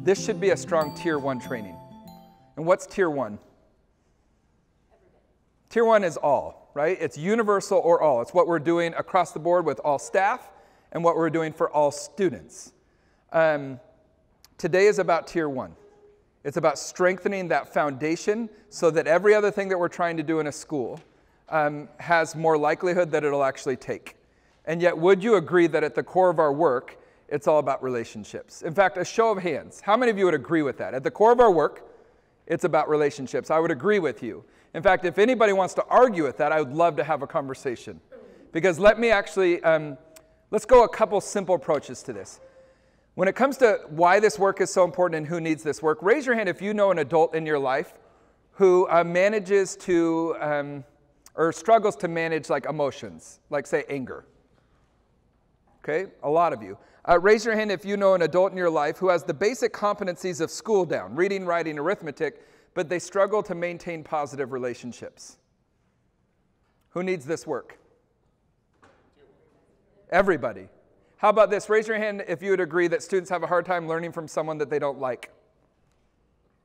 This should be a strong Tier 1 training. And what's Tier 1? Tier 1 is all, right? It's universal or all. It's what we're doing across the board with all staff and what we're doing for all students. Today is about Tier 1. It's about strengthening that foundation so that every other thing that we're trying to do in a school has more likelihood that it'll actually take. And yet, would you agree that at the core of our work, it's all about relationships? In fact, a show of hands. How many of you would agree with that? At the core of our work, it's about relationships. I would agree with you. In fact, if anybody wants to argue with that, I would love to have a conversation. Because let me actually, let's go a couple simple approaches to this. When it comes to why this work is so important and who needs this work, raise your hand if you know an adult in your life who manages to, or struggles to manage like emotions, like say anger. Okay, a lot of you. Raise your hand if you know an adult in your life who has the basic competencies of school down, reading, writing, arithmetic, but they struggle to maintain positive relationships. Who needs this work? Everybody. How about this? Raise your hand if you would agree that students have a hard time learning from someone that they don't like.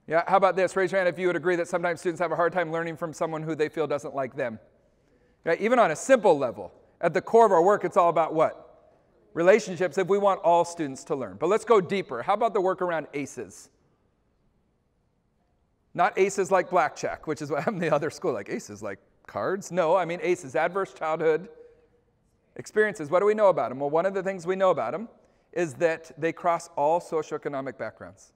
Yeah, how about this? Raise your hand if you would agree that sometimes students have a hard time learning from someone who they feel doesn't like them. Right? Even on a simple level, at the core of our work, it's all about what? Relationships, if we want all students to learn. But let's go deeper. How about the work around ACEs? Not ACEs like blackjack, which is what happened in the other school, like ACEs like cards. No, I mean ACEs, adverse childhood experiences. What do we know about them? Well, one of the things we know about them is that they cross all socioeconomic backgrounds.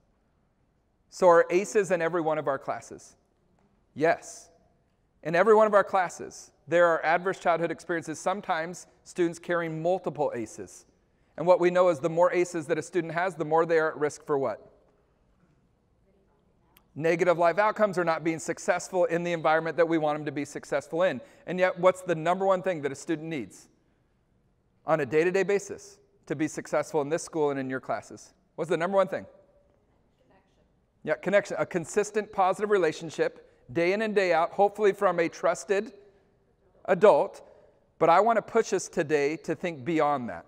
So are ACEs in every one of our classes? Yes. In every one of our classes, there are adverse childhood experiences, sometimes students carrying multiple ACEs. And what we know is the more ACEs that a student has, the more they are at risk for what? Negative life outcomes or not being successful in the environment that we want them to be successful in. And yet, what's the number one thing that a student needs on a day-to-day basis to be successful in this school and in your classes? What's the number one thing? Connection. Yeah, connection. A consistent positive relationship, day in and day out, hopefully from a trusted adult. But I want to push us today to think beyond that.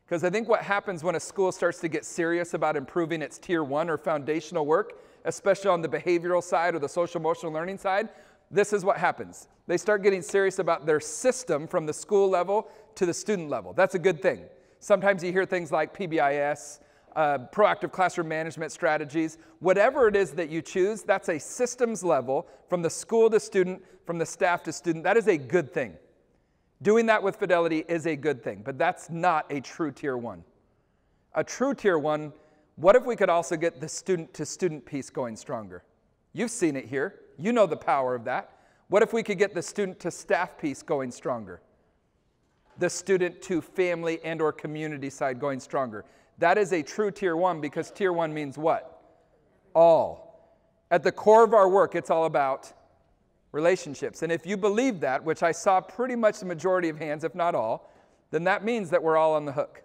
Because I think what happens when a school starts to get serious about improving its Tier 1 or foundational work, especially on the behavioral side or the social emotional learning side, this is what happens. They start getting serious about their system from the school level to the student level. That's a good thing. Sometimes you hear things like PBIS, proactive classroom management strategies. Whatever it is that you choose, that's a systems level from the school to student, from the staff to student. That is a good thing. Doing that with fidelity is a good thing, but that's not a true Tier 1. A true Tier 1, what if we could also get the student-to-student piece going stronger? You've seen it here. You know the power of that. What if we could get the student-to-staff piece going stronger? The student-to-family and or community side going stronger. That is a true Tier 1 because Tier 1 means what? All. At the core of our work, it's all about relationships. And if you believe that, which I saw pretty much the majority of hands, if not all, then that means that we're all on the hook.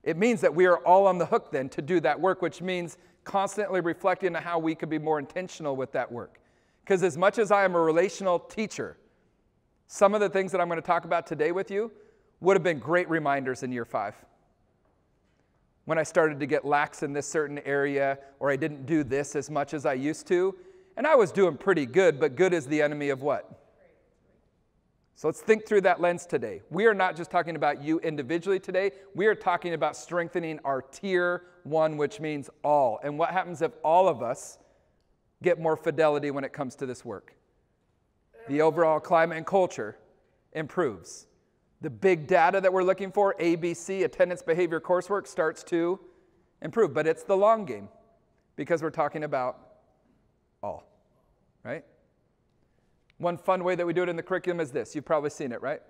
It means that we are all on the hook then to do that work, which means constantly reflecting on how we could be more intentional with that work. Because as much as I am a relational teacher, some of the things that I'm going to talk about today with you would have been great reminders in year 5. When I started to get lax in this certain area, or I didn't do this as much as I used to, and I was doing pretty good, but good is the enemy of what? So let's think through that lens today. We are not just talking about you individually today. We are talking about strengthening our Tier 1, which means all. And what happens if all of us get more fidelity when it comes to this work? The overall climate and culture improves. The big data that we're looking for, ABC, attendance, behavior, coursework, starts to improve. But it's the long game because we're talking about all, right? One fun way that we do it in the curriculum is this. You've probably seen it, right?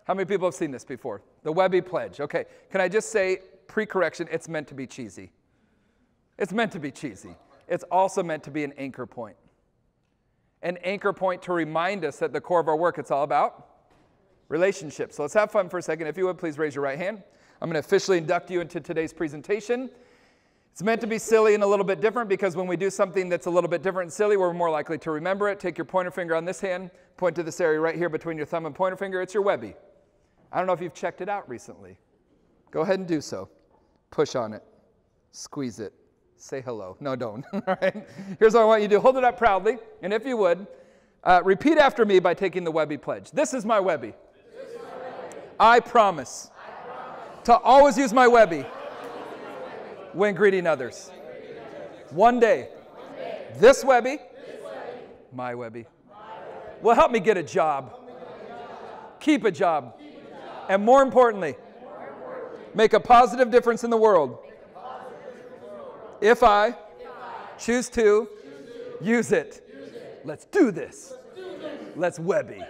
How many people have seen this before? The Webby Pledge. Okay, can I just say, pre-correction, it's meant to be cheesy. It's meant to be cheesy. It's also meant to be an anchor point. An anchor point to remind us that the core of our work, it's all about relationships. So let's have fun for a second. If you would, please raise your right hand. I'm going to officially induct you into today's presentation. It's meant to be silly and a little bit different because when we do something that's a little bit different and silly, we're more likely to remember it. Take your pointer finger on this hand, point to this area right here between your thumb and pointer finger. It's your Webby. I don't know if you've checked it out recently. Go ahead and do so. Push on it. Squeeze it. Say hello. No, don't. All right. Here's what I want you to do. Hold it up proudly. And if you would, repeat after me by taking the Webby pledge. This is my Webby. I promise to always use my Webby when greeting others. One day, this Webby, my Webby, will help me get a job, keep a job, and more importantly, make a positive difference in the world if I choose to use it. Let's do this. Let's Webby.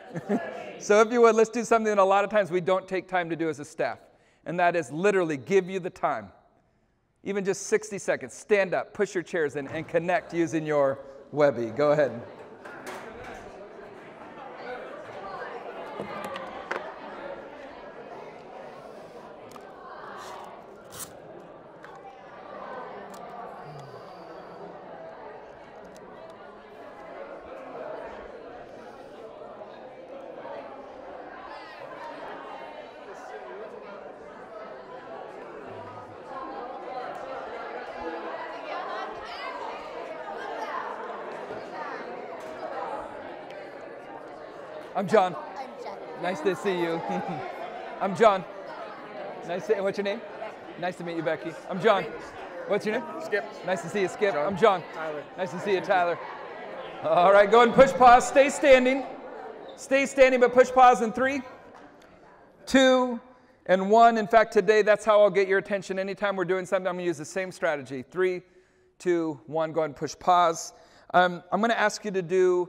So if you would, let's do something that a lot of times we don't take time to do as a staff, and that is literally give you the time. Even just 60 seconds. Stand up, push your chairs in, and connect using your Webby. Go ahead. I'm John. I'm Jen. Nice to see you. I'm John. Nice to, what's your name? Nice to meet you, Becky. I'm John. What's your name? Skip. Nice to see you, Skip. John. I'm John. Tyler. Nice to see you, Tyler. All right, go ahead and push pause. Stay standing. Stay standing, but push pause in 3, 2, and 1. In fact, today, that's how I'll get your attention. Anytime we're doing something, I'm going to use the same strategy. 3, 2, 1. Go ahead and push pause. I'm going to ask you to do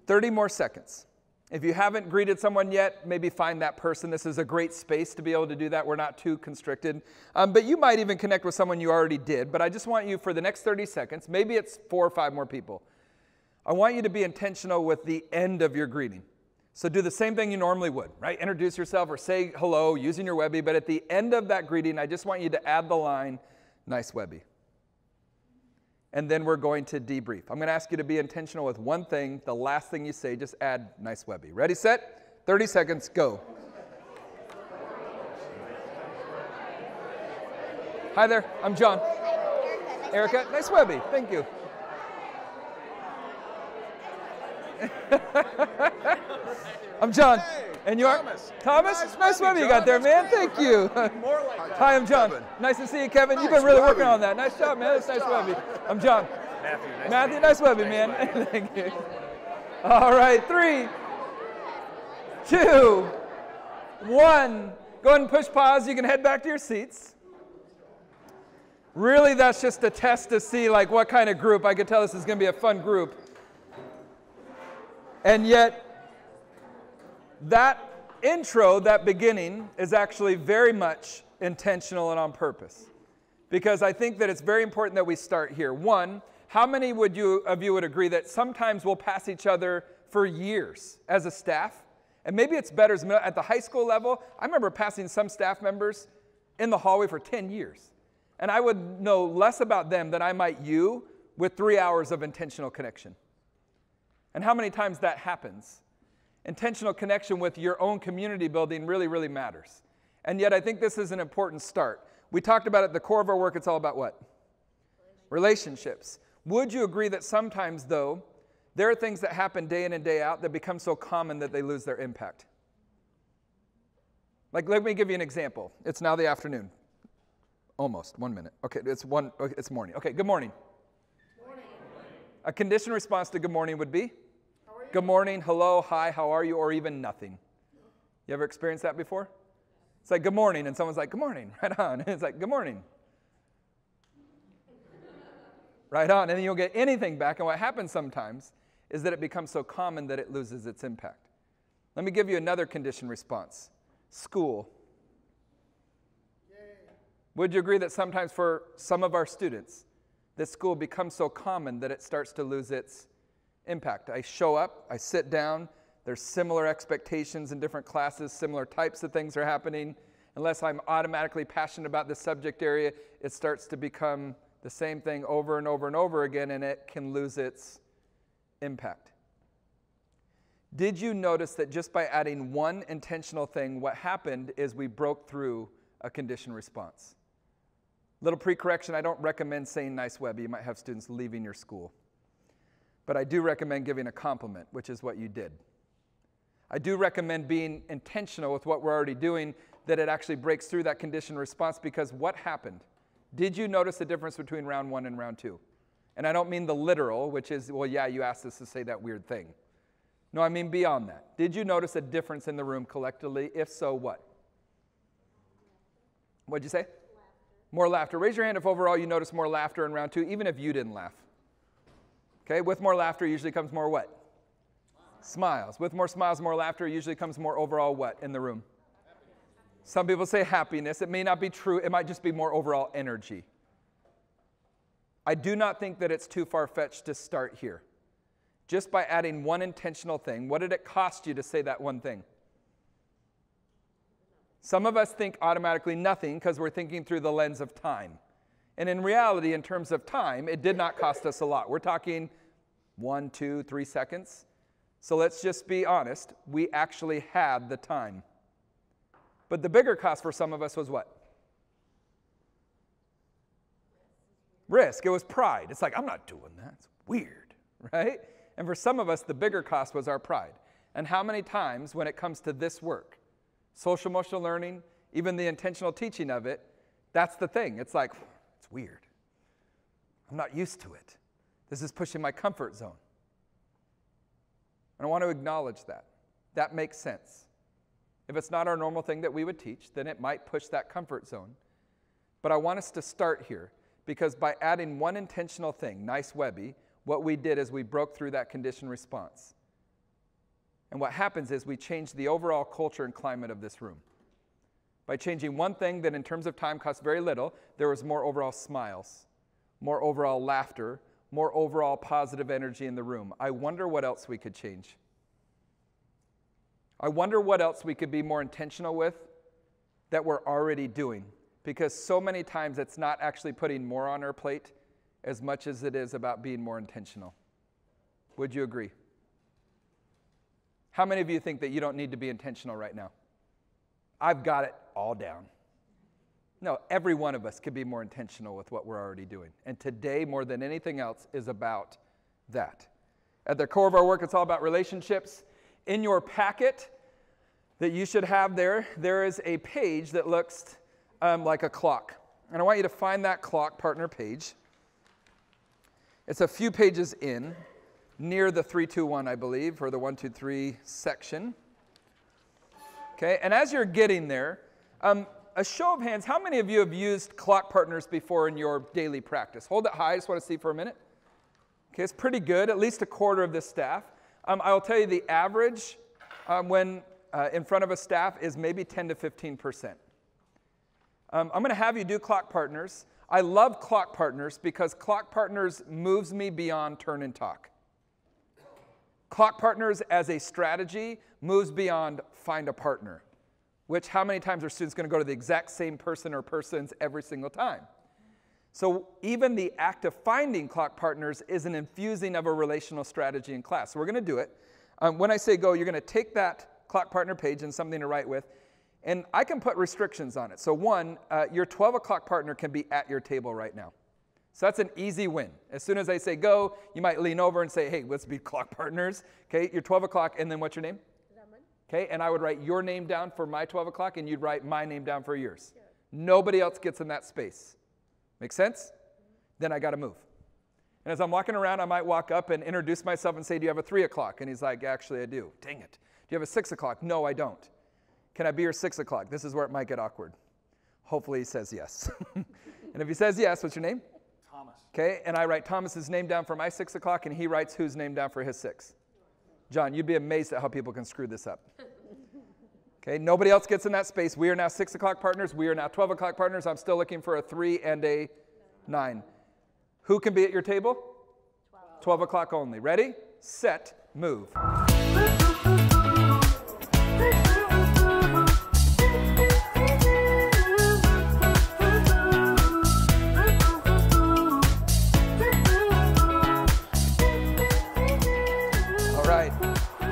30 more seconds. If you haven't greeted someone yet, maybe find that person. This is a great space to be able to do that. We're not too constricted. But you might even connect with someone you already did. But I just want you, for the next 30 seconds, maybe it's 4 or 5 more people, I want you to be intentional with the end of your greeting. So do the same thing you normally would, right? Introduce yourself or say hello using your Webby. But at the end of that greeting, I just want you to add the line, nice Webby. And then we're going to debrief. I'm going to ask you to be intentional with one thing. The last thing you say, just add nice Webby. Ready, set, 30 seconds, go. Hi there, I'm John. Erica, nice Webby, thank you. I'm John. Hey, and you are? Thomas. Thomas? Nice Webby, Webby you John. got there, man. That's Thank great. you. More like Hi, I'm John. Kevin. Nice to see you, Kevin. You've Nice been really Webby. working on that. Nice job, man. That's nice Webby. I'm John. Matthew, nice Webby, man. Thank you. All right, 3, 2, 1. Go ahead and push pause. You can head back to your seats. Really, that's just a test to see like what kind of group. I could tell this is going to be a fun group. And yet, that intro, that beginning, is actually very much intentional and on purpose. Because I think that it's very important that we start here. One, how many of you would agree that sometimes we'll pass each other for years as a staff? And maybe it's better at the high school level. I remember passing some staff members in the hallway for 10 years. And I would know less about them than I might you with 3 hours of intentional connection. And how many times that happens? Intentional connection with your own community building really, really matters. And yet I think this is an important start. We talked about at the core of our work, it's all about what? Relationships. Would you agree that sometimes, though, there are things that happen day in and day out that become so common that they lose their impact? Like, let me give you an example. It's now the afternoon. Almost, 1 minute. Okay, it's morning. Okay, good morning. Morning. A conditioned response to good morning would be? Good morning, hello, hi, how are you, or even nothing. You ever experienced that before? It's like, good morning, and someone's like, good morning, right on. And it's like, good morning. Right on, and then you'll get anything back, and what happens sometimes is that it becomes so common that it loses its impact. Let me give you another conditioned response. School. Yay. Would you agree that sometimes for some of our students, this school becomes so common that it starts to lose its impact? I show up, I sit down, there's similar expectations in different classes, similar types of things are happening. Unless I'm automatically passionate about this subject area, it starts to become the same thing over and over and over again, and it can lose its impact. Did you notice that just by adding one intentional thing, what happened is we broke through a conditioned response? Little pre-correction, I don't recommend saying nice Webby. You might have students leaving your school. But I do recommend giving a compliment, which is what you did. I do recommend being intentional with what we're already doing, that it actually breaks through that conditioned response, because what happened? Did you notice the difference between round 1 and round 2? And I don't mean the literal, which is, well, yeah, you asked us to say that weird thing. No, I mean beyond that. Did you notice a difference in the room collectively? If so, what? What'd you say? Laughter. More laughter. Raise your hand if overall you notice more laughter in round 2, even if you didn't laugh. Okay, with more laughter usually comes more what? Smiles. With more smiles, more laughter usually comes more overall what in the room? Some people say happiness. It may not be true. It might just be more overall energy. I do not think that it's too far-fetched to start here. Just by adding one intentional thing. What did it cost you to say that one thing? Some of us think automatically nothing because we're thinking through the lens of time. And in reality, in terms of time, it did not cost us a lot. We're talking 1, 2, 3 seconds. So let's just be honest. We actually had the time. But the bigger cost for some of us was what? Risk. It was pride. It's like, I'm not doing that. It's weird, right? And for some of us, the bigger cost was our pride. And how many times when it comes to this work, social emotional learning, even the intentional teaching of it, that's the thing. It's like, it's weird. I'm not used to it. This is pushing my comfort zone. And I want to acknowledge that. That makes sense. If it's not our normal thing that we would teach, then it might push that comfort zone. But I want us to start here, because by adding one intentional thing, nice Webby, what we did is we broke through that conditioned response. And what happens is we change the overall culture and climate of this room. By changing one thing that in terms of time costs very little, there was more overall smiles, more overall laughter, more overall positive energy in the room. I wonder what else we could change. I wonder what else we could be more intentional with that we're already doing. Because so many times it's not actually putting more on our plate as much as it is about being more intentional. Would you agree? How many of you think that you don't need to be intentional right now? I've got it all down. No, every one of us could be more intentional with what we're already doing. And today, more than anything else, is about that. At the core of our work, it's all about relationships. In your packet that you should have there is a page that looks like a clock. And I want you to find that clock partner page. It's a few pages in, near the 3, 2, 1, I believe, or the 1, 2, 3 section. Okay, and as you're getting there, a show of hands, how many of you have used clock partners before in your daily practice? Hold it high, I just want to see for a minute. Okay, it's pretty good, at least a quarter of this staff. I'll tell you the average when in front of a staff is maybe 10 to 15%. I'm going to have you do clock partners. I love clock partners because clock partners moves me beyond turn and talk. Clock partners as a strategy moves beyond find a partner, which how many times are students going to go to the exact same person or persons every single time? So even the act of finding clock partners is an infusing of a relational strategy in class. So we're going to do it. When I say go, you're going to take that clock partner page and something to write with, and I can put restrictions on it. So one, your 12 o'clock partner can be at your table right now. So that's an easy win. As soon as I say go, you might lean over and say, hey, let's be clock partners. Okay, you're 12 o'clock, and then what's your name? Okay, and I would write your name down for my 12 o'clock, and you'd write my name down for yours. Yeah. Nobody else gets in that space. Make sense? Then I got to move. And as I'm walking around, I might walk up and introduce myself and say, do you have a 3 o'clock? And he's like, actually, I do. Dang it. Do you have a 6 o'clock? No, I don't. Can I be your 6 o'clock? This is where it might get awkward. Hopefully he says yes. And if he says yes, what's your name? Thomas. Okay, and I write Thomas's name down for my 6 o'clock, and he writes whose name down for his 6. John, you'd be amazed at how people can screw this up. Okay, nobody else gets in that space. We are now 6 o'clock partners. We are now 12 o'clock partners. I'm still looking for a 3 and a 9. Who can be at your table? 12 o'clock only. Ready, set, move.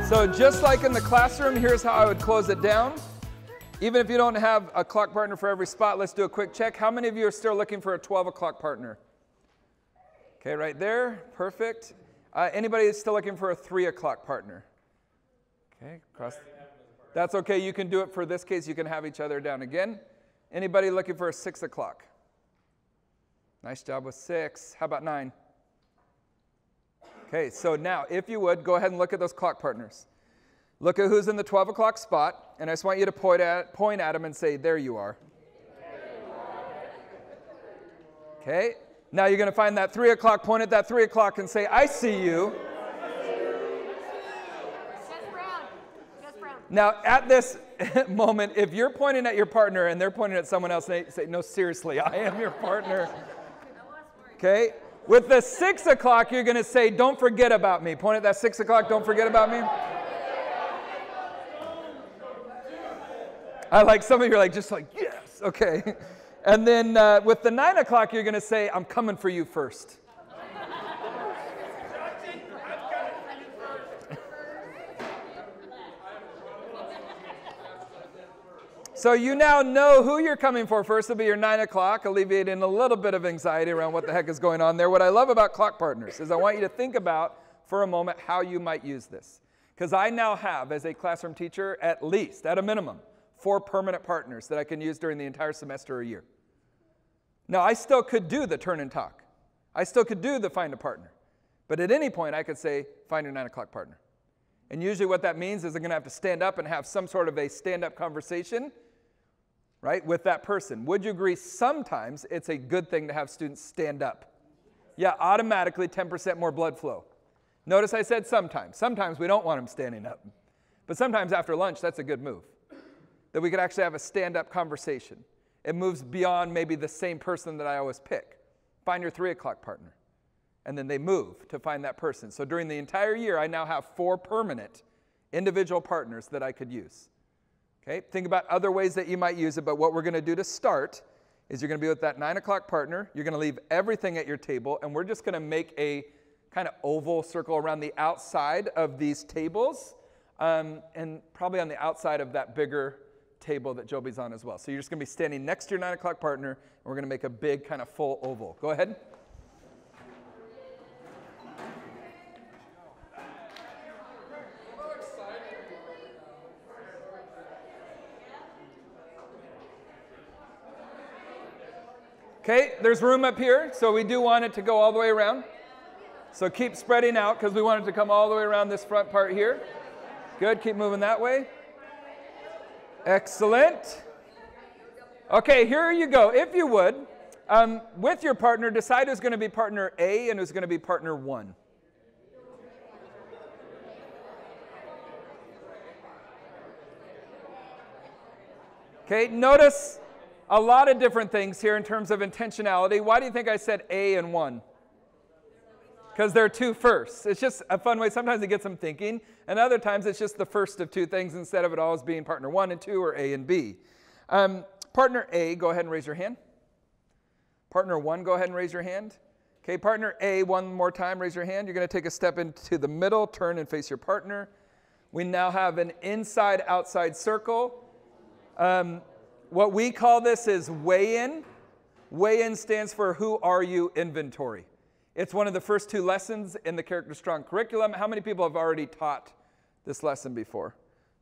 So just like in the classroom, here's how I would close it down. Even if you don't have a clock partner for every spot, let's do a quick check. How many of you are still looking for a 12 o'clock partner? Okay, right there. Perfect. Anybody that's still looking for a 3 o'clock partner? Okay, cross. That's okay. You can do it for this case. You can have each other down again. Anybody looking for a 6 o'clock? Nice job with 6. How about 9? Okay, so now, if you would, go ahead and look at those clock partners. Look at who's in the 12 o'clock spot, and I just want you to point at them and say, there you are. Okay, now you're going to find that 3 o'clock, point at that 3 o'clock and say, I see you. Now, at this moment, if you're pointing at your partner and they're pointing at someone else, they say, no, seriously, I am your partner. Okay? With the 6 o'clock, you're going to say, don't forget about me. Point at that 6 o'clock, don't forget about me. I like some of you are like, just like, yes, okay. And then with the 9 o'clock, you're going to say, I'm coming for you first. So you now know who you're coming for first. It'll be your 9 o'clock, alleviating a little bit of anxiety around what the heck is going on there. What I love about clock partners is I want you to think about for a moment how you might use this. Because I now have, as a classroom teacher, at least, at a minimum, 4 permanent partners that I can use during the entire semester or year. Now, I still could do the turn and talk. I still could do the find a partner. But at any point, I could say, find your 9 o'clock partner. And usually what that means is I'm going to have to stand up and have some sort of a stand-up conversation, right, with that person. Would you agree sometimes it's a good thing to have students stand up? Yeah, automatically 10% more blood flow. Notice I said sometimes. Sometimes we don't want them standing up. But sometimes after lunch, that's a good move. That we could actually have a stand-up conversation. It moves beyond maybe the same person that I always pick. Find your 3 o'clock partner. And then they move to find that person. So during the entire year, I now have 4 permanent individual partners that I could use. Okay, think about other ways that you might use it, but what we're going to do to start is you're going to be with that 9 o'clock partner. You're going to leave everything at your table, and we're just going to make a kind of oval circle around the outside of these tables, and probably on the outside of that bigger table that Joby's on as well. So you're just going to be standing next to your 9 o'clock partner, and we're going to make a big kind of full oval. Go ahead. Okay, there's room up here, so we do want it to go all the way around. So keep spreading out because we want it to come all the way around this front part here. Good, keep moving that way. Excellent. Okay, here you go. If you would, with your partner, decide who's going to be partner A and who's going to be partner 1. Okay, notice a lot of different things here in terms of intentionality. Why do you think I said A and 1? Because they're 2 firsts. It's just a fun way. Sometimes it gets them thinking, and other times it's just the first of 2 things instead of it always being partner 1 and 2 or A and B. Partner A, go ahead and raise your hand. Partner 1, go ahead and raise your hand. Okay, partner A, one more time, raise your hand. You're going to take a step into the middle, turn and face your partner. We now have an inside-outside circle. What we call this is weigh-in. Weigh-in stands for Who Are You Inventory. It's one of the first 2 lessons in the CharacterStrong curriculum. How many people have already taught this lesson before?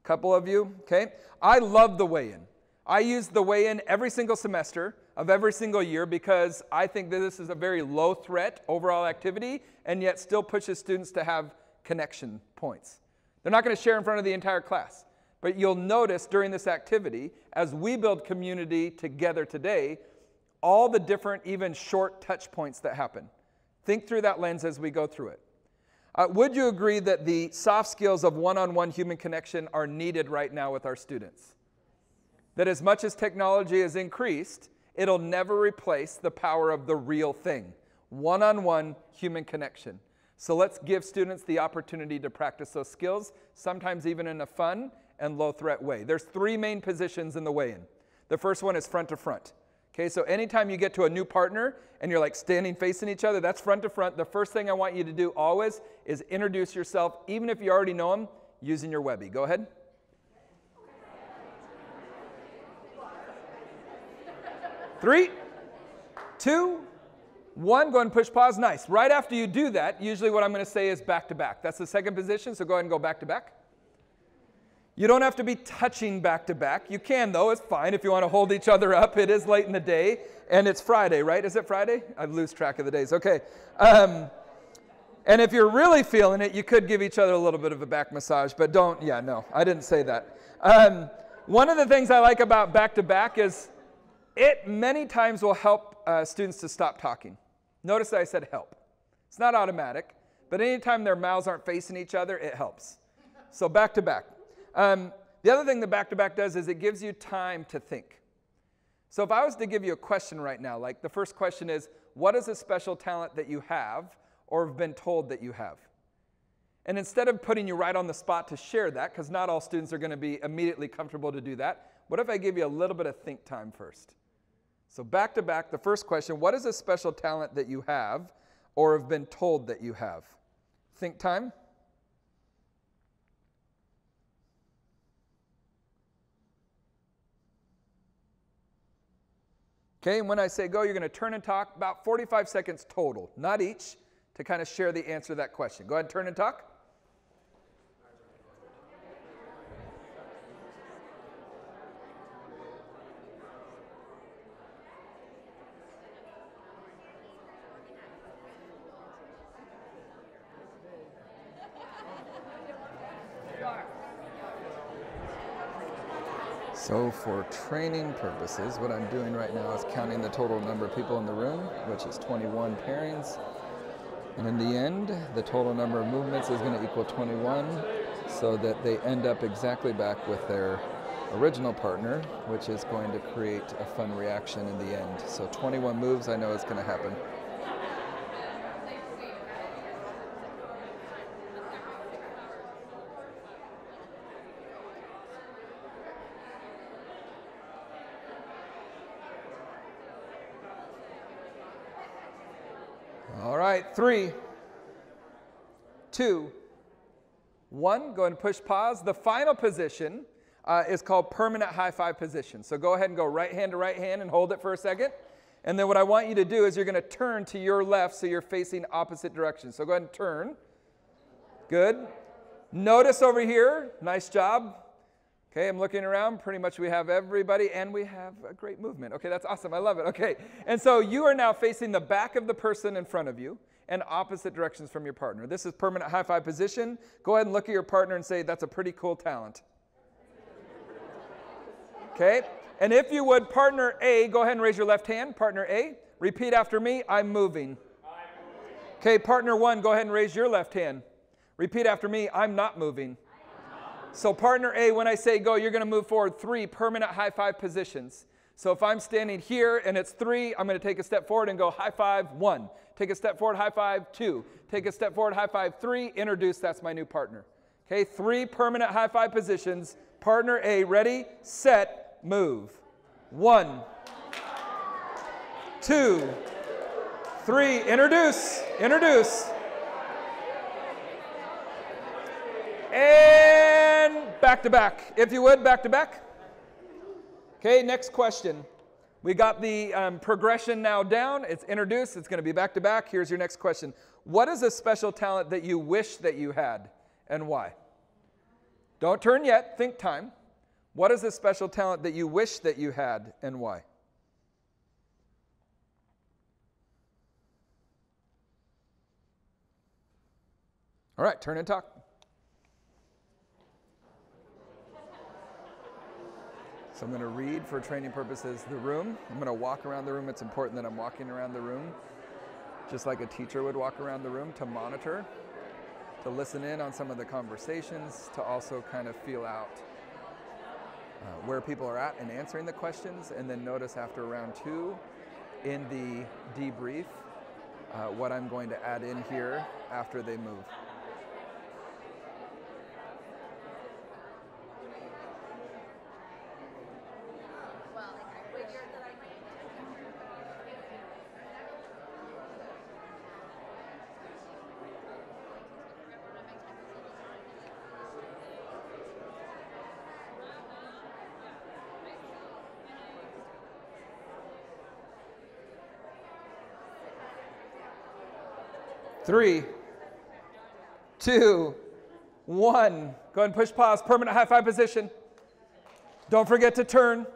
A couple of you, okay? I love the weigh-in. I use the weigh-in every single semester of every single year because I think that this is a very low-threat overall activity and yet still pushes students to have connection points. They're not going to share in front of the entire class. But you'll notice during this activity, as we build community together today, all the different, even short touch points that happen. Think through that lens as we go through it. Would you agree that the soft skills of one-on-one human connection are needed right now with our students? That as much as technology has increased, it'll never replace the power of the real thing, one-on-one human connection. So let's give students the opportunity to practice those skills, sometimes even in a fun and low-threat way. There's 3 main positions in the weigh-in. The first one is front to front. Okay, so anytime you get to a new partner and you're like standing facing each other, that's front to front. The first thing I want you to do always is introduce yourself, even if you already know them, using your Webby. Go ahead. 3, 2, 1. Go ahead and push pause. Nice. Right after you do that, usually what I'm going to say is back to back. That's the second position, so go ahead and go back to back. You don't have to be touching back to back. You can, though. It's fine if you want to hold each other up. It is late in the day, and it's Friday, right? Is it Friday? I lose track of the days. Okay. And if you're really feeling it, you could give each other a little bit of a back massage, but don't. Yeah, no, I didn't say that. One of the things I like about back to back is it many times will help students to stop talking. Notice that I said help. It's not automatic, but anytime their mouths aren't facing each other, it helps. So back to back. The other thing that back-to-back does is it gives you time to think. So if I was to give you a question right now, like the first question is, what is a special talent that you have or have been told that you have? And instead of putting you right on the spot to share that, because not all students are going to be immediately comfortable to do that, what if I give you a little bit of think time first? So back-to-back, the first question, what is a special talent that you have or have been told that you have? Think time. Okay, and when I say go, you're going to turn and talk about 45 seconds total, not each, to kind of share the answer to that question. Go ahead and turn and talk. So for training purposes, what I'm doing right now is counting the total number of people in the room, which is 21 pairings. And in the end, the total number of movements is going to equal 21, so that they end up exactly back with their original partner, which is going to create a fun reaction in the end. So 21 moves, I know it's going to happen. All right, 3, 2, 1. Go ahead and push pause. The final position is called permanent high five position. So go ahead and go right hand to right hand and hold it for a second. And then what I want you to do is you're going to turn to your left so you're facing opposite directions. So go ahead and turn. Good. Notice over here. Nice job. Okay, I'm looking around. Pretty much we have everybody, and we have a great movement. Okay, that's awesome. I love it. Okay, and so you are now facing the back of the person in front of you and opposite directions from your partner. This is permanent high five position. Go ahead and look at your partner and say, that's a pretty cool talent. Okay, and if you would, partner A, go ahead and raise your left hand. Partner A, repeat after me, I'm moving. Okay, partner 1, go ahead and raise your left hand. Repeat after me, I'm not moving. So partner A, when I say go, you're going to move forward 3 permanent high five positions. So if I'm standing here and it's 3, I'm going to take a step forward and go high five 1. Take a step forward, high five 2. Take a step forward, high five 3. Introduce, that's my new partner. Okay, 3 permanent high five positions. Partner A, ready, set, move. 1, 2, 3. Introduce, introduce. And back to back. If you would, back to back. Okay, next question. We got the progression now down. It's introduced. It's going to be back to back. Here's your next question. What is a special talent that you wish that you had, and why? Don't turn yet. Think time. What is a special talent that you wish that you had, and why? All right, turn and talk. So I'm going to read, for training purposes, the room. I'm going to walk around the room. It's important that I'm walking around the room, just like a teacher would walk around the room, to monitor, to listen in on some of the conversations, to also kind of feel out where people are at in answering the questions, and then notice after round 2 in the debrief what I'm going to add in here after they move. 3, 2, 1. Go ahead and push pause. Permanent high five position. Don't forget to turn.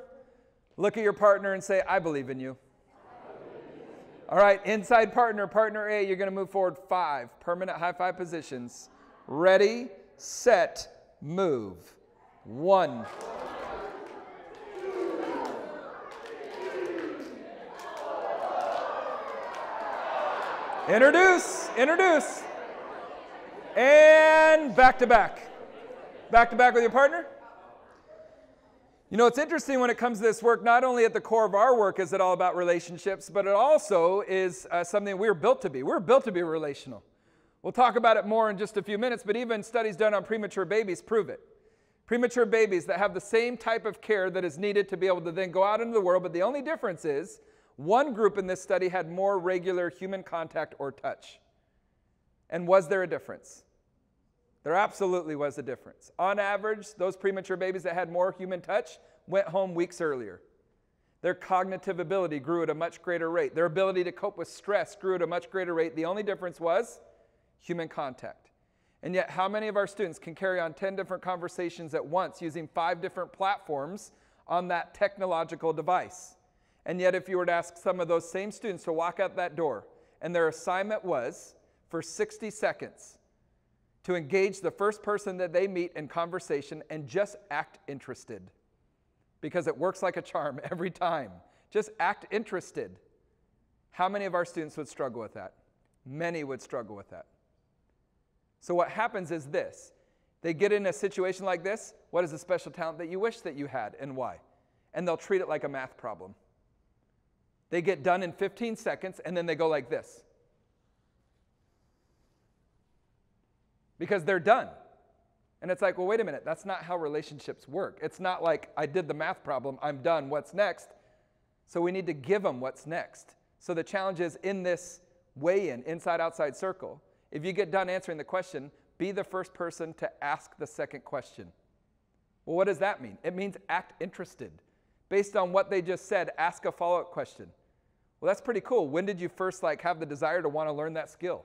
Look at your partner and say, I believe in you. All right, inside partner, partner A, you're going to move forward 5 permanent high five positions. Ready, set, move. 1. Introduce, introduce. And back to back. Back to back with your partner. You know, it's interesting when it comes to this work, not only at the core of our work is it all about relationships, but it also is something we were built to be. We're built to be relational. We'll talk about it more in just a few minutes, but even studies done on premature babies prove it. Premature babies that have the same type of care that is needed to be able to then go out into the world, but the only difference is one group in this study had more regular human contact or touch. And was there a difference? There absolutely was a difference. On average, those premature babies that had more human touch went home weeks earlier. Their cognitive ability grew at a much greater rate. Their ability to cope with stress grew at a much greater rate. The only difference was human contact. And yet, how many of our students can carry on 10 different conversations at once using 5 different platforms on that technological device? And yet, if you were to ask some of those same students to walk out that door, and their assignment was for 60 seconds, to engage the first person that they meet in conversation and just act interested. Because it works like a charm every time. Just act interested. How many of our students would struggle with that? Many would struggle with that. So what happens is this. They get in a situation like this. What is the special talent that you wish that you had and why? And they'll treat it like a math problem. They get done in 15 seconds and then they go like this. Because they're done. And it's like, well, wait a minute. That's not how relationships work. It's not like I did the math problem. I'm done. What's next? So we need to give them what's next. So the challenge is in this weigh-in, inside-outside circle, if you get done answering the question, be the first person to ask the second question. Well, what does that mean? It means act interested. Based on what they just said, ask a follow-up question. Well, that's pretty cool. When did you first have the desire to want to learn that skill?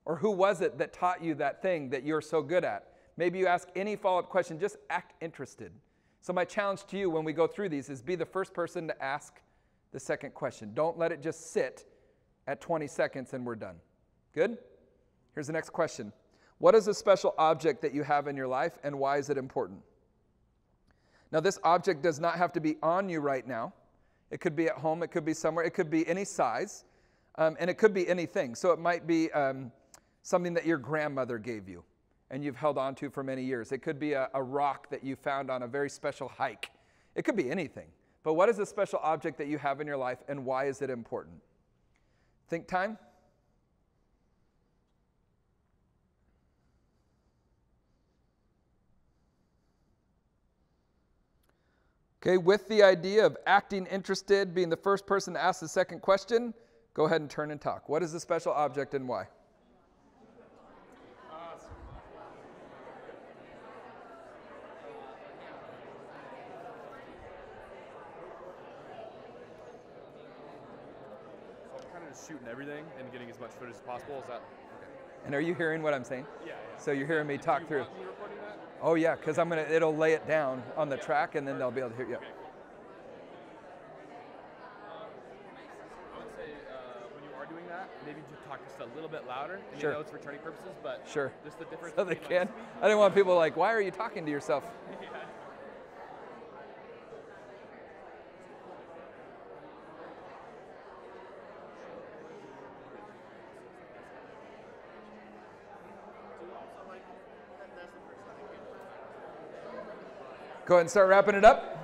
Or who was it that taught you that thing that you're so good at? Maybe you ask any follow-up question, just act interested. So my challenge to you when we go through these is be the first person to ask the second question. Don't let it just sit at 20 seconds and we're done. Good? Here's the next question. What is a special object that you have in your life and why is it important? Now this object does not have to be on you right now. It could be at home, it could be somewhere, it could be any size, and it could be anything. So it might be something that your grandmother gave you and you've held on to for many years. It could be a rock that you found on a very special hike. It could be anything. But what is a special object that you have in your life and why is it important? Think time. Okay, with the idea of acting interested, being the first person to ask the second question, go ahead and turn and talk. What is the special object and why? Shooting everything and getting as much footage as possible. Is that okay? And are you hearing what I'm saying? Yeah. So you're hearing me talk through. Want me recording that? Oh yeah, because it'll lay it down on the track and then they'll be able to hear you. Okay. I would say when you are doing that, maybe just talk just a little bit louder. And Sure. I know it's for training purposes, but Sure. just the difference. So they between, can. I didn't want people like, why are you talking to yourself? Yeah. Go ahead and start wrapping it up.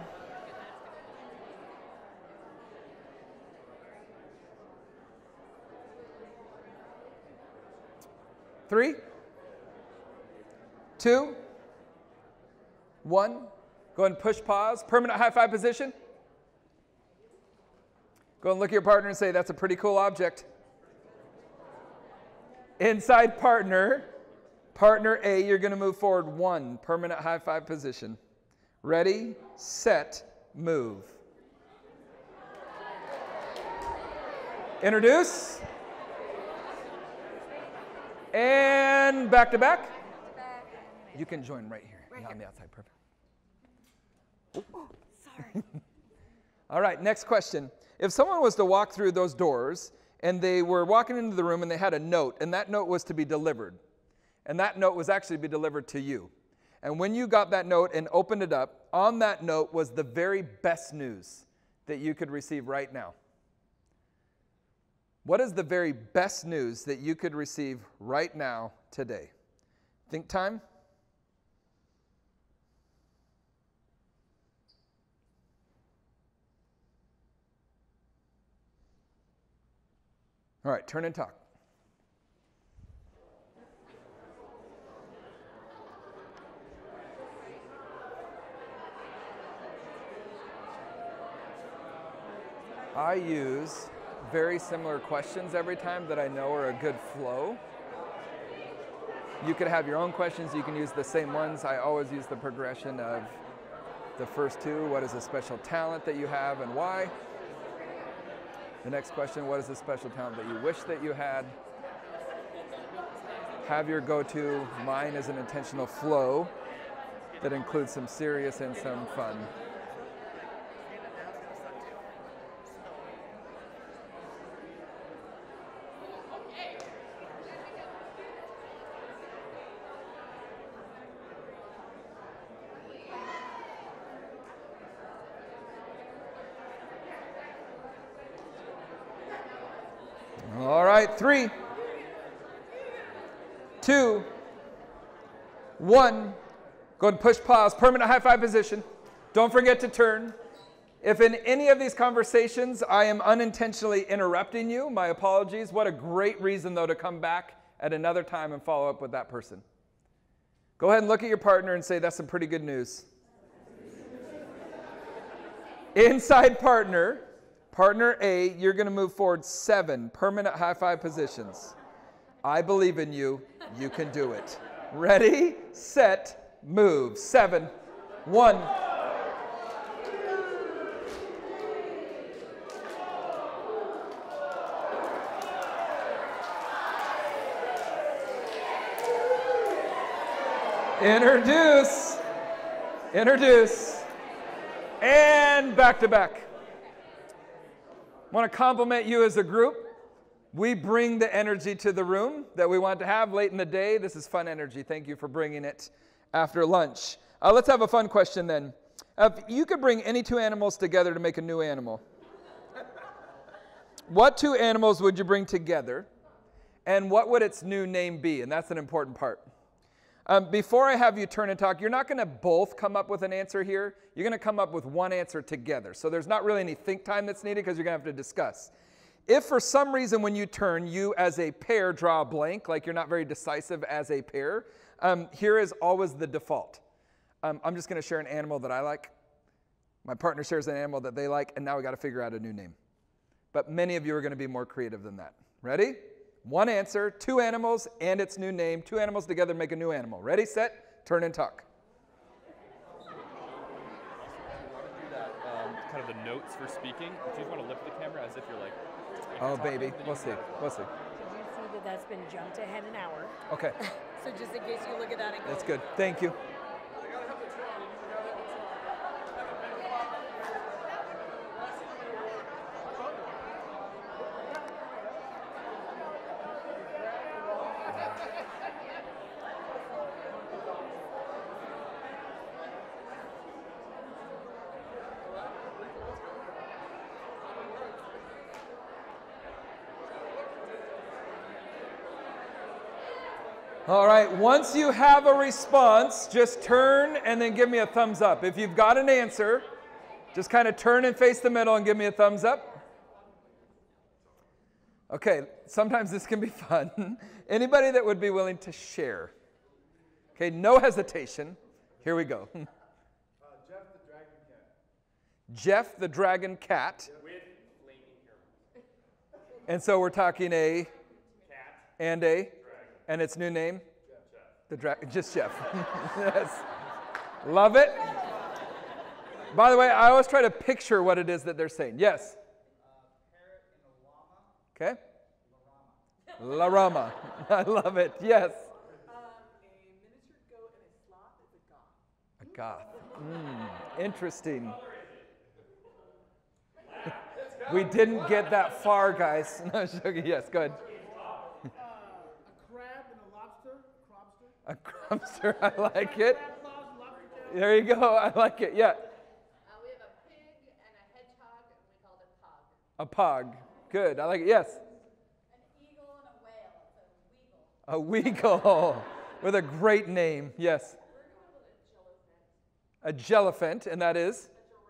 Three, 2, 1. Go ahead and push pause. Permanent high five position. Go and look at your partner and say, that's a pretty cool object. Inside partner, partner A, you're going to move forward 1, permanent high five position. Ready, set, move. Introduce. And back to back. You can join right here. Right on here. the outside. Perfect. Oh, sorry. All right, next question. If someone was to walk through those doors and they were walking into the room and they had a note, and that note was to be delivered, and that note was actually to be delivered to you. And when you got that note and opened it up, on that note was the very best news that you could receive right now. What is the very best news that you could receive right now today? Think time. All right, turn and talk. I use very similar questions every time that I know are a good flow. You could have your own questions. You can use the same ones. I always use the progression of the first two. What is a special talent that you have and why? The next question, what is a special talent that you wish that you had? Have your go-to. Mine is an intentional flow that includes some serious and some fun. All right, 3, 2, 1. Go ahead and push pause. Permanent high five position. Don't forget to turn. If in any of these conversations I am unintentionally interrupting you, my apologies. What a great reason, though, to come back at another time and follow up with that person. Go ahead and look at your partner and say, that's some pretty good news. Inside partner. Partner A, you're going to move forward 7 permanent high five positions. I believe in you. You can do it. Ready, set, move. 7, 1. Introduce. Introduce. And back to back. I want to compliment you as a group. We bring the energy to the room that we want to have late in the day. This is fun energy. Thank you for bringing it after lunch. Let's have a fun question then. If you could bring any 2 animals together to make a new animal, what 2 animals would you bring together, and what would its new name be? And that's an important part. Before I have you turn and talk, you're not going to both come up with an answer here. You're going to come up with one answer together. So there's not really any think time that's needed because you're going to have to discuss. If for some reason when you turn, you as a pair draw a blank, like you're not very decisive as a pair, here is always the default. I'm just going to share an animal that I like. My partner shares an animal that they like, and now we got to figure out a new name. But many of you are going to be more creative than that. Ready? One answer, 2 animals, and its new name. 2 animals together make a new animal. Ready, set, turn, and talk. Also, if you want to do that, kind of the notes for speaking, if you just want to lift the camera as if you're like Oh, talking, baby. then We'll see. We'll see. Did you see that that's been jumped ahead an hour? Okay. So just in case you look at that and go, That's good. Thank you. All right, once you have a response, just turn and then give me a thumbs up. If you've got an answer, just kind of turn and face the middle and give me a thumbs up. Okay, sometimes this can be fun. Anybody that would be willing to share? Okay, no hesitation. Here we go. Jeff the Dragon Cat. Jeff the Dragon Cat. With flaming hair. And so we're talking a Cat. and a, Dragon. and its new name? Jeff. Just Jeff. Yes. Love it. By the way, I always try to picture what it is that they're saying. Yes? Parrot and a llama. Okay. La Rama. I love it. Yes. A miniature goat and a sloth is a goth. A goth. Interesting. We didn't get that far, guys. No, I'm joking. Yes, go ahead. A crab and a lobster, a crobster. A crumster. I like it. Crab claws, lobster tail. There you go. I like it. Yeah. We have a pig and a hedgehog, and we call it a pug. A pog. Good. I like it. Yes. An eagle and a whale. It's a weagle. A weagle. With a great name. Yes. We're going with a jellyfish. A jelliphant, and that is? A giraffe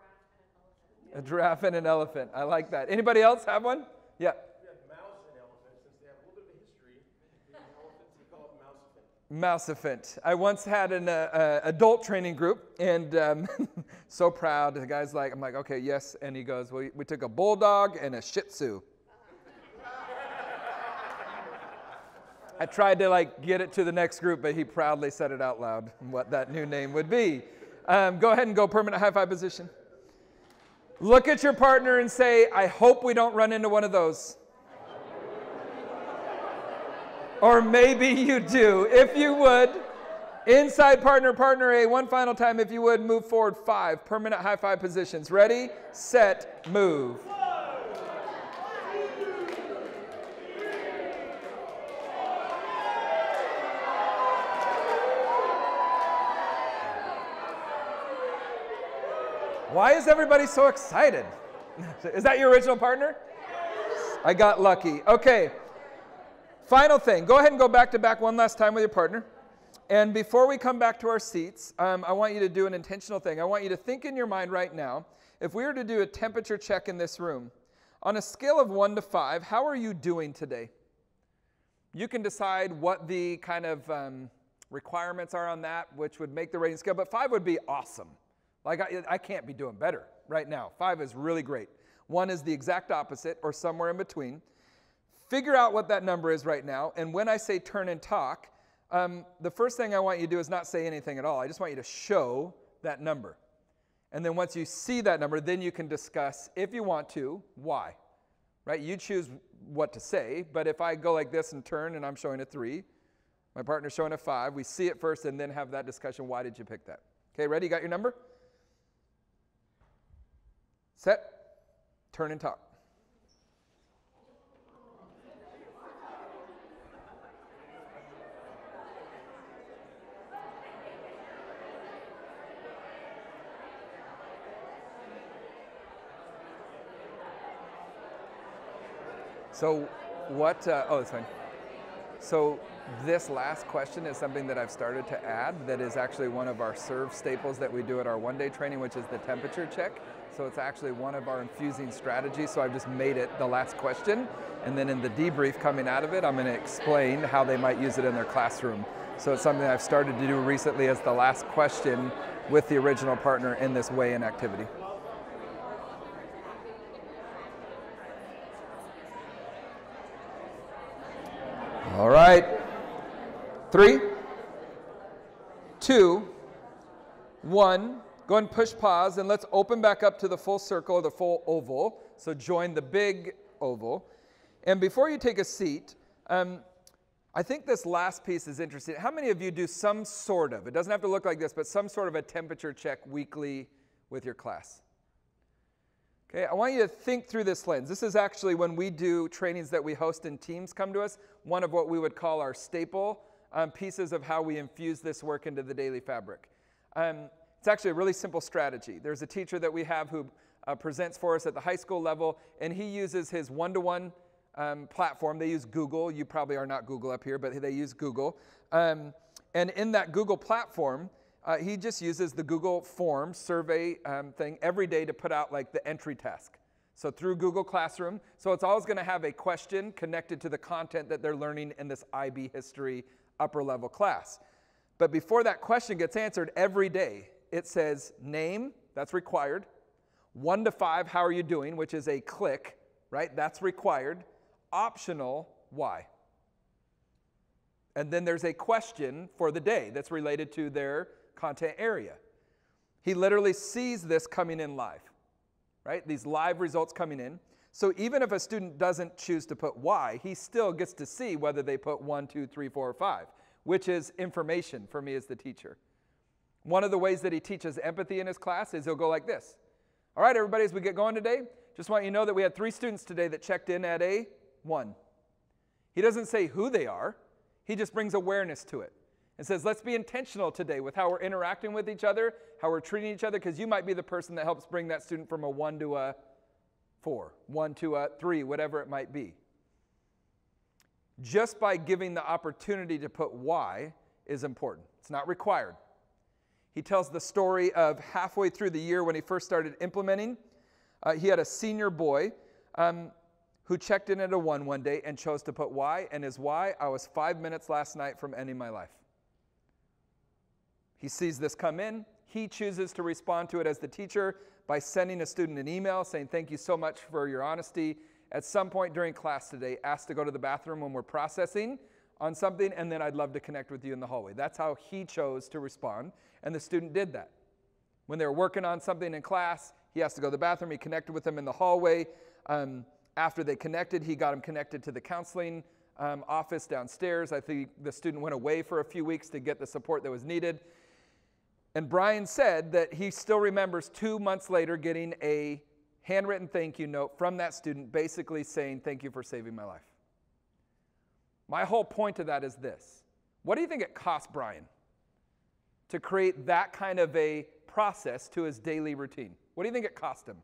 and an elephant. A giraffe and an elephant. I like that. Anybody else have one? Yeah. We have mouse and elephant. Since they have a little bit of a history, being elephants, we call it mouseiphant. Mouseiphant. I once had an adult training group, and so proud. The guy's like, I'm like, okay, yes. And he goes, well, we took a bulldog and a shih tzu. I tried to get it to the next group, but he proudly said it out loud, what that new name would be. Go ahead and go permanent high five position. Look at your partner and say, I hope we don't run into one of those. Or maybe you do. If you would, inside partner, partner A, one final time, if you would, move forward 5 permanent high five positions. Ready, set, move. Why is everybody so excited? Is that your original partner? I got lucky. Okay. Final thing. Go ahead and go back to back one last time with your partner. And before we come back to our seats, I want you to do an intentional thing. I want you to think in your mind right now, if we were to do a temperature check in this room, on a scale of 1 to 5, how are you doing today? You can decide what the kind of requirements are on that, which would make the rating scale, but 5 would be awesome. Like, I can't be doing better right now. 5 is really great. 1 is the exact opposite or somewhere in between. Figure out what that number is right now. And when I say turn and talk, the first thing I want you to do is not say anything at all. I just want you to show that number. And then once you see that number, then you can discuss, if you want to, why. Right? You choose what to say. But if I go like this and turn and I'm showing a 3, my partner's showing a 5, we see it first and then have that discussion. Why did you pick that? Okay, ready? You got your number? Set, turn and talk. So what, oh, that's fine. So this last question is something that I've started to add that is actually one of our serve staples that we do at our one-day training, which is the temperature check. So it's actually one of our infusing strategies. So I've just made it the last question. And then in the debrief coming out of it, I'm going to explain how they might use it in their classroom. So it's something I've started to do recently as the last question with the original partner in this weigh-in activity. All right. 3, 2, 1. Go ahead and push pause, and let's open back up to the full circle or the full oval. So join the big oval. And before you take a seat, I think this last piece is interesting. How many of you do some sort of, it doesn't have to look like this, but some sort of a temperature check weekly with your class? Okay, I want you to think through this lens. This is actually when we do trainings that we host and teams come to us, one of what we would call our staple pieces of how we infuse this work into the daily fabric. It's actually a really simple strategy. There's a teacher that we have who presents for us at the high school level, and he uses his one-to-one platform. They use Google. You probably are not Google up here, but they use Google. And in that Google platform, he just uses the Google form survey thing every day to put out like the entry task. So through Google Classroom. So it's always going to have a question connected to the content that they're learning in this IB history upper level class. But before that question gets answered every day, it says name, that's required. 1 to 5, how are you doing, which is a click, right? That's required. Optional, why? And then there's a question for the day that's related to their content area. He literally sees this coming in live, right? These live results coming in. So even if a student doesn't choose to put why, he still gets to see whether they put 1, 2, 3, 4, or 5, which is information for me as the teacher. One of the ways that he teaches empathy in his class is he'll go like this. All right, everybody, as we get going today, just want you to know that we had 3 students today that checked in at a 1. He doesn't say who they are. He just brings awareness to it and says, let's be intentional today with how we're interacting with each other, how we're treating each other, because you might be the person that helps bring that student from a 1 to a 4, 1 to a 3, whatever it might be. Just by giving the opportunity to put why is important. It's not required. He tells the story of halfway through the year when he first started implementing. He had a senior boy who checked in at a 1 one day and chose to put why, and his why, I was 5 minutes last night from ending my life. He sees this come in. He chooses to respond to it as the teacher by sending a student an email saying, thank you so much for your honesty. At some point during class today, ask to go to the bathroom when we're processing on something, and then I'd love to connect with you in the hallway. That's how he chose to respond, and the student did that. When they were working on something in class, he has to go to the bathroom. He connected with them in the hallway. After they connected, he got him connected to the counseling office downstairs. I think the student went away for a few weeks to get the support that was needed. And Brian said that he still remembers 2 months later getting a handwritten thank you note from that student basically saying, thank you for saving my life. My whole point of that is this. What do you think it cost Brian to create that kind of a process to his daily routine? What do you think it cost him?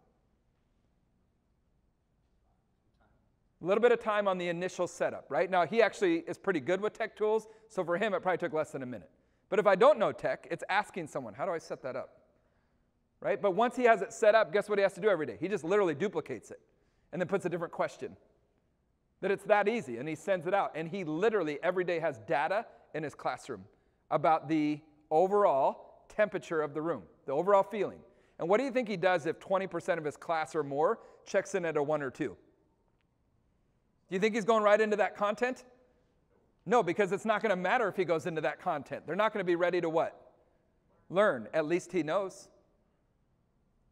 A little bit of time on the initial setup, right? Now, he actually is pretty good with tech tools, so for him, it probably took less than a minute. But if I don't know tech, it's asking someone, how do I set that up? Right? But once he has it set up, guess what he has to do every day? He just literally duplicates it and then puts a different question. That it's that easy, and he sends it out. And he literally every day has data in his classroom about the overall temperature of the room, the overall feeling. And what do you think he does if 20% of his class or more checks in at a 1 or 2? Do you think he's going right into that content? No, because it's not going to matter if he goes into that content. They're not going to be ready to what? Learn. At least he knows.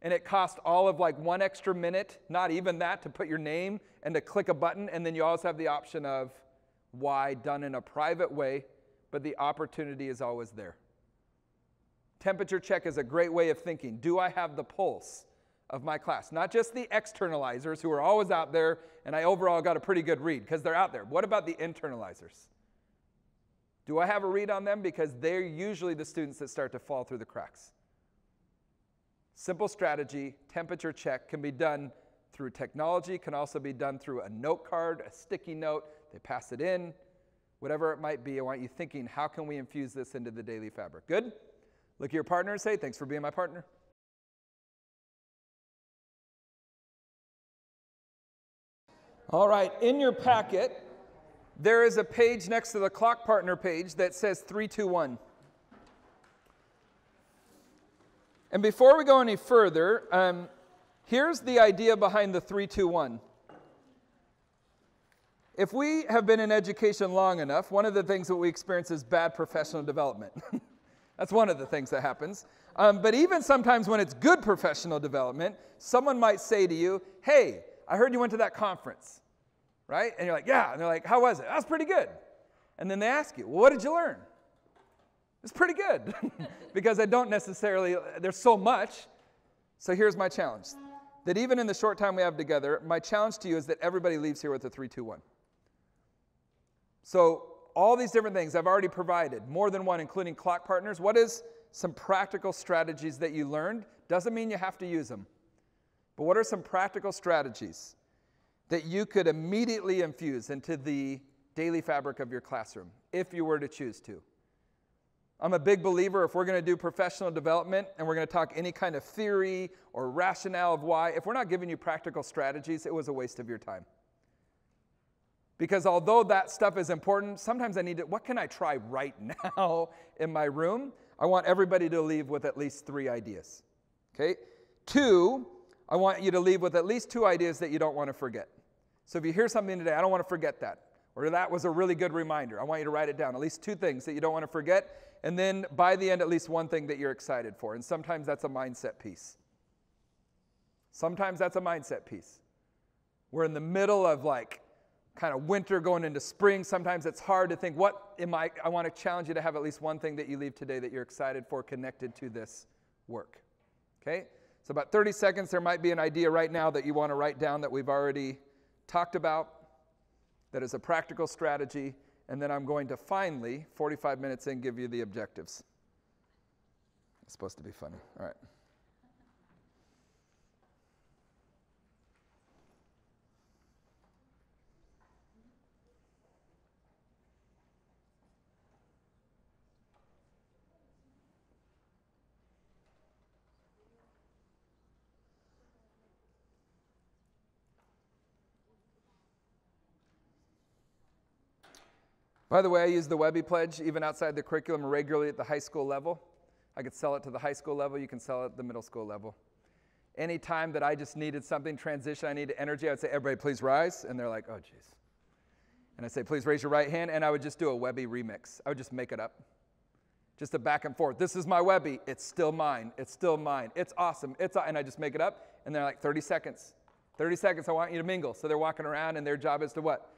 And it costs all of like 1 extra minute, not even that, to put your name and to click a button. And then you always have the option of why done in a private way, but the opportunity is always there. Temperature check is a great way of thinking. Do I have the pulse of my class? Not just the externalizers who are always out there, and I overall got a pretty good read because they're out there. What about the internalizers? Do I have a read on them? Because they're usually the students that start to fall through the cracks. Simple strategy, temperature check can be done through technology, can also be done through a note card, a sticky note. They pass it in, whatever it might be. I want you thinking, how can we infuse this into the daily fabric? Good? Look at your partner and say, thanks for being my partner. All right, in your packet, there is a page next to the clock partner page that says 3-2-1. And before we go any further, here's the idea behind the 3-2-1. If we have been in education long enough, one of the things that we experience is bad professional development. That's one of the things that happens. But even sometimes when it's good professional development, someone might say to you, hey, I heard you went to that conference, right? And you're like, yeah. And they're like, how was it? That was pretty good. And then they ask you, well, what did you learn? It's pretty good. Because I don't necessarily, there's so much. So here's my challenge. That even in the short time we have together, my challenge to you is that everybody leaves here with a 3-2-1. So all these different things I've already provided, more than one, including clock partners. What is some practical strategies that you learned? Doesn't mean you have to use them. But what are some practical strategies that you could immediately infuse into the daily fabric of your classroom, if you were to choose to? I'm a big believer if we're going to do professional development and we're going to talk any kind of theory or rationale of why, if we're not giving you practical strategies, it was a waste of your time. Because although that stuff is important, sometimes I need to, what can I try right now in my room? I want everybody to leave with at least 3 ideas. Okay? 2, I want you to leave with at least 2 ideas that you don't want to forget. So if you hear something today, I don't want to forget that. Or that was a really good reminder. I want you to write it down. At least 2 things that you don't want to forget. And then by the end, at least 1 thing that you're excited for. And sometimes that's a mindset piece. Sometimes that's a mindset piece. We're in the middle of like kind of winter going into spring. Sometimes it's hard to think, what am I want to challenge you to have at least one thing that you leave today that you're excited for connected to this work. Okay? So about 30 seconds, there might be an idea right now that you want to write down that we've already talked about, that is a practical strategy, and then I'm going to finally, 45 minutes in, give you the objectives. It's supposed to be funny. All right. By the way, I use the Webby Pledge even outside the curriculum regularly at the high school level. I could sell it to the high school level. You can sell it at the middle school level. Any time that I just needed something, transition, I needed energy, I would say, everybody please rise. And they're like, oh, geez. And I say, please raise your right hand. And I would just do a Webby remix. I would just make it up. Just a back and forth. This is my Webby. It's still mine. It's still mine. It's awesome. And I just make it up. And they're like, 30 seconds. 30 seconds, I want you to mingle. So they're walking around, and their job is to what?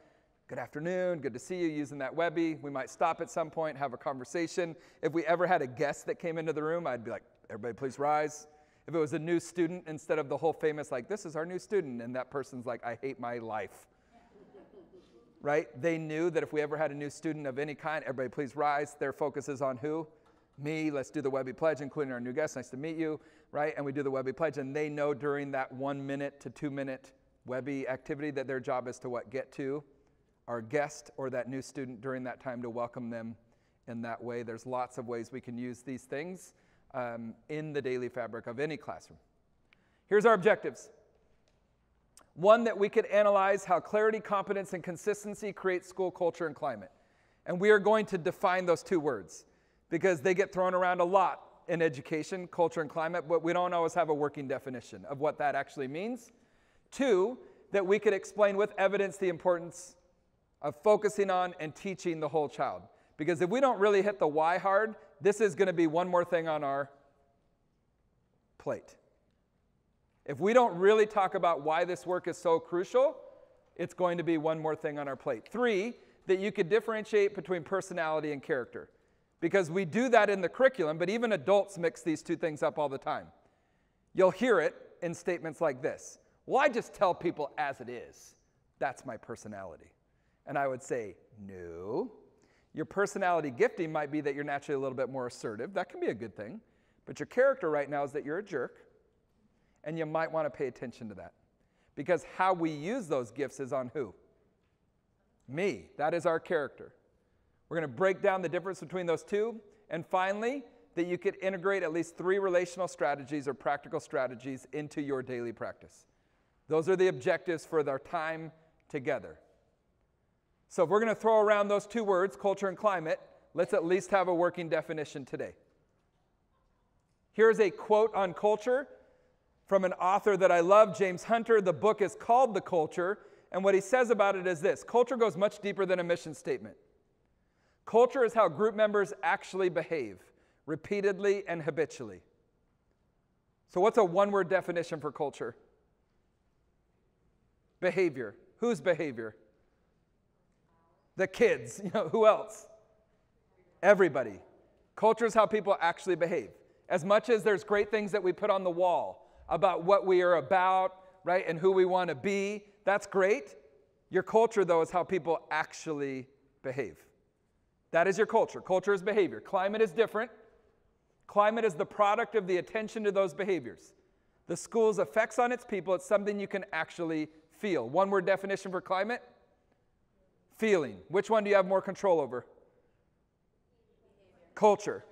Good afternoon, good to see you, using that Webby. We might stop at some point, have a conversation. If we ever had a guest that came into the room, I'd be like, everybody please rise. If it was a new student, instead of the whole famous, like, this is our new student, and that person's like, I hate my life. Right? They knew that if we ever had a new student of any kind, everybody please rise. Their focus is on who? Me. Let's do the Webby Pledge, including our new guest. Nice to meet you. Right? And we do the Webby Pledge, and they know during that 1 minute to 2 minute Webby activity that their job is to what? Get to our guest or that new student during that time to welcome them in that way. There's lots of ways we can use these things in the daily fabric of any classroom. Here's our objectives. One, that we could analyze how clarity, competence, and consistency create school culture and climate. And we are going to define those two words because they get thrown around a lot in education, culture, and climate, but we don't always have a working definition of what that actually means. Two, that we could explain with evidence the importance of focusing on and teaching the whole child. Because if we don't really hit the why hard, this is going to be one more thing on our plate. If we don't really talk about why this work is so crucial, it's going to be one more thing on our plate. Three, that you could differentiate between personality and character. Because we do that in the curriculum, but even adults mix these two things up all the time. You'll hear it in statements like this. Well, I just tell people as it is. That's my personality. And I would say, no. Your personality gifting might be that you're naturally a little bit more assertive. That can be a good thing. But your character right now is that you're a jerk. And you might want to pay attention to that. Because how we use those gifts is on who? Me. That is our character. We're going to break down the difference between those two. And finally, that you could integrate at least 3 relational strategies or practical strategies into your daily practice. Those are the objectives for our time together. So if we're going to throw around those 2 words, culture and climate, let's at least have a working definition today. Here's a quote on culture from an author that I love, James Hunter. The book is called The Culture, and what he says about it is this: culture goes much deeper than a mission statement. Culture is how group members actually behave, repeatedly and habitually. So what's a one-word definition for culture? Behavior. Whose behavior? The kids. Who else? Everybody. Culture is how people actually behave. As much as there's great things that we put on the wall about what we are about, right, and who we want to be, that's great. Your culture, though, is how people actually behave. That is your culture. Culture is behavior. Climate is different. Climate is the product of the attention to those behaviors. The school's effects on its people, it's something you can actually feel. One-word definition for climate? Feeling. Which one do you have more control over? Culture.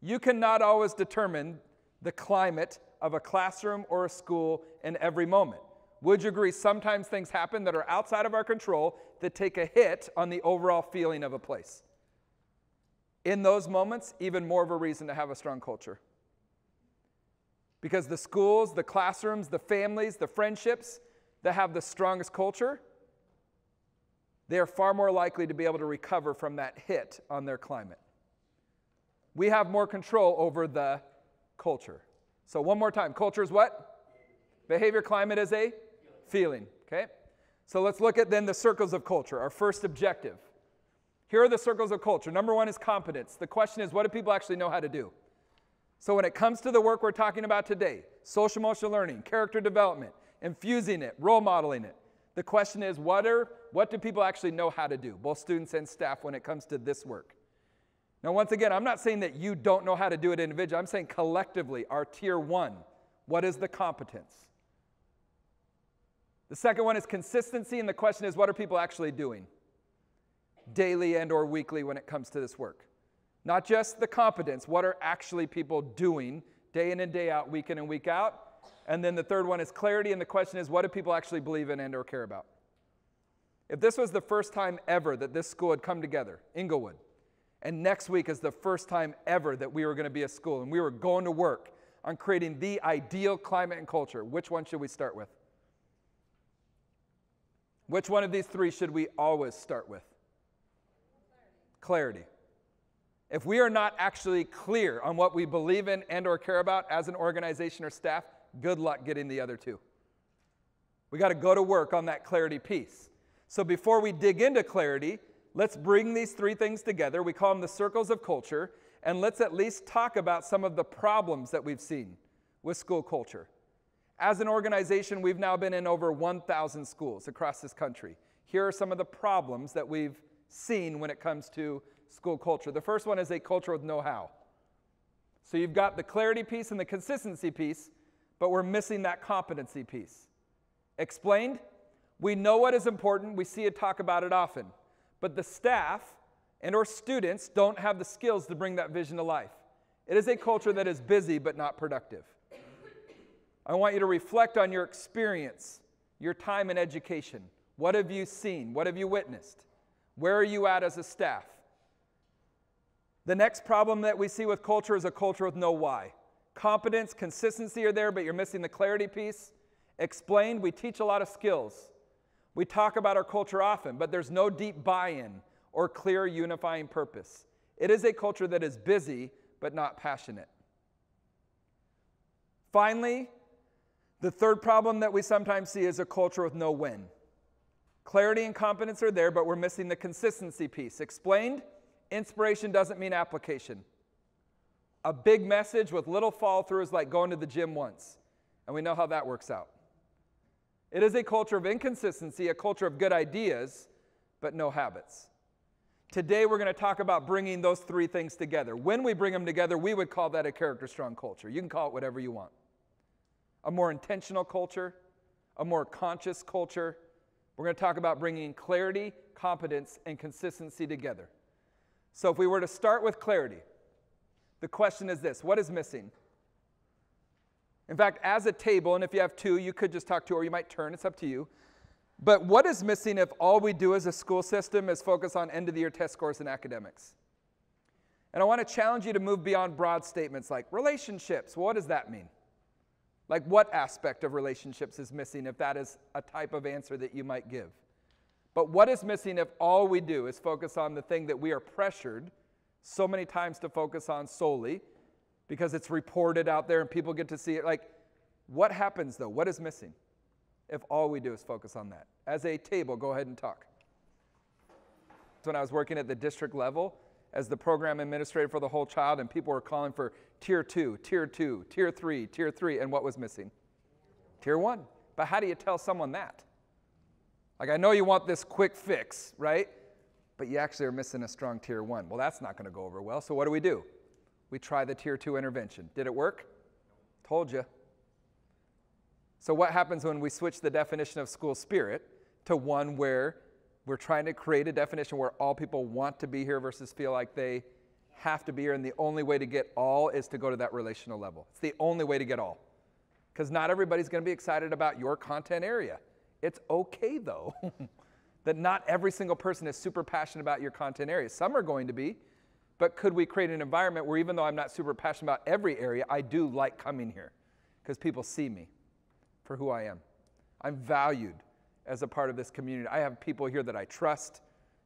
You cannot always determine the climate of a classroom or a school in every moment. Would you agree sometimes things happen that are outside of our control that take a hit on the overall feeling of a place? In those moments, even more of a reason to have a strong culture. Because the schools, the classrooms, the families, the friendships that have the strongest culture, they are far more likely to be able to recover from that hit on their climate. We have more control over the culture. So one more time, culture is what? Behavior. Climate is a feeling. Okay? So let's look at then the circles of culture, our first objective. Here are the circles of culture. Number one is competence. The question is, what do people actually know how to do? So when it comes to the work we're talking about today, social emotional learning, character development, infusing it, role modeling it, the question is, what do people actually know how to do, both students and staff, when it comes to this work? Now, once again, I'm not saying that you don't know how to do it individually. I'm saying collectively, our tier one, what is the competence? The second one is consistency, and the question is, what are people actually doing daily and or weekly when it comes to this work? Not just the competence, what are actually people doing day in and day out, week in and week out? And then the third one is clarity, and the question is, what do people actually believe in and or care about? If this was the first time ever that this school had come together, Inglewood, and next week is the first time ever that we were going to be a school, and we were going to work on creating the ideal climate and culture, which one should we start with? Which one of these three should we always start with? Clarity. If we are not actually clear on what we believe in and or care about as an organization or staff, good luck getting the other two. We got to go to work on that clarity piece. So before we dig into clarity, let's bring these three things together. We call them the circles of culture, and let's at least talk about some of the problems that we've seen with school culture. As an organization, we've now been in over 1,000 schools across this country. Here are some of the problems that we've seen when it comes to school culture. The first one is a culture with know-how. So you've got the clarity piece and the consistency piece, but we're missing that competency piece. Explained? We know what is important. We see it, talk about it often. But the staff and or students don't have the skills to bring that vision to life. It is a culture that is busy but not productive. I want you to reflect on your experience, your time in education. What have you seen? What have you witnessed? Where are you at as a staff? The next problem that we see with culture is a culture with no why. Competence, consistency are there, but you're missing the clarity piece. Explained, we teach a lot of skills. We talk about our culture often, but there's no deep buy-in or clear unifying purpose. It is a culture that is busy, but not passionate. Finally, the third problem that we sometimes see is a culture with no win. Clarity and competence are there, but we're missing the consistency piece. Explained, inspiration doesn't mean application. A big message with little follow-through is like going to the gym once, and we know how that works out. It is a culture of inconsistency, a culture of good ideas, but no habits. Today we're going to talk about bringing those three things together. When we bring them together, we would call that a character-strong culture. You can call it whatever you want. A more intentional culture, a more conscious culture. We're going to talk about bringing clarity, competence, and consistency together. So if we were to start with clarity, the question is this: what is missing? In fact, as a table, and if you have two, you could just talk to, or you might turn, it's up to you. But what is missing if all we do as a school system is focus on end-of-the-year test scores and academics? And I want to challenge you to move beyond broad statements like relationships. Well, what does that mean? Like, what aspect of relationships is missing if that is a type of answer that you might give? But what is missing if all we do is focus on the thing that we are pressured so many times to focus on solely because it's reported out there and people get to see it? Like, what happens though? What is missing if all we do is focus on that? As a table, go ahead and talk. When I was working at the district level as the program administrator for the whole child, and people were calling for tier 2, tier 2, tier 3, tier 3, and what was missing? Tier 1. But how do you tell someone that? Like, I know you want this quick fix, right? But you actually are missing a strong tier 1. Well, that's not going to go over well, so what do? We try the tier 2 intervention. Did it work? Told you. So what happens when we switch the definition of school spirit to one where we're trying to create a definition where all people want to be here versus feel like they have to be here, and the only way to get all is to go to that relational level. It's the only way to get all. Because not everybody's going to be excited about your content area. It's okay, though, that not every single person is super passionate about your content area. Some are going to be, but could we create an environment where even though I'm not super passionate about every area, I do like coming here because people see me for who I am. I'm valued as a part of this community. I have people here that I trust,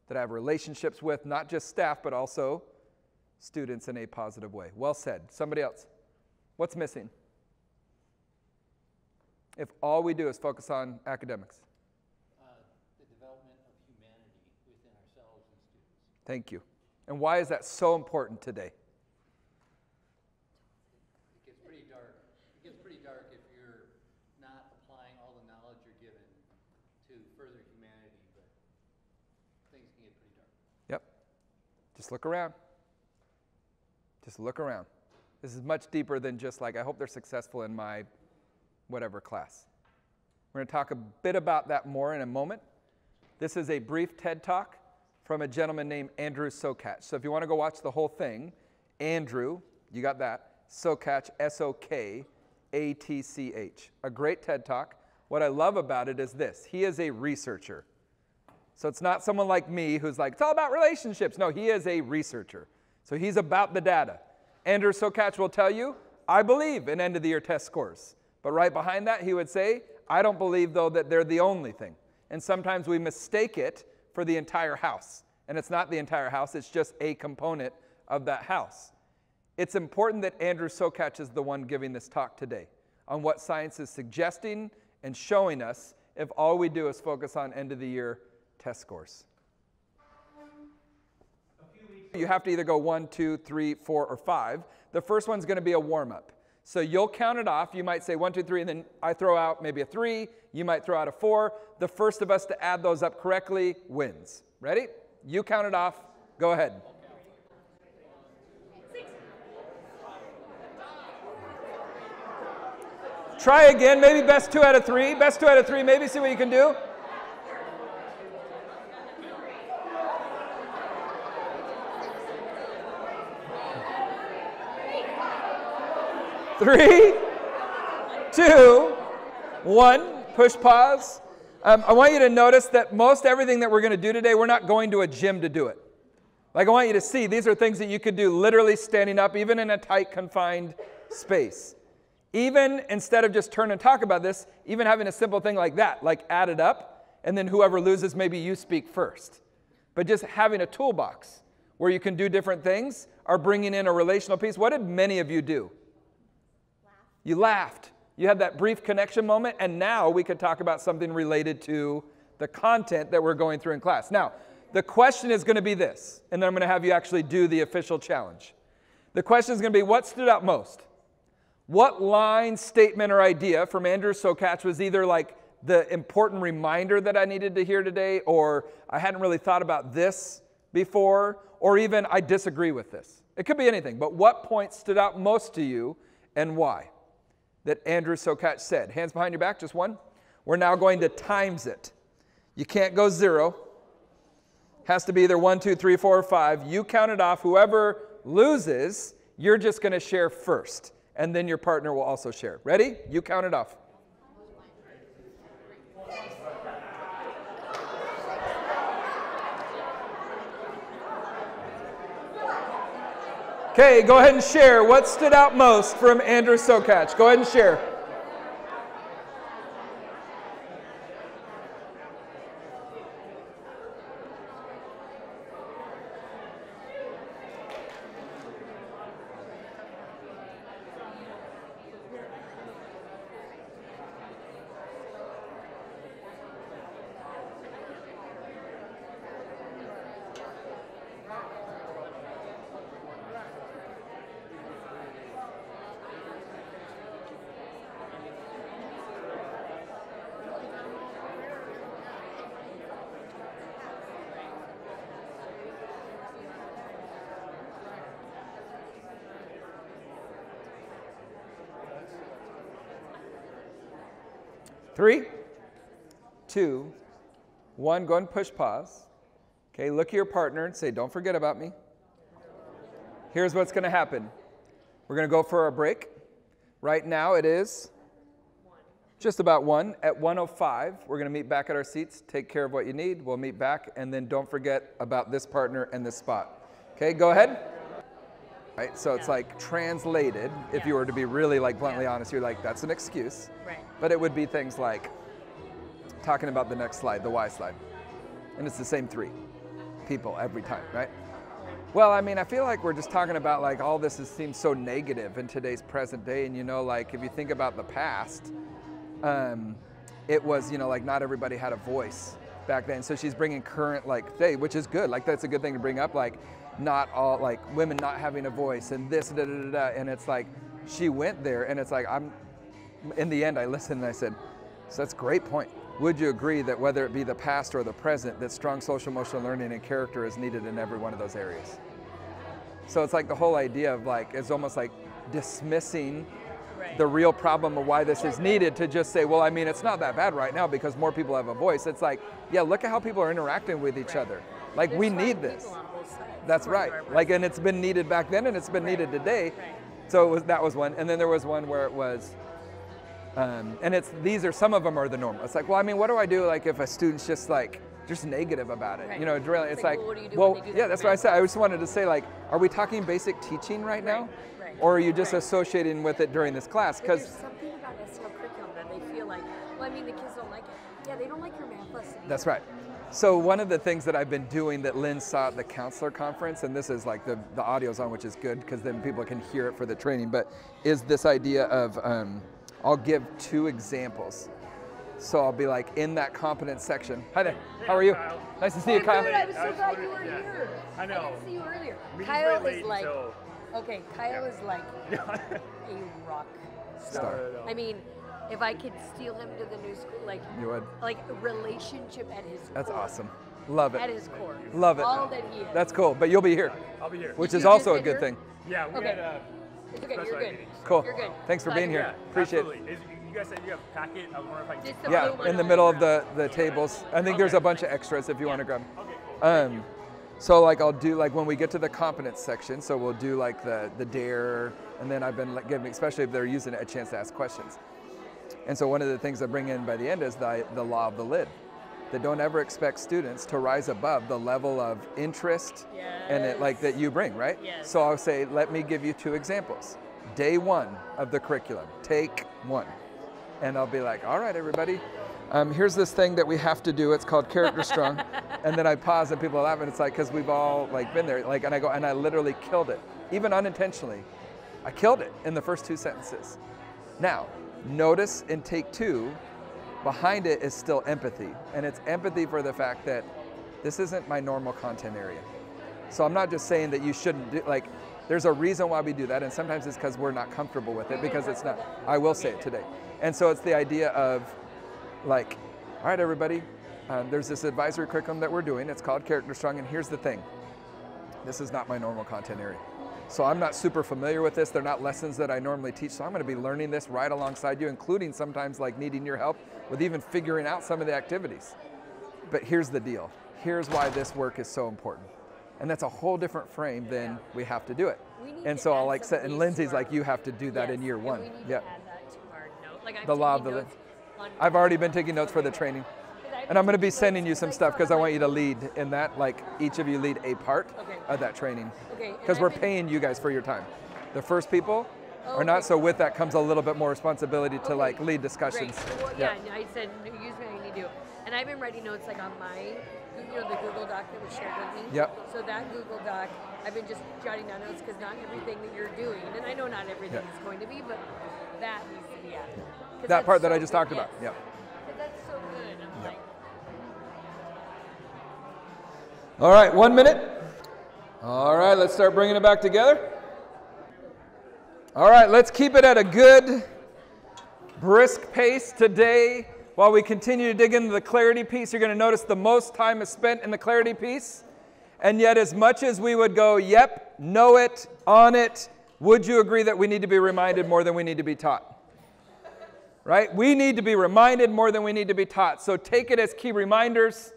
that I have relationships with, not just staff, but also students in a positive way. Well said. Somebody else. What's missing if all we do is focus on academics? Thank you. And why is that so important today? It gets pretty dark. It gets pretty dark if you're not applying all the knowledge you're given to further humanity, but things can get pretty dark. Yep. Just look around. Just look around. This is much deeper than just like, I hope they're successful in my whatever class. We're going to talk a bit about that more in a moment. This is a brief TED Talk from a gentleman named Andrew Sokach. So if you want to go watch the whole thing, Andrew, you got that, Sokach, S-O-K-A-T-C-H. A great TED Talk. What I love about it is this. He is a researcher. So it's not someone like me who's like, it's all about relationships. No, he is a researcher. So he's about the data. Andrew Sokach will tell you, I believe in end-of-the-year test scores. But right behind that, he would say, I don't believe, though, that they're the only thing. And sometimes we mistake it for the entire house. And it's not the entire house, it's just a component of that house. It's important that Andrew Sokach is the one giving this talk today on what science is suggesting and showing us if all we do is focus on end-of-the-year test scores. You have to either go 1, 2, 3, 4, or 5. The first one's going to be a warm-up. So you'll count it off. You might say 1, 2, 3, and then I throw out maybe a 3. You might throw out a 4. The first of us to add those up correctly wins. Ready? You count it off. Go ahead. Try again. Maybe best 2 out of 3. Best 2 out of 3. Maybe see what you can do. Three, 2, 1, push pause. I want you to notice that most everything that we're going to do today, we're not going to a gym to do it. Like I want you to see, these are things that you could do literally standing up, even in a tight, confined space. Even instead of just turn and talk about this, even having a simple thing like that, like add it up, and then whoever loses, maybe you speak first. But just having a toolbox where you can do different things or bringing in a relational piece. What did many of you do? You laughed. You had that brief connection moment, and now we could talk about something related to the content that we're going through in class. Now, the question is going to be this, and then I'm going to have you actually do the official challenge. The question is going to be, what stood out most? What line, statement, or idea from Andrew Sokach was either like the important reminder that I needed to hear today, or I hadn't really thought about this before, or even I disagree with this? It could be anything, but what point stood out most to you and why? That Andrew Sokach said. Hands behind your back, just one. We're now going to times it. You can't go 0. Has to be either 1, 2, 3, 4, or 5. You count it off. Whoever loses, you're just going to share first. And then your partner will also share. Ready? You count it off. Okay, go ahead and share. What stood out most from Andrew Sokach? Go ahead and share. Three, 2, 1. Go ahead and push pause. Okay, look at your partner and say, don't forget about me. Here's what's going to happen. We're going to go for a break. Right now it is just about 1. At 1:05, we're going to meet back at our seats. Take care of what you need. We'll meet back. And then don't forget about this partner and this spot. Okay, go ahead. Right, so it's like translated. If you were to be really like bluntly honest, you're like, that's an excuse. Right. But it would be things like talking about the next slide, the Y slide. And it's the same 3 people every time, right? Well, I mean, I feel like we're just talking about like all this seems so negative in today's present day. And, you know, like if you think about the past, it was, you know, like not everybody had a voice back then. So she's bringing current, like, hey, which is good. Like, that's a good thing to bring up. Like, not all, like, women not having a voice and this, da, da, da, da. And it's like, she went there, and it's like, in the end, I listened and I said, so that's a great point. Would you agree that whether it be the past or the present, that strong social emotional learning and character is needed in every one of those areas? So it's like the whole idea of like, it's almost like dismissing the real problem of why this is needed to just say, well, I mean, it's not that bad right now because more people have a voice. It's like, yeah, look at how people are interacting with each other. Like, we need this. That's right. Like, and it's been needed back then and it's been needed today. So that was one. And then there was one where it was, and these are, some of them are the normal. It's like, well, I mean, what do I do like if a student's just like, just negative about it? You know, really, it's like, well, what do you do well, when they do yeah, that that's for what I math said. I just wanted to say, like, are we talking basic teaching right now? Or are you just associating with it during this class? Because Because there's something about SEL curriculum that they feel like, well, I mean, the kids don't like it. Yeah, they don't like your math lesson. that's right. So one of the things that I've been doing that Lynn saw at the counselor conference, and this is like the audio's on, which is good because then people can hear it for the training, but is this idea of, I'll give 2 examples. So I'll be like in that competence section. Hi there, how are you? Kyle. Nice to see you, Kyle. Good, I was so I was glad you were wondering- yeah. here. I know. I didn't see you earlier. Meeting's Kyle way is late, like, so- okay, Kyle is like a rock star. No. I mean, if I could steal him to the new school, like, You would. like a relationship at his That's core. awesome. Love At it. his core. Love it. All that he is. That's cool, but you'll be here, I'll be here. which You is just also a been good here? thing. Yeah, we Okay. had It's okay, special you're ed good. meetings, so- Cool. You're good. Thanks for Glad being you're here. Yeah, Appreciate it. absolutely. You guys said you have a packet. I wonder if I can Just get the Yeah, blue one in the on middle the of the tables. I think there's a bunch of extras if you want to grab 'em. Okay, cool. Thank you. So like I'll do like when we get to the competence section, so we'll do like the dare, and then I've been like giving, especially if they're using it, a chance to ask questions. And so one of the things I bring in by the end is the law of the lid. That don't ever expect students to rise above the level of interest and it like that you bring, right? Yes. So I'll say, let me give you 2 examples. Day 1 of the curriculum, take 1. And I'll be like, all right, everybody, here's this thing that we have to do. It's called CharacterStrong. And then I pause and people laugh and it's like, because we've all like been there. Like, and I go, and I literally killed it, even unintentionally. I killed it in the first 2 sentences. Now, notice in take 2, behind it is still empathy. And it's empathy for the fact that this isn't my normal content area. So I'm not just saying that you shouldn't do, like, there's a reason why we do that. And sometimes it's because we're not comfortable with it because it's not, I will say it today. And so it's the idea of like, all right, everybody, there's this advisory curriculum that we're doing. It's called CharacterStrong. And here's the thing. This is not my normal content area. So I'm not super familiar with this. They're not lessons that I normally teach. So I'm going to be learning this right alongside you, including sometimes like needing your help with even figuring out some of the activities. But here's the deal. Here's why this work is so important. And that's a whole different frame than we have to do it. We need And to so I'll add like some say, of and these Lindsay's to our- like, you have to do that in Yes, year and 1. we need Yeah. to add that to our note. Like, I'm The law of taking the notes on- I've already been taking notes for the training. And I'm going to be sending you some stuff because I want you to lead in that, like each of you lead a part Okay. of that training. Okay, and Because I've we're been- paying you guys for your time. The first people Oh, are not, okay. so with that comes a little bit more responsibility to Okay, like lead discussions. Great. Well, yeah, I said use me how you need to. And I've been writing notes like on my, the Google Doc that was shared with me. Yep. So that Google Doc, I've been just jotting down notes because not everything that you're doing, and I know not everything Yeah. is going to be, but that needs to be added. 'Cause That that's part that so I just good, talked about. yes. Yep. 'Cause that's so good. I'm like, All right, 1 minute. All right, let's start bringing it back together. All right, let's keep it at a good, brisk pace today. While we continue to dig into the clarity piece, you're going to notice the most time is spent in the clarity piece. And yet, as much as we would go, yep, know it, on it, would you agree that we need to be reminded more than we need to be taught? Right? We need to be reminded more than we need to be taught. So take it as key reminders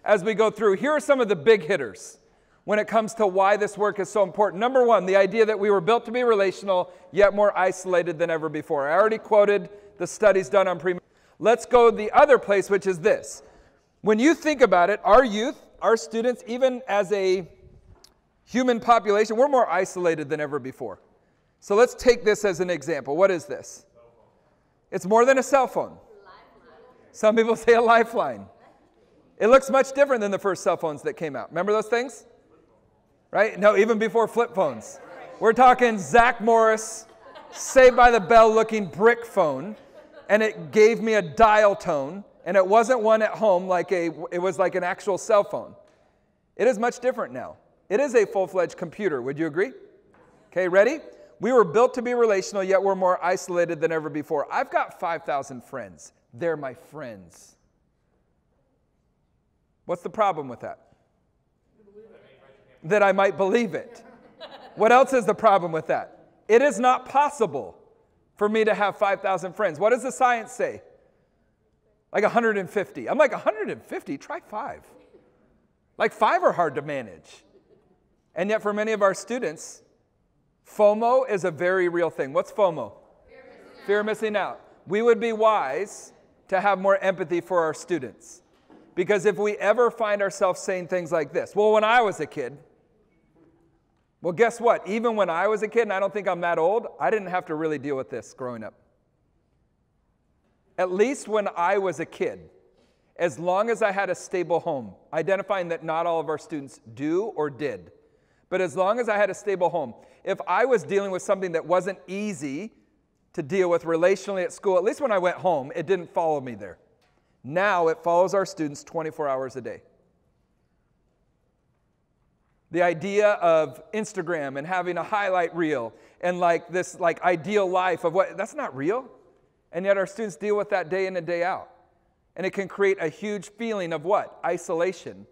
as we go through. Here are some of the big hitters when it comes to why this work is so important. Number 1, the idea that we were built to be relational, yet more isolated than ever before. I already quoted the studies done on pre. Let's go the other place, which is this. When you think about it, our youth, our students, even as a human population, we're more isolated than ever before. So let's take this as an example. What is this? It's more than a cell phone. Some people say a lifeline. It looks much different than the first cell phones that came out. Remember those things? Right? No, even before flip phones. We're talking Zach Morris, Saved by the Bell looking brick phone. and it gave me a dial tone, and it wasn't one at home it was like an actual cell phone. It is much different now. It is a full-fledged computer. Would you agree? Okay, ready? We were built to be relational, yet we're more isolated than ever before. I've got 5,000 friends. They're my friends. What's the problem with that? That I might believe it. What else is the problem with that? It is not possible for me to have 5,000 friends. What does the science say? Like 150. I'm like, 150? Try 5. Like 5 are hard to manage. And yet for many of our students, FOMO is a very real thing. What's FOMO? Fear of missing out. We would be wise to have more empathy for our students. Because if we ever find ourselves saying things like this, well, when I was a kid, well, guess what? Even when I was a kid, and I don't think I'm that old, I didn't have to really deal with this growing up. At least when I was a kid, as long as I had a stable home, identifying that not all of our students do or did, but as long as I had a stable home, if I was dealing with something that wasn't easy to deal with relationally at school, at least when I went home, it didn't follow me there. Now it follows our students 24 hours a day. The idea of Instagram and having a highlight reel and like this like ideal life of what, that's not real. And yet our students deal with that day in and day out. And it can create a huge feeling of what? Isolation.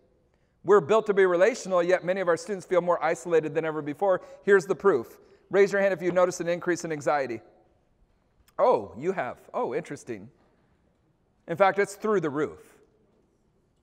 We're built to be relational, yet many of our students feel more isolated than ever before. Here's the proof. Raise your hand if you notice an increase in anxiety. Oh, you have. Oh, interesting. In fact, it's through the roof.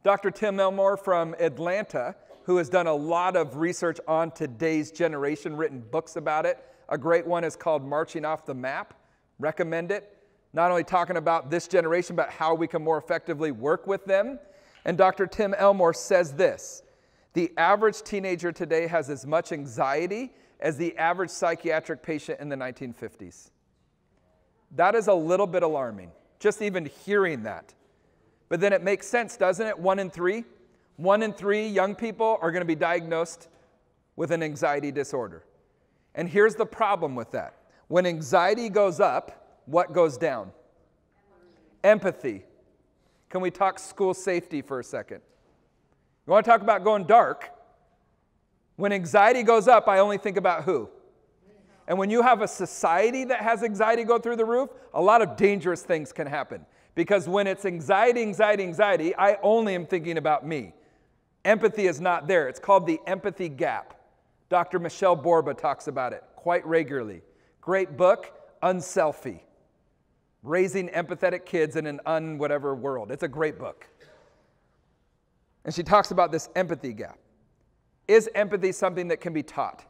Dr. Tim Elmore from Atlanta, who has done a lot of research on today's generation, written books about it. A great one is called Marching Off the Map. Recommend it. Not only talking about this generation, but how we can more effectively work with them. And Dr. Tim Elmore says this: the average teenager today has as much anxiety as the average psychiatric patient in the 1950s. That is a little bit alarming, just even hearing that. But then it makes sense, doesn't it? 1 in 3. 1 in 3 young people are going to be diagnosed with an anxiety disorder. And here's the problem with that. When anxiety goes up, what goes down? Empathy. Can we talk school safety for a second? You want to talk about going dark? When anxiety goes up, I only think about who? And when you have a society that has anxiety go through the roof, a lot of dangerous things can happen. Because when it's anxiety, anxiety, anxiety, I only am thinking about me. Empathy is not there. It's called the empathy gap. Dr. Michelle Borba talks about it quite regularly. Great book, Unselfie. Raising empathetic kids in an un-whatever world. It's a great book. And she talks about this empathy gap. Is empathy something that can be taught?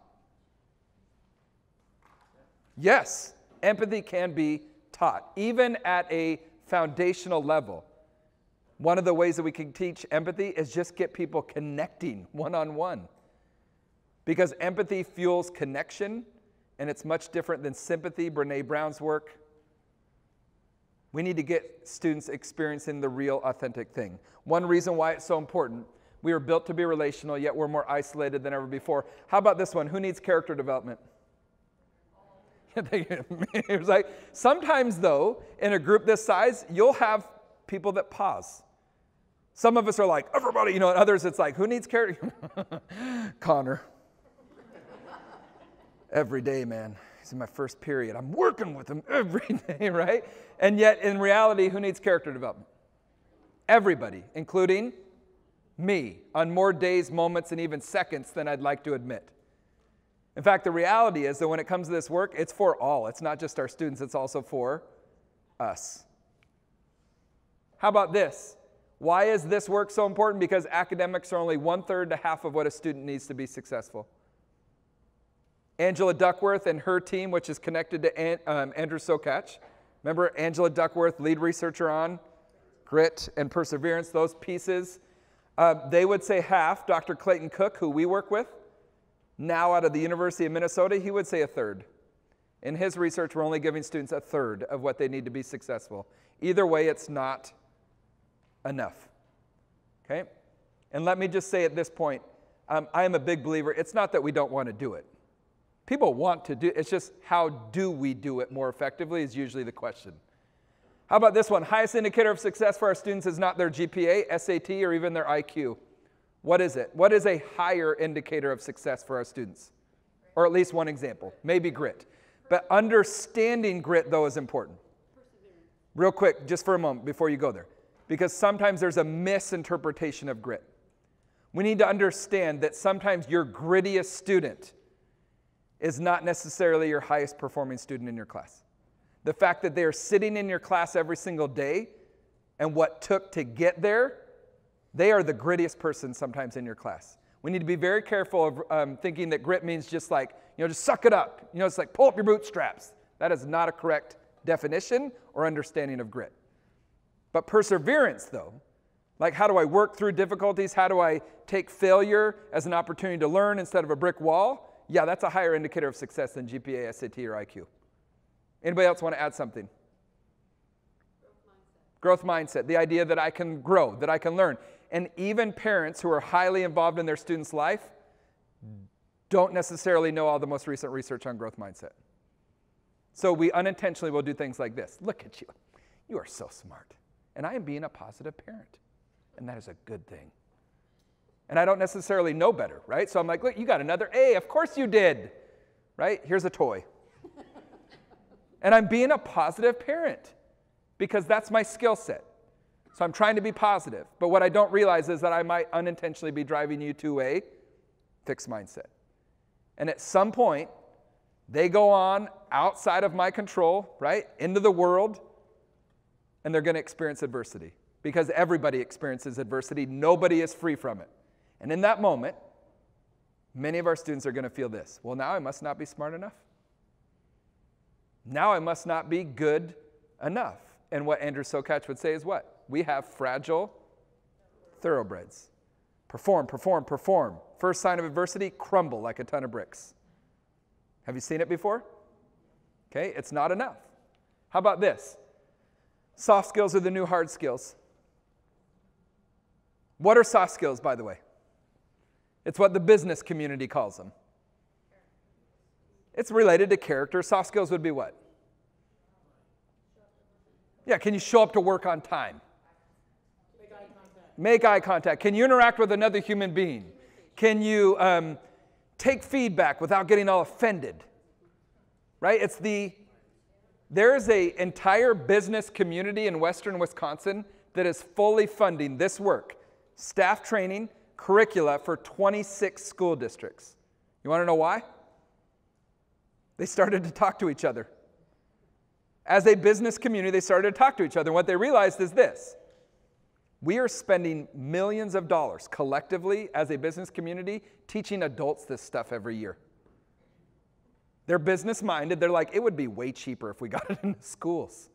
Yes, empathy can be taught, even at a foundational level. One of the ways that we can teach empathy is just get people connecting one-on-one. Because empathy fuels connection, and it's much different than sympathy, Brené Brown's work. We need to get students experiencing the real, authentic thing. One reason why it's so important, we are built to be relational, yet we're more isolated than ever before. How about this one? Who needs character development? It was like, sometimes though, in a group this size, you'll have people that pause. Some of us are like, everybody, and others it's like, who needs character? Connor. Every day, man. He's in my first period. I'm working with him every day, right? And yet, in reality, who needs character development? Everybody, including me, on more days, moments, and even seconds than I'd like to admit. In fact, the reality is that when it comes to this work, it's for all. It's not just our students, it's also for us. How about this? Why is this work so important? Because academics are only 1/3 to half of what a student needs to be successful. Angela Duckworth and her team, which is connected to Andrew Sokach. Remember Angela Duckworth, lead researcher on grit and perseverance, those pieces. They would say half. Dr. Clayton Cook, who we work with, now out of the University of Minnesota, he would say 1/3. In his research, we're only giving students 1/3 of what they need to be successful. Either way, it's not enough. Okay? And let me just say at this point, I am a big believer. It's not that we don't want to do it. People want to do it. It's just how do we do it more effectively is usually the question. How about this one? Highest indicator of success for our students is not their GPA, SAT, or even their IQ. What is it? What is a higher indicator of success for our students? Or at least one example, maybe grit. But understanding grit, though, is important. Real quick, just for a moment before you go there, because sometimes there's a misinterpretation of grit. We need to understand that sometimes your grittiest student is not necessarily your highest performing student in your class. The fact that they are sitting in your class every single day and what took to get there, they are the grittiest person sometimes in your class. We need to be very careful of thinking that grit means just like, just suck it up. It's like pull up your bootstraps. That is not a correct definition or understanding of grit. But perseverance, though, like how do I work through difficulties? How do I take failure as an opportunity to learn instead of a brick wall? Yeah, that's a higher indicator of success than GPA, SAT, or IQ. Anybody else want to add something? Growth mindset. The idea that I can grow, that I can learn. And even parents who are highly involved in their students' life don't necessarily know all the most recent research on growth mindset. So we unintentionally will do things like this. Look at you. You are so smart. And I am being a positive parent. And that is a good thing. And I don't necessarily know better, right? So I'm like, look, you got another A. Of course you did, right? Here's a toy. And I'm being a positive parent because that's my skill set. So I'm trying to be positive. But what I don't realize is that I might unintentionally be driving you to a fixed mindset. And at some point, they go on outside of my control, right, into the world, and they're going to experience adversity. Because everybody experiences adversity. Nobody is free from it. And in that moment, many of our students are going to feel this. Well, now I must not be smart enough. Now I must not be good enough. And what Andrew Sokach would say is what? We have fragile thoroughbreds. Perform, perform, perform. First sign of adversity, crumble like a ton of bricks. Have you seen it before? Okay, it's not enough. How about this? Soft skills are the new hard skills. What are soft skills, by the way? It's what the business community calls them. It's related to character. Soft skills would be what? Yeah, can you show up to work on time? Make eye contact. Make eye contact. Can you interact with another human being? Can you take feedback without getting all offended? Right? There is an entire business community in western Wisconsin that is fully funding this work. Staff training, curricula for 26 school districts. You want to know why? They started to talk to each other. As a business community, they started to talk to each other. And what they realized is this. We are spending millions of dollars collectively as a business community teaching adults this stuff every year. They're business-minded. They're like, it would be way cheaper if we got it in the schools.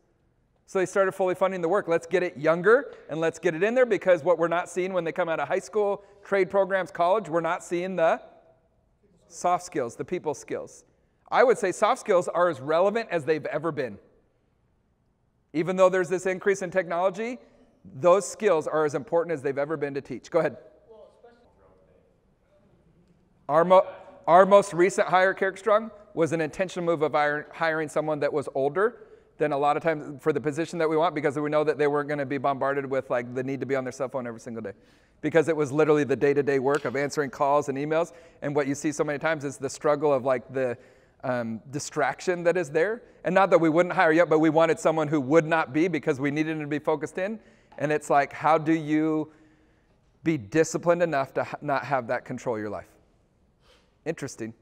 So they started fully funding the work. Let's get it younger and let's get it in there, because what we're not seeing when they come out of high school, trade programs, college, we're not seeing the soft skills, the people skills. I would say soft skills are as relevant as they've ever been. Even though there's this increase in technology, those skills are as important as they've ever been to teach. Go ahead. Our most recent hire at CharacterStrong was an intentional move of hiring someone that was older than a lot of times for the position that we want, because we know that they weren't going to be bombarded with like the need to be on their cell phone every single day. Because it was literally the day-to-day work of answering calls and emails. And what you see so many times is the struggle of like the distraction that is there. And not that we wouldn't hire yet, but we wanted someone who would not be, because we needed them to be focused in. And it's like, how do you be disciplined enough to not have that control your life? Interesting.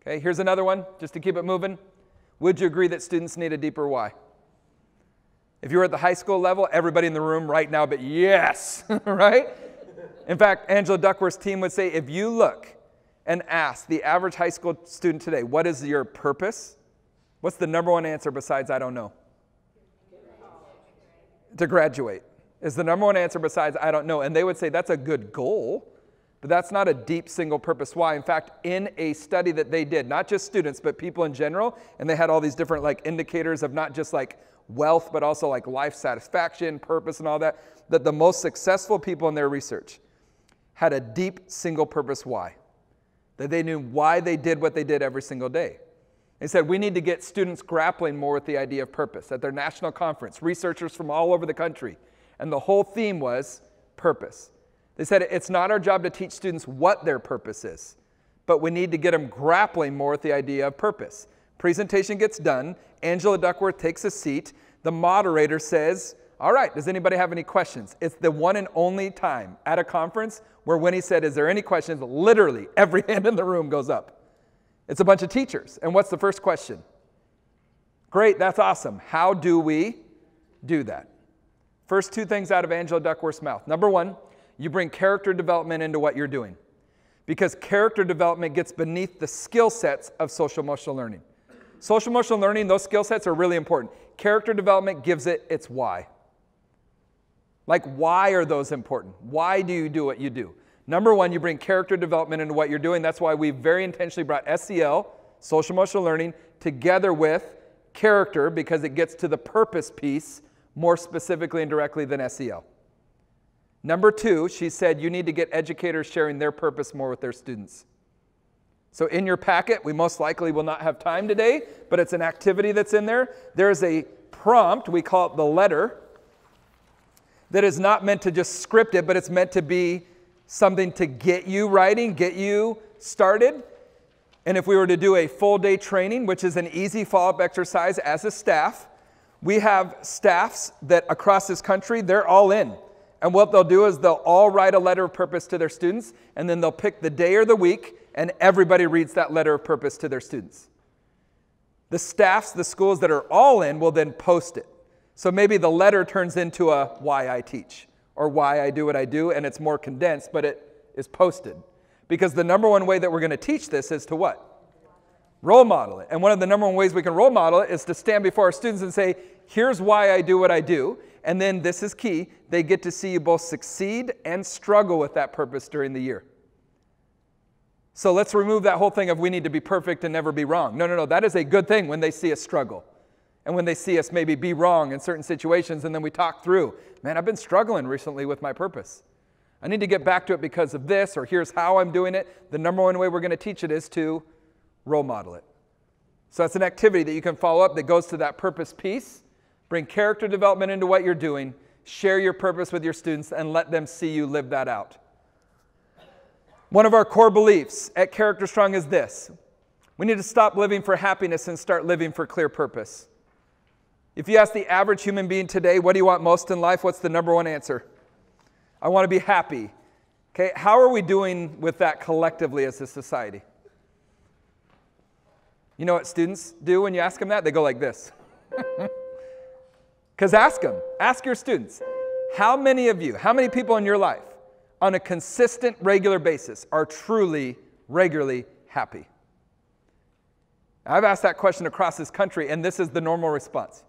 Okay, here's another one, just to keep it moving. Would you agree that students need a deeper why? If you were at the high school level, everybody in the room right now, but yes, right? In fact, Angela Duckworth's team would say, if you look and ask the average high school student today, what is your purpose? What's the number one answer besides I don't know? To graduate is the number one answer besides I don't know. And they would say that's a good goal, but that's not a deep single purpose why. In fact, in a study that they did, not just students, but people in general, and they had all these different like indicators of not just like wealth, but also like life satisfaction, purpose, and all that, that the most successful people in their research had a deep single purpose why. That they knew why they did what they did every single day. They said we need to get students grappling more with the idea of purpose. At their national conference, researchers from all over the country, and the whole theme was purpose. They said it's not our job to teach students what their purpose is, but we need to get them grappling more with the idea of purpose. Presentation gets done. Angela Duckworth takes a seat. The moderator says, all right, does anybody have any questions? It's the one and only time at a conference where when he said, is there any questions, literally every hand in the room goes up. It's a bunch of teachers. And what's the first question? Great, that's awesome. How do we do that? First two things out of Angela Duckworth's mouth. Number one, you bring character development into what you're doing. Because character development gets beneath the skill sets of social emotional learning. Social emotional learning, those skill sets are really important. Character development gives it its why. Like, why are those important? Why do you do what you do? Number one, you bring character development into what you're doing. That's why we very intentionally brought SEL, social emotional learning, together with character, because it gets to the purpose piece more specifically and directly than SEL. Number two, she said you need to get educators sharing their purpose more with their students. So in your packet, we most likely will not have time today, but it's an activity that's in there. There's a prompt, we call it the letter, that is not meant to just script it, but it's meant to be something to get you writing, get you started. And if we were to do a full day training, which is an easy follow-up exercise as a staff, we have staffs that across this country, they're all in. And what they'll do is they'll all write a letter of purpose to their students, and then they'll pick the day or the week, and everybody reads that letter of purpose to their students. The staffs, the schools that are all in will then post it. So maybe the letter turns into a why I teach or why I do what I do, and it's more condensed, but it is posted. Because the number one way that we're going to teach this is to what? Role model it. And one of the number one ways we can role model it is to stand before our students and say, here's why I do what I do. And then this is key, they get to see you both succeed and struggle with that purpose during the year. So let's remove that whole thing of we need to be perfect and never be wrong. No, that is a good thing when they see us struggle. And when they see us maybe be wrong in certain situations, and then we talk through, man, I've been struggling recently with my purpose. I need to get back to it because of this, or here's how I'm doing it. The number one way we're going to teach it is to role model it. So that's an activity that you can follow up that goes to that purpose piece. Bring character development into what you're doing. Share your purpose with your students and let them see you live that out. One of our core beliefs at CharacterStrong is this. We need to stop living for happiness and start living for clear purpose. If you ask the average human being today, what do you want most in life? What's the number one answer? I want to be happy. Okay, how are we doing with that collectively as a society? You know what students do when you ask them that? They go like this. Because ask them, ask your students, how many of you, how many people in your life on a consistent, regular basis are truly, regularly happy? I've asked that question across this country, and this is the normal response.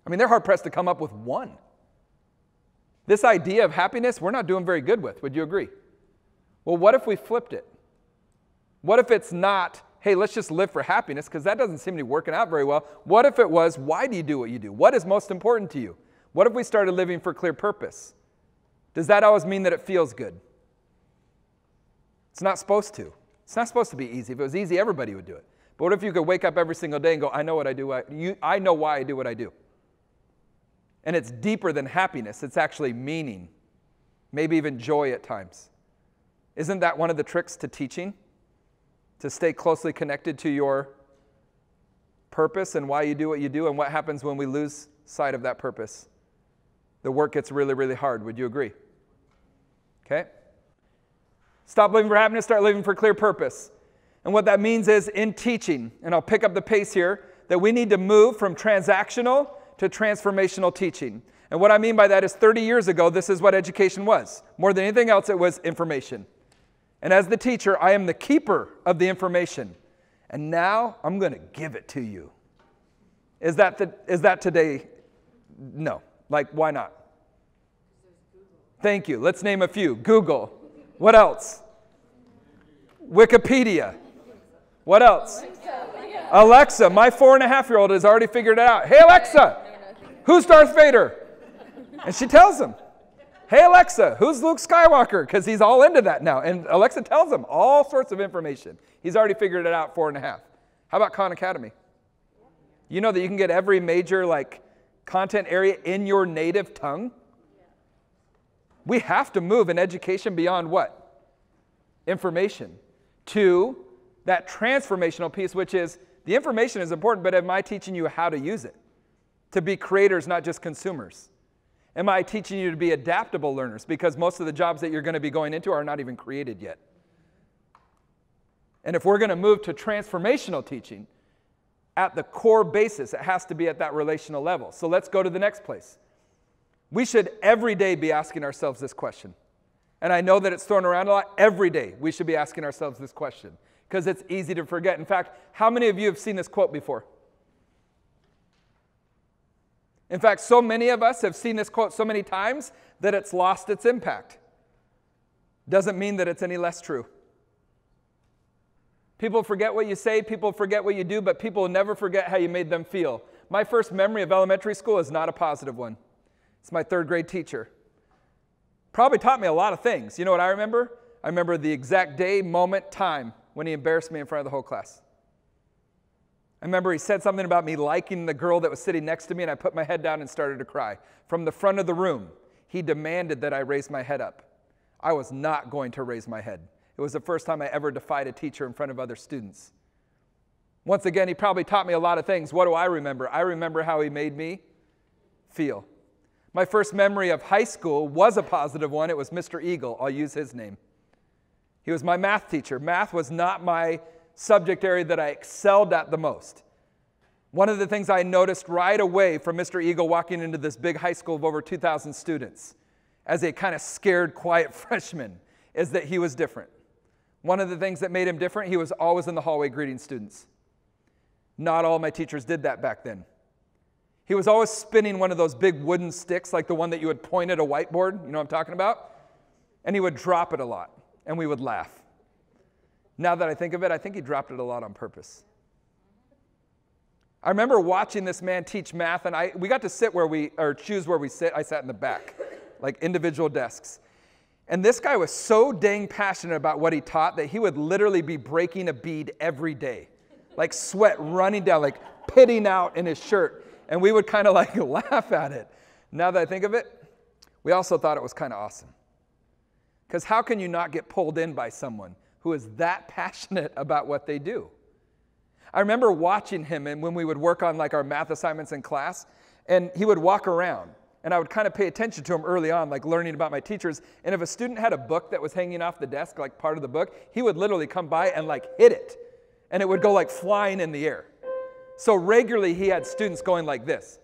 I mean, they're hard-pressed to come up with one. This idea of happiness, we're not doing very good with. Would you agree? Well, what if we flipped it? What if it's not, hey, let's just live for happiness, because that doesn't seem to be working out very well. What if it was, why do you do what you do? What is most important to you? What if we started living for clear purpose? Does that always mean that it feels good? It's not supposed to. It's not supposed to be easy. If it was easy, everybody would do it. But what if you could wake up every single day and go, I know what I do. I know why I do what I do. And it's deeper than happiness. It's actually meaning, maybe even joy at times. Isn't that one of the tricks to teaching? To stay closely connected to your purpose and why you do what you do, and what happens when we lose sight of that purpose. The work gets really, really hard. Would you agree? Okay? Stop living for happiness, start living for clear purpose. And what that means is in teaching, and I'll pick up the pace here, that we need to move from transactional to transformational teaching. And what I mean by that is 30 years ago, this is what education was. More than anything else, it was information. And as the teacher, I am the keeper of the information. And now I'm going to give it to you. Is that today? No. Like, why not? Thank you. Let's name a few. Google. What else? Wikipedia. What else? Alexa. My 4.5-year-old has already figured it out. Hey, Alexa, who's Darth Vader? And she tells him. Hey, Alexa, who's Luke Skywalker? Because he's all into that now. And Alexa tells him all sorts of information. He's already figured it out 4.5. How about Khan Academy? You know that you can get every major content area in your native tongue? We have to move in education beyond what? Information. To that transformational piece, which is the information is important, but am I teaching you how to use it? To be creators, not just consumers. Am I teaching you to be adaptable learners? Because most of the jobs that you're going to be going into are not even created yet. And if we're going to move to transformational teaching, at the core basis, it has to be at that relational level. So let's go to the next place. We should every day be asking ourselves this question. And I know that it's thrown around a lot. Every day we should be asking ourselves this question because it's easy to forget. In fact, how many of you have seen this quote before? In fact, so many of us have seen this quote so many times that it's lost its impact. Doesn't mean that it's any less true. People forget what you say, people forget what you do, but people will never forget how you made them feel. My first memory of elementary school is not a positive one. It's my 3rd grade teacher. Probably taught me a lot of things. You know what I remember? I remember the exact day, moment, time when he embarrassed me in front of the whole class. I remember he said something about me liking the girl that was sitting next to me, and I put my head down and started to cry. From the front of the room, he demanded that I raise my head up. I was not going to raise my head. It was the first time I ever defied a teacher in front of other students. Once again, he probably taught me a lot of things. What do I remember? I remember how he made me feel. My first memory of high school was a positive one. It was Mr. Eagle. I'll use his name. He was my math teacher. Math was not my subject area that I excelled at the most. One of the things I noticed right away from Mr. Eagle walking into this big high school of over 2,000 students as a kind of scared, quiet freshman is that he was different. One of the things that made him different, he was always in the hallway greeting students. Not all my teachers did that back then. He was always spinning one of those big wooden sticks, like the one that you would point at a whiteboard, you know what I'm talking about? And he would drop it a lot, and we would laugh. Now that I think of it, I think he dropped it a lot on purpose. I remember watching this man teach math, and we got to sit choose where we sit. I sat in the back, like individual desks. And this guy was so dang passionate about what he taught that he would literally be breaking a bead every day. Like sweat running down, like pitting out in his shirt. And we would kind of laugh at it. Now that I think of it, we also thought it was kind of awesome. Because how can you not get pulled in by someone who is that passionate about what they do? I remember watching him and when we would work on our math assignments in class, and he would walk around. And I would kind of pay attention to him early on, learning about my teachers. And if a student had a book that was hanging off the desk, part of the book, he would literally come by and hit it. And it would go flying in the air. So regularly he had students going like this.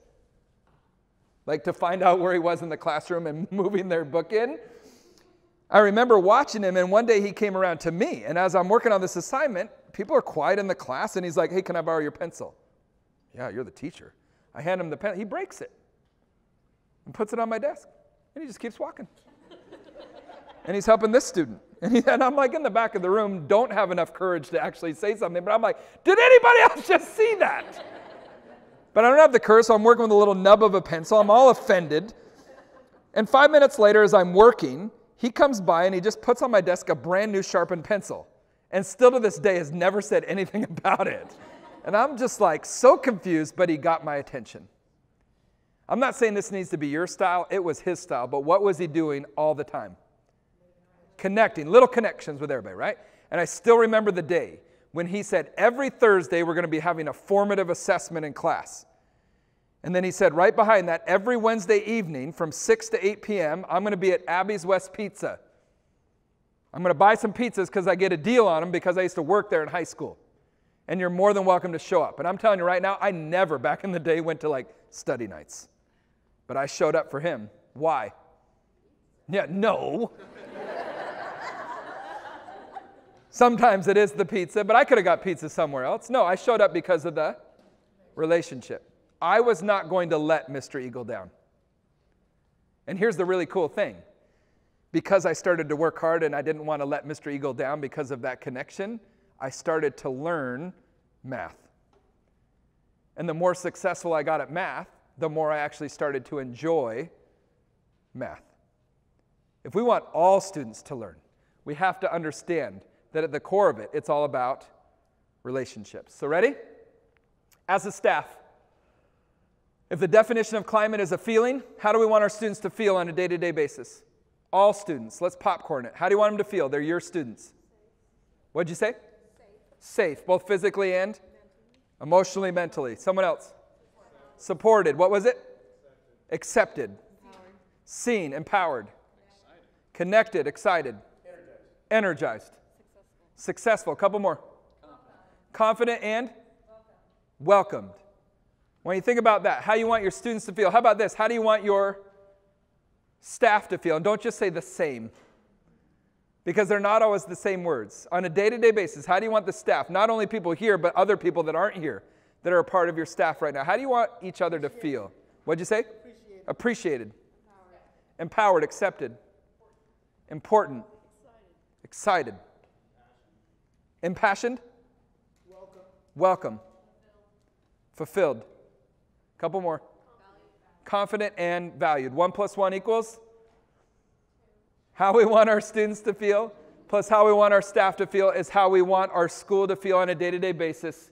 To find out where he was in the classroom and moving their book in. I remember watching him, and one day he came around to me. And as I'm working on this assignment, people are quiet in the class, and he's like, hey, can I borrow your pencil? Yeah, you're the teacher. I hand him the pen. He breaks it. And puts it on my desk. And he just keeps walking. And he's helping this student. And I'm in the back of the room, don't have enough courage to actually say something. But I'm like, did anybody else just see that? But I don't have the courage, so I'm working with a little nub of a pencil. I'm all offended. And 5 minutes later, as I'm working, he comes by and he just puts on my desk a brand new sharpened pencil. And still to this day has never said anything about it. And I'm just so confused, but he got my attention. I'm not saying this needs to be your style. It was his style. But what was he doing all the time? Connecting, little connections with everybody, right? And I still remember the day when he said, every Thursday we're going to be having a formative assessment in class. And then he said, right behind that, every Wednesday evening from 6 to 8 p.m., I'm going to be at Abby's West Pizza. I'm going to buy some pizzas because I get a deal on them because I used to work there in high school. And you're more than welcome to show up. And I'm telling you right now, I never back in the day went to study nights. But I showed up for him. Why? Yeah, no. Sometimes it is the pizza, but I could have got pizza somewhere else. No, I showed up because of the relationship. I was not going to let Mr. Eagle down. And here's the really cool thing. Because I started to work hard and I didn't want to let Mr. Eagle down because of that connection, I started to learn math. And the more successful I got at math, the more I actually started to enjoy math. If we want all students to learn, we have to understand that at the core of it, it's all about relationships. So ready? As a staff, if the definition of climate is a feeling, how do we want our students to feel on a day-to-day basis? All students. Let's popcorn it. How do you want them to feel? They're your students. What'd you say? Safe, both physically and emotionally, mentally. Someone else? Supported. What was it? Accepted. Seen, empowered. Connected, excited. Energized. Successful. A couple more. Confident and welcomed. When you think about that, how you want your students to feel. How about this? How do you want your staff to feel? And don't just say the same, because they're not always the same words. On a day-to-day basis, how do you want the staff, not only people here, but other people that aren't here, that are a part of your staff right now? How do you want each other to feel? What'd you say? Appreciated. Empowered. Accepted. Important. Excited. Impassioned. Welcome. Fulfilled. Couple more. Confident and valued. 1 + 1 equals? How we want our students to feel plus how we want our staff to feel is how we want our school to feel on a day-to-day basis.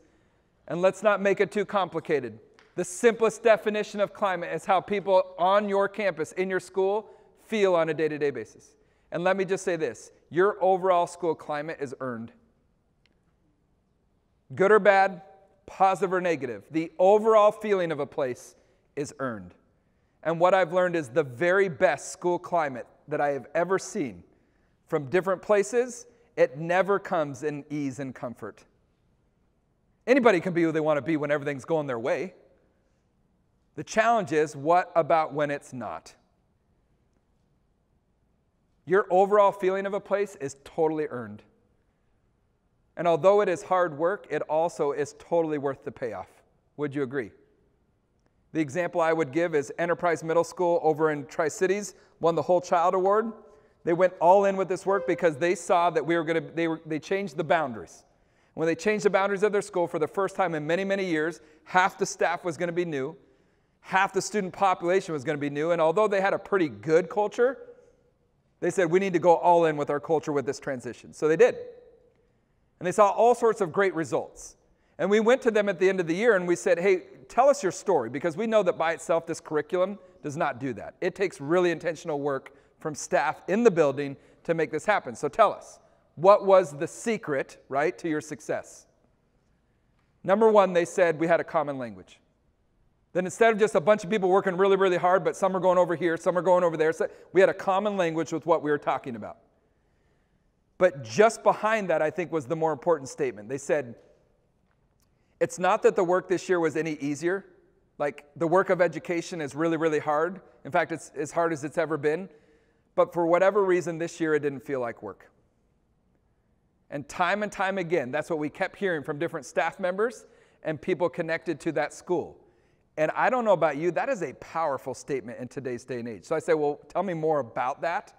And let's not make it too complicated. The simplest definition of climate is how people on your campus, in your school, feel on a day-to-day basis. And let me just say this. Your overall school climate is earned. Good or bad, positive or negative, the overall feeling of a place is earned. And what I've learned is the very best school climate that I have ever seen from different places, it never comes in ease and comfort. Anybody can be who they want to be when everything's going their way. The challenge is, what about when it's not? Your overall feeling of a place is totally earned. And although it is hard work, it also is totally worth the payoff. Would you agree? The example I would give is Enterprise Middle School over in Tri-Cities won the Whole Child Award. They went all in with this work because they saw that they changed the boundaries. When they changed the boundaries of their school for the first time in many, many years, half the staff was going to be new, half the student population was going to be new, and although they had a pretty good culture, they said, we need to go all in with our culture with this transition. So they did. And they saw all sorts of great results. And we went to them at the end of the year and we said, hey, tell us your story, because we know that by itself this curriculum does not do that. It takes really intentional work from staff in the building to make this happen. So tell us, what was the secret, right, to your success? Number one, they said we had a common language. Then instead of just a bunch of people working really, really hard, but some are going over here, some are going over there, so we had a common language with what we were talking about. But just behind that, I think, was the more important statement. They said, it's not that the work this year was any easier. Like, the work of education is really, really hard. In fact, it's as hard as it's ever been. But for whatever reason, this year it didn't feel like work. And time again, that's what we kept hearing from different staff members and people connected to that school. And I don't know about you, that is a powerful statement in today's day and age. So I said, well, tell me more about that.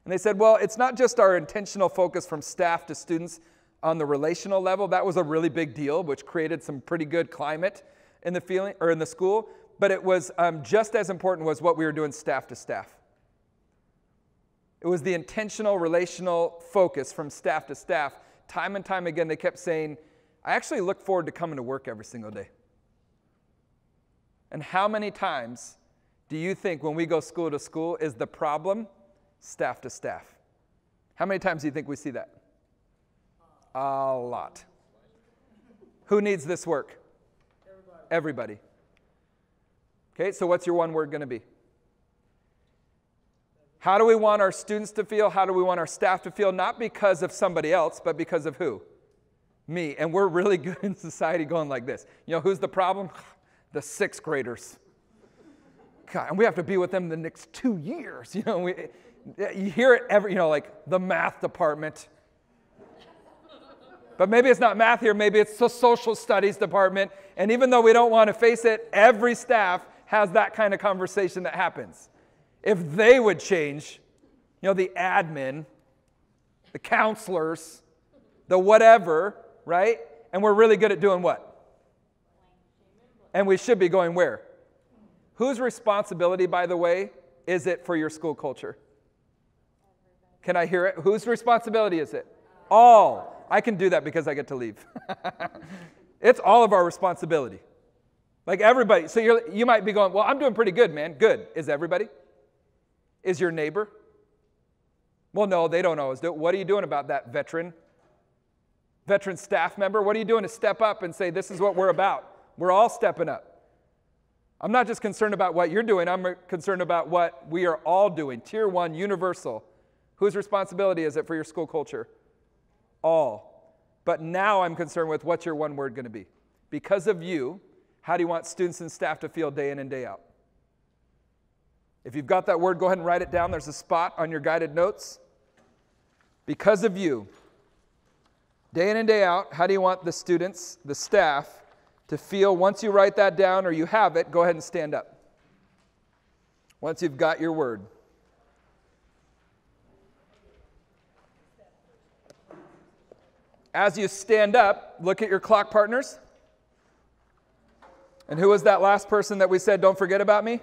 And they said, well, it's not just our intentional focus from staff to students on the relational level. That was a really big deal, which created some pretty good climate in the school. But it was just as important was what we were doing staff to staff. It was the intentional relational focus from staff to staff. Time and time again, they kept saying, I actually look forward to coming to work every single day. And how many times do you think when we go school to school is the problem staff to staff? How many times do you think we see that? A lot. Who needs this work? Everybody. Okay, so what's your one word going to be? How do we want our students to feel? How do we want our staff to feel? Not because of somebody else, but because of who? Me. And we're really good in society going like this. You know, who's the problem? The 6th graders. God, and we have to be with them the next 2 years. You know, you hear it like the math department. But maybe it's not math here, maybe it's the social studies department. And even though we don't want to face it, every staff has that kind of conversation that happens. If they would change, the admin, the counselors, the whatever, right? And we're really good at doing what? And we should be going where? Whose responsibility, by the way, is it for your school culture? Can I hear it? Whose responsibility is it? All. I can do that because I get to leave. It's all of our responsibility. Like everybody. So you might be going, well, I'm doing pretty good, man. Good. Is everybody? Is your neighbor? Well, no, they don't always do it. What are you doing about that, veteran? Veteran staff member? What are you doing to step up and say, this is what we're about? We're all stepping up. I'm not just concerned about what you're doing. I'm concerned about what we are all doing. Tier 1, universal. Whose responsibility is it for your school culture? All. But now I'm concerned with what's your one word going to be. Because of you, how do you want students and staff to feel day in and day out? If you've got that word, go ahead and write it down. There's a spot on your guided notes. Because of you, day in and day out, how do you want the students, the staff, to feel? Once you write that down or you have it, go ahead and stand up. Once you've got your word. As you stand up, look at your clock partners. And who was that last person that we said, don't forget about me?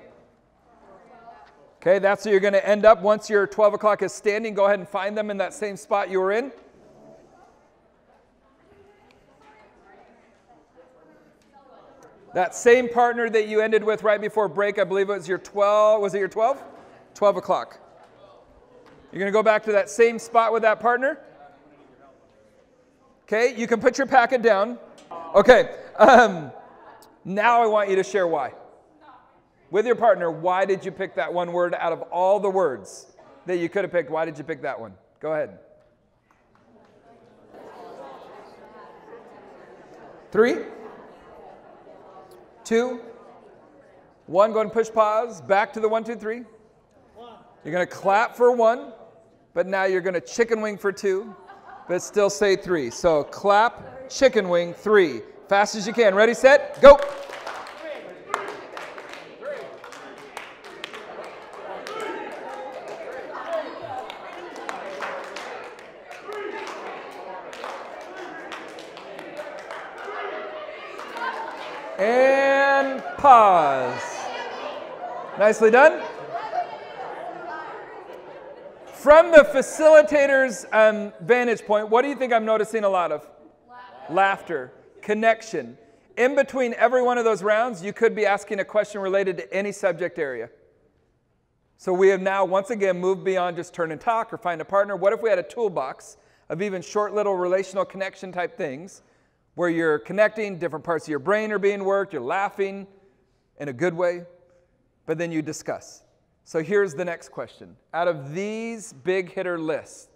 Okay, that's where you're going to end up. Once your 12 o'clock is standing, go ahead and find them in that same spot you were in. That same partner that you ended with right before break, I believe it was your 12. Was it your 12? 12 o'clock. You're going to go back to that same spot with that partner. Okay, you can put your packet down. Okay, now I want you to share why. With your partner, why did you pick that one word out of all the words that you could have picked? Why did you pick that one? Go ahead. 3, 2, 1. Go ahead and push pause. Back to the 1, 2, 3. You're going to clap for 1, but now you're going to chicken wing for 2, but still say 3. So clap, chicken wing, 3. Fast as you can. Ready, set, go. And pause. Nicely done. From the facilitator's vantage point, what do you think I'm noticing a lot of? Laughter. Connection. In between every one of those rounds, you could be asking a question related to any subject area. So we have now, once again, moved beyond just turn and talk or find a partner. What if we had a toolbox of even short little relational connection type things where you're connecting, different parts of your brain are being worked, you're laughing in a good way, but then you discuss. So here's the next question. Out of these big hitter lists,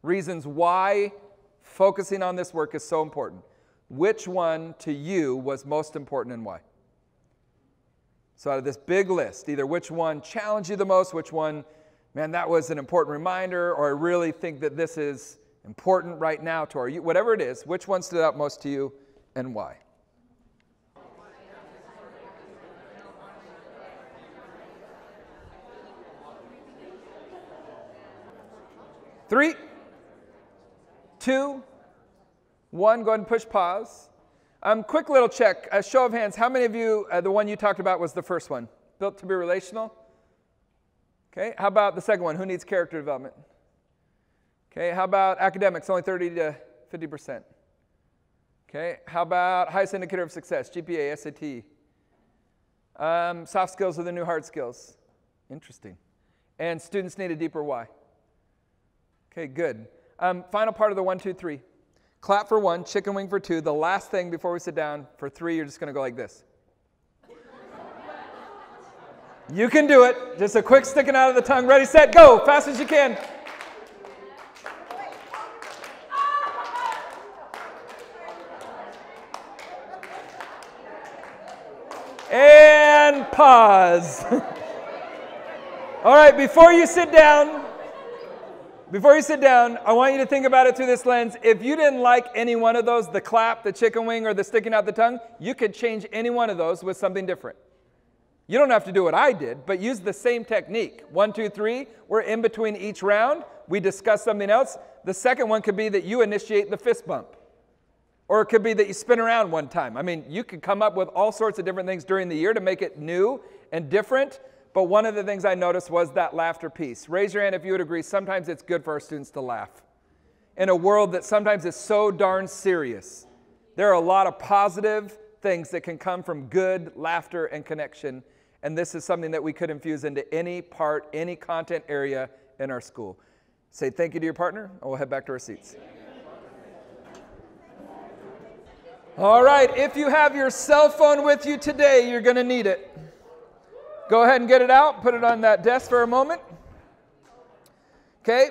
reasons why focusing on this work is so important, which one to you was most important and why? So out of this big list, either which one challenged you the most, which one, man, that was an important reminder, or I really think that this is important right now to our youth, whatever it is, which one stood out most to you and why? Three, 2, 1. Go ahead and push pause. Quick little check. A show of hands. How many of you, the one you talked about was the first one? Built to be relational? Okay. How about the second one? Who needs character development? Okay, how about academics, only 30 to 50%? Okay, how about highest indicator of success, GPA, SAT? Soft skills are the new hard skills. Interesting. And students need a deeper why. Okay, good. Final part of the 1, 2, 3. Clap for 1, chicken wing for 2. The last thing before we sit down, for 3, you're just going to go like this. You can do it. Just a quick sticking out of the tongue. Ready, set, go. Fast as you can. And pause. All right, before you sit down, I want you to think about it through this lens. If you didn't like any one of those, the clap, the chicken wing, or the sticking out the tongue, you could change any one of those with something different. You don't have to do what I did, but use the same technique. 1, 2, 3, we're in between each round. We discuss something else. The second one could be that you initiate the fist bump. Or it could be that you spin around one time. I mean, you could come up with all sorts of different things during the year to make it new and different, But one of the things I noticed was that laughter piece. Raise your hand if you would agree. Sometimes it's good for our students to laugh. In a world that sometimes is so darn serious, there are a lot of positive things that can come from good laughter and connection. And this is something that we could infuse into any part, any content area in our school. Say thank you to your partner, and we'll head back to our seats. All right, if you have your cell phone with you today, you're going to need it. Go ahead and get it out. Put it on that desk for a moment. Okay,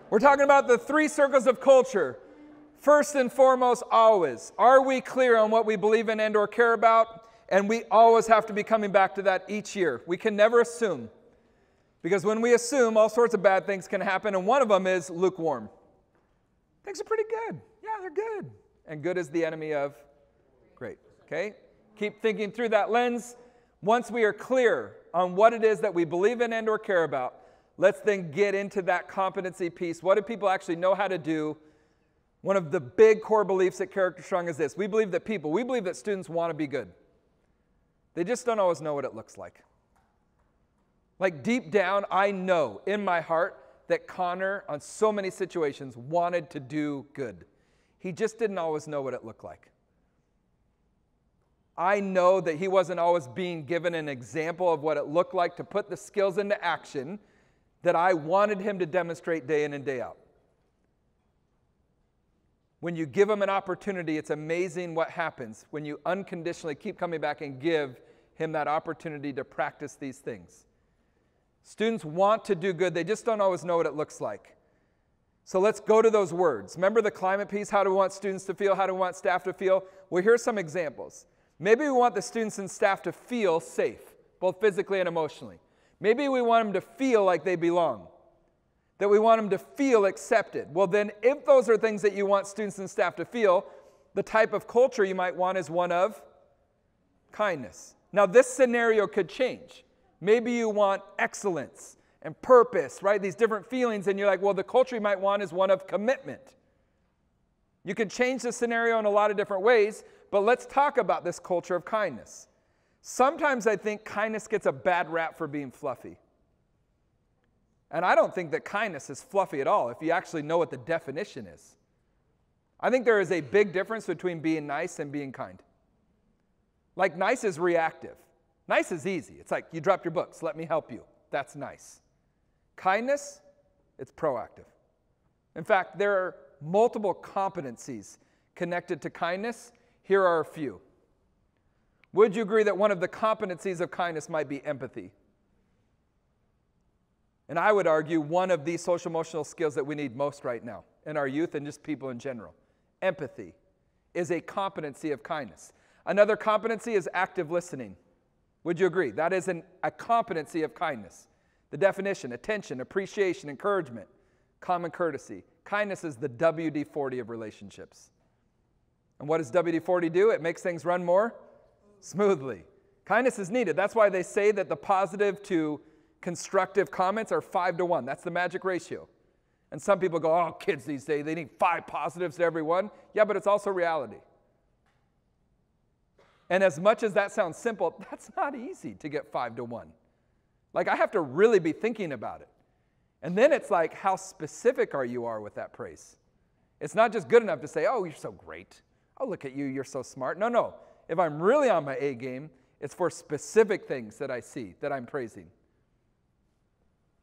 we're talking about the 3 circles of culture. First and foremost, always, are we clear on what we believe in and or care about? And we always have to be coming back to that each year. We can never assume. Because when we assume, all sorts of bad things can happen, and one of them is lukewarm. Things are pretty good. Yeah, they're good. And good is the enemy of great. Okay? Keep thinking through that lens. Once we are clear on what it is that we believe in and or care about, let's then get into that competency piece. What do people actually know how to do? One of the big core beliefs at CharacterStrong is this. We believe that students want to be good. They just don't always know what it looks like. Like deep down, I know in my heart that Connor, on so many situations, wanted to do good. He just didn't always know what it looked like. I know that he wasn't always being given an example of what it looked like to put the skills into action that I wanted him to demonstrate day in and day out. When you give him an opportunity, it's amazing what happens when you unconditionally keep coming back and give him that opportunity to practice these things. Students want to do good. They just don't always know what it looks like. So let's go to those words. Remember the climate piece? How do we want students to feel? How do we want staff to feel? Well, here's some examples. Maybe we want the students and staff to feel safe, both physically and emotionally. Maybe we want them to feel like they belong, that we want them to feel accepted. Well, then if those are things that you want students and staff to feel, the type of culture you might want is one of kindness. Now, this scenario could change. Maybe you want excellence and purpose, right? These different feelings, and you're like, well, the culture you might want is one of commitment. You can change the scenario in a lot of different ways, but let's talk about this culture of kindness. Sometimes I think kindness gets a bad rap for being fluffy. And I don't think that kindness is fluffy at all if you actually know what the definition is. I think there is a big difference between being nice and being kind. Like nice is reactive. Nice is easy. It's like you dropped your books, let me help you. That's nice. Kindness, it's proactive. In fact, there are multiple competencies connected to kindness. Here are a few. Would you agree that one of the competencies of kindness might be empathy? And I would argue one of the social emotional skills that we need most right now in our youth and just people in general. Empathy is a competency of kindness. Another competency is active listening. Would you agree? That is a competency of kindness. The definition: attention, appreciation, encouragement, common courtesy. Kindness is the WD-40 of relationships. And what does WD-40 do? It makes things run more smoothly. Kindness is needed. That's why they say that the positive to constructive comments are 5-to-1. That's the magic ratio. And some people go, oh, kids these days, they need 5 positives to every one. Yeah, but it's also reality. And as much as that sounds simple, that's not easy to get 5-to-1. Like, I have to really be thinking about it. And then it's like, how specific you are with that praise. It's not just good enough to say, oh, you're so great. Oh, look at you, you're so smart. No. If I'm really on my A game, it's for specific things that I see, that I'm praising.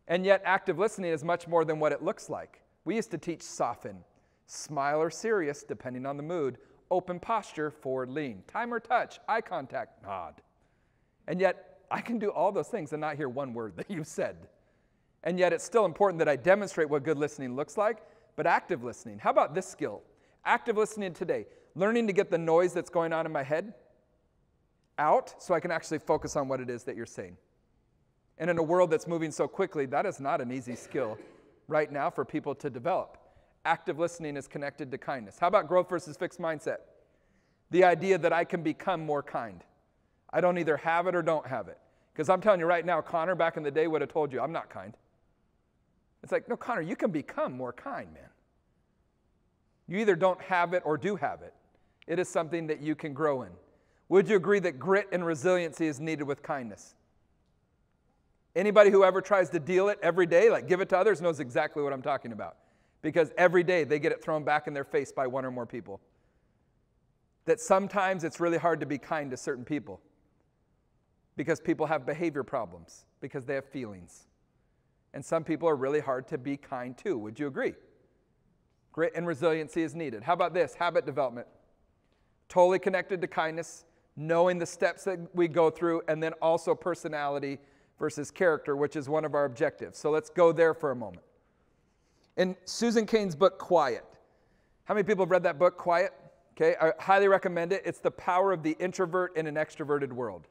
And yet, active listening is much more than what it looks like. We used to teach soften, smile or serious, depending on the mood, open posture, forward lean, time or touch, eye contact, nod. And yet, I can do all those things and not hear one word that you said. And yet, it's still important that I demonstrate what good listening looks like. But active listening, how about this skill? Active listening today, learning to get the noise that's going on in my head out so I can actually focus on what it is that you're saying. And in a world that's moving so quickly, that is not an easy skill right now for people to develop. Active listening is connected to kindness. How about growth versus fixed mindset? The idea that I can become more kind. I don't either have it or don't have it. Because I'm telling you right now, Connor back in the day would have told you, I'm not kind. It's like, no, Connor, you can become more kind, man. You either don't have it or do have it. It is something that you can grow in. Would you agree that grit and resiliency is needed with kindness? Anybody who ever tries to deal it every day, like give it to others, knows exactly what I'm talking about. Because every day they get it thrown back in their face by one or more people. That sometimes it's really hard to be kind to certain people. Because people have behavior problems. Because they have feelings. And some people are really hard to be kind to. Would you agree? Grit and resiliency is needed. How about this? Habit development. Totally connected to kindness, knowing the steps that we go through, and then also personality versus character, which is one of our objectives. So let's go there for a moment. In Susan Cain's book, Quiet. How many people have read that book, Quiet? Okay, I highly recommend it. It's the power of the introvert in an extroverted world.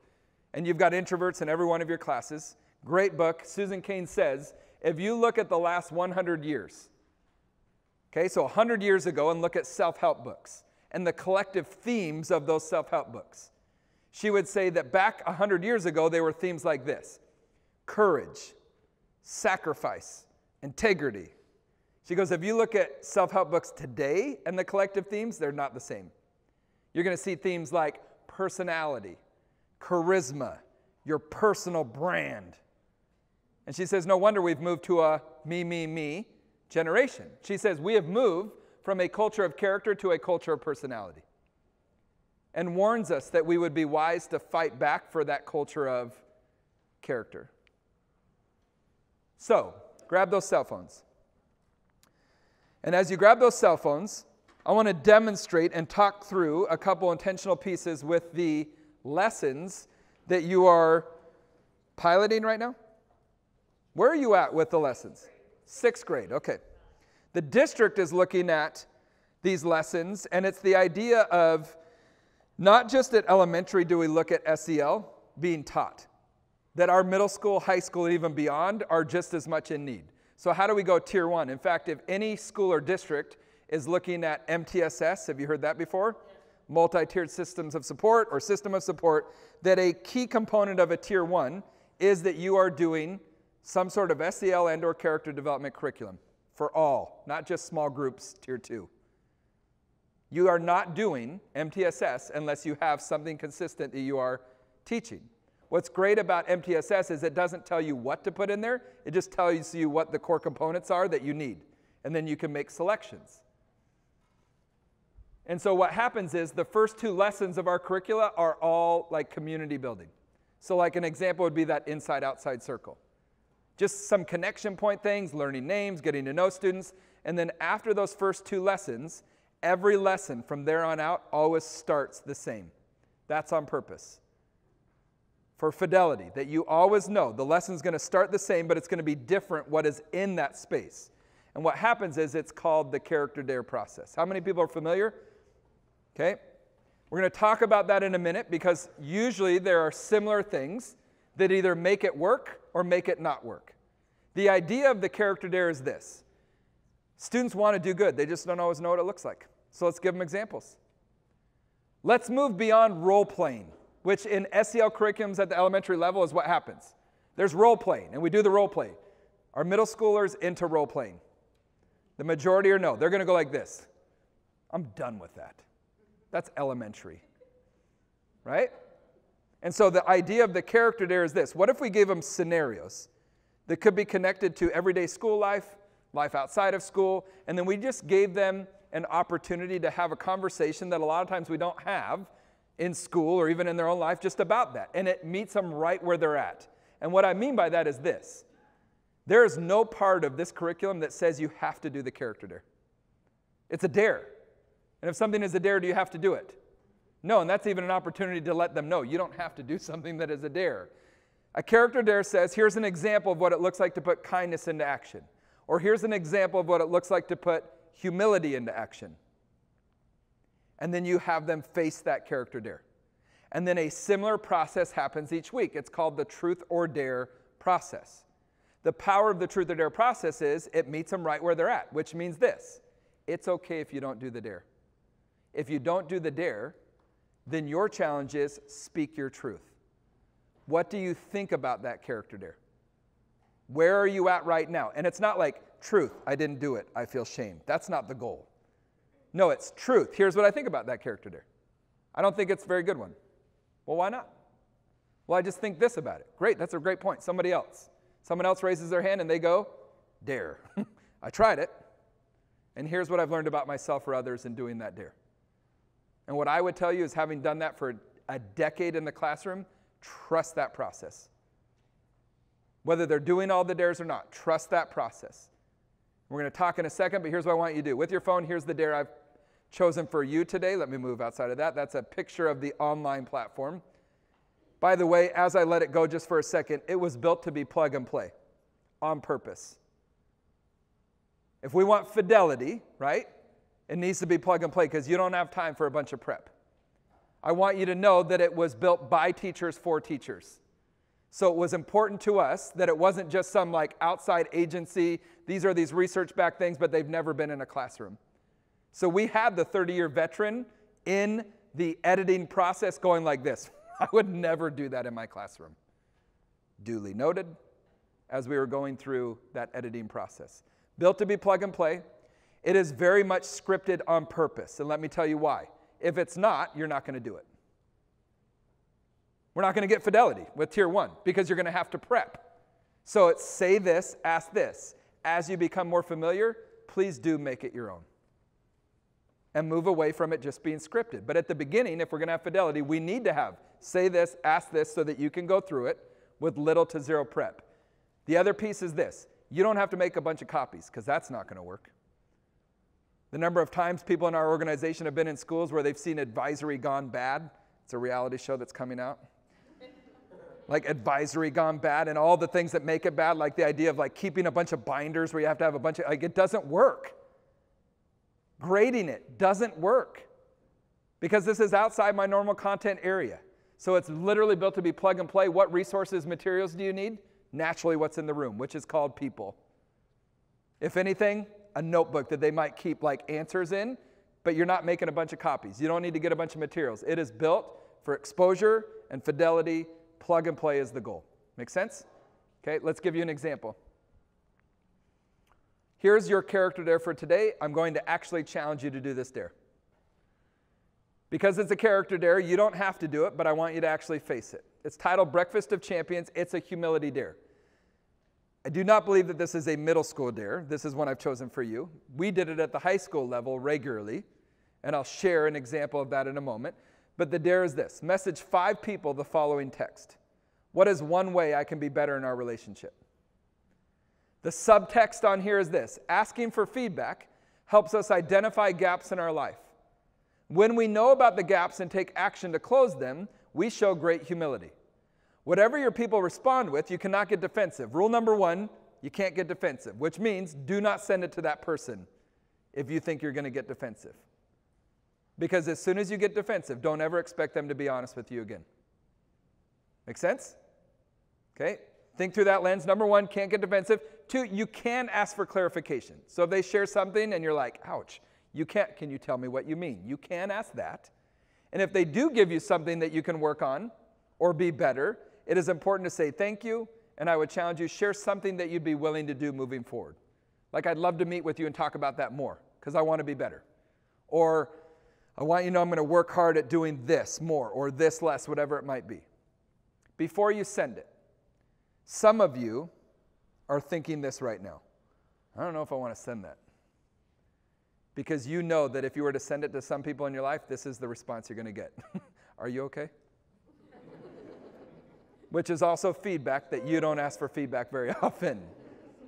And you've got introverts in every one of your classes. Great book. Susan Cain says, if you look at the last 100 years, okay, so 100 years ago, and look at self-help books and the collective themes of those self-help books, she would say that back 100 years ago, they were themes like this: courage, sacrifice, integrity. She goes, if you look at self-help books today and the collective themes, they're not the same. You're going to see themes like personality, charisma, your personal brand. And she says, no wonder we've moved to a me generation. She says, we have moved from a culture of character to a culture of personality. And warns us that we would be wise to fight back for that culture of character. So, grab those cell phones. And as you grab those cell phones, I want to demonstrate and talk through a couple intentional pieces with the lessons that you are piloting right now. Where are you at with the lessons? 6th grade, okay. The district is looking at these lessons, and it's the idea of not just at elementary do we look at SEL being taught, that our middle school, high school, and even beyond are just as much in need. So how do we go tier 1? In fact, if any school or district is looking at MTSS, have you heard that before? Yes. Multi-tiered systems of support or system of support, that a key component of a tier 1 is that you are doing some sort of SEL and or character development curriculum for all, not just small groups, tier 2. You are not doing MTSS unless you have something consistent that you are teaching. What's great about MTSS is it doesn't tell you what to put in there. It just tells you what the core components are that you need. And then you can make selections. And so what happens is the first 2 lessons of our curricula are all like community building. So like an example would be that inside-outside circle. Just some connection point things, learning names, getting to know students. And then after those first 2 lessons, every lesson from there on out always starts the same. That's on purpose. For fidelity, that you always know the lesson's going to start the same, but it's going to be different what is in that space. And what happens is it's called the character dare process. How many people are familiar? Okay. We're going to talk about that in a minute because usually there are similar things that either make it work or make it not work. The idea of the character dare is this. Students want to do good. They just don't always know what it looks like. So let's give them examples. Let's move beyond role playing, which in SEL curriculums at the elementary level is what happens. There's role playing, and we do the role play. Are middle schoolers into role playing? The majority are no. They're going to go like this. I'm done with that. That's elementary, right? And so the idea of the character dare is this. What if we gave them scenarios that could be connected to everyday school life, life outside of school, and then we just gave them an opportunity to have a conversation that a lot of times we don't have in school or even in their own life just about that. And it meets them right where they're at. And what I mean by that is this. There is no part of this curriculum that says you have to do the character dare. It's a dare. And if something is a dare, do you have to do it? No, and that's even an opportunity to let them know you don't have to do something that is a dare. A character dare says, here's an example of what it looks like to put kindness into action. Or here's an example of what it looks like to put humility into action. And then you have them face that character dare. And then a similar process happens each week. It's called the truth or dare process. The power of the truth or dare process is it meets them right where they're at, which means this. It's okay if you don't do the dare. If you don't do the dare, then your challenge is speak your truth. What do you think about that character dare? Where are you at right now? And it's not like, truth, I didn't do it, I feel shame. That's not the goal. No, it's truth. Here's what I think about that character dare. I don't think it's a very good one. Well, why not? Well, I just think this about it. Great, that's a great point. Somebody else. Someone else raises their hand and they go, dare. I tried it, and here's what I've learned about myself or others in doing that dare. And what I would tell you is, having done that for a decade in the classroom, trust that process. Whether they're doing all the dares or not, trust that process. We're going to talk in a second, but here's what I want you to do. With your phone, here's the dare I've chosen for you today. Let me move outside of that. That's a picture of the online platform. By the way, as I let it go just for a second, it was built to be plug and play on purpose. If we want fidelity, right, it needs to be plug and play because you don't have time for a bunch of prep. I want you to know that it was built by teachers for teachers. So it was important to us that it wasn't just some like outside agency, these are these research-backed things, but they've never been in a classroom. So we had the 30-year veteran in the editing process going like this. I would never do that in my classroom. Duly noted as we were going through that editing process. Built to be plug and play. It is very much scripted on purpose, and let me tell you why. If it's not, you're not going to do it. We're not going to get fidelity with Tier 1 because you're going to have to prep. So it's say this, ask this. As you become more familiar, please do make it your own. And move away from it just being scripted. But at the beginning, if we're going to have fidelity, we need to have say this, ask this, so that you can go through it with little to zero prep. The other piece is this. You don't have to make a bunch of copies because that's not going to work. The number of times people in our organization have been in schools where they've seen Advisory Gone Bad. It's a reality show that's coming out. Like Advisory Gone Bad and all the things that make it bad, like the idea of like keeping a bunch of binders where you have to have a bunch of, like it doesn't work. Grading it doesn't work because this is outside my normal content area. So it's literally built to be plug and play. What resources, materials do you need? Naturally, what's in the room, which is called people. If anything, a notebook that they might keep like answers in, but you're not making a bunch of copies. You don't need to get a bunch of materials. It is built for exposure and fidelity. Plug and play is the goal. Make sense? Okay, let's give you an example. Here's your character dare for today. I'm going to actually challenge you to do this dare. Because it's a character dare, you don't have to do it, but I want you to actually face it. It's titled Breakfast of Champions. It's a humility dare. I do not believe that this is a middle school dare. This is one I've chosen for you. We did it at the high school level regularly, and I'll share an example of that in a moment. But the dare is this. Message 5 people the following text. What is one way I can be better in our relationship? The subtext on here is this. Asking for feedback helps us identify gaps in our life. When we know about the gaps and take action to close them, we show great humility. Whatever your people respond with, you cannot get defensive. Rule number 1, you can't get defensive, which means do not send it to that person if you think you're going to get defensive. Because as soon as you get defensive, don't ever expect them to be honest with you again. Make sense? Okay? Think through that lens. Number 1, can't get defensive. 2, you can ask for clarification. So if they share something and you're like, ouch, can you tell me what you mean? You can ask that. And if they do give you something that you can work on or be better, it is important to say thank you, and I would challenge you, share something that you'd be willing to do moving forward. Like, I'd love to meet with you and talk about that more because I want to be better. Or I want you to know I'm going to work hard at doing this more or this less, whatever it might be. Before you send it, some of you are thinking this right now. I don't know if I want to send that. Because you know that if you were to send it to some people in your life, this is the response you're going to get. Are you okay? Which is also feedback that you don't ask for feedback very often.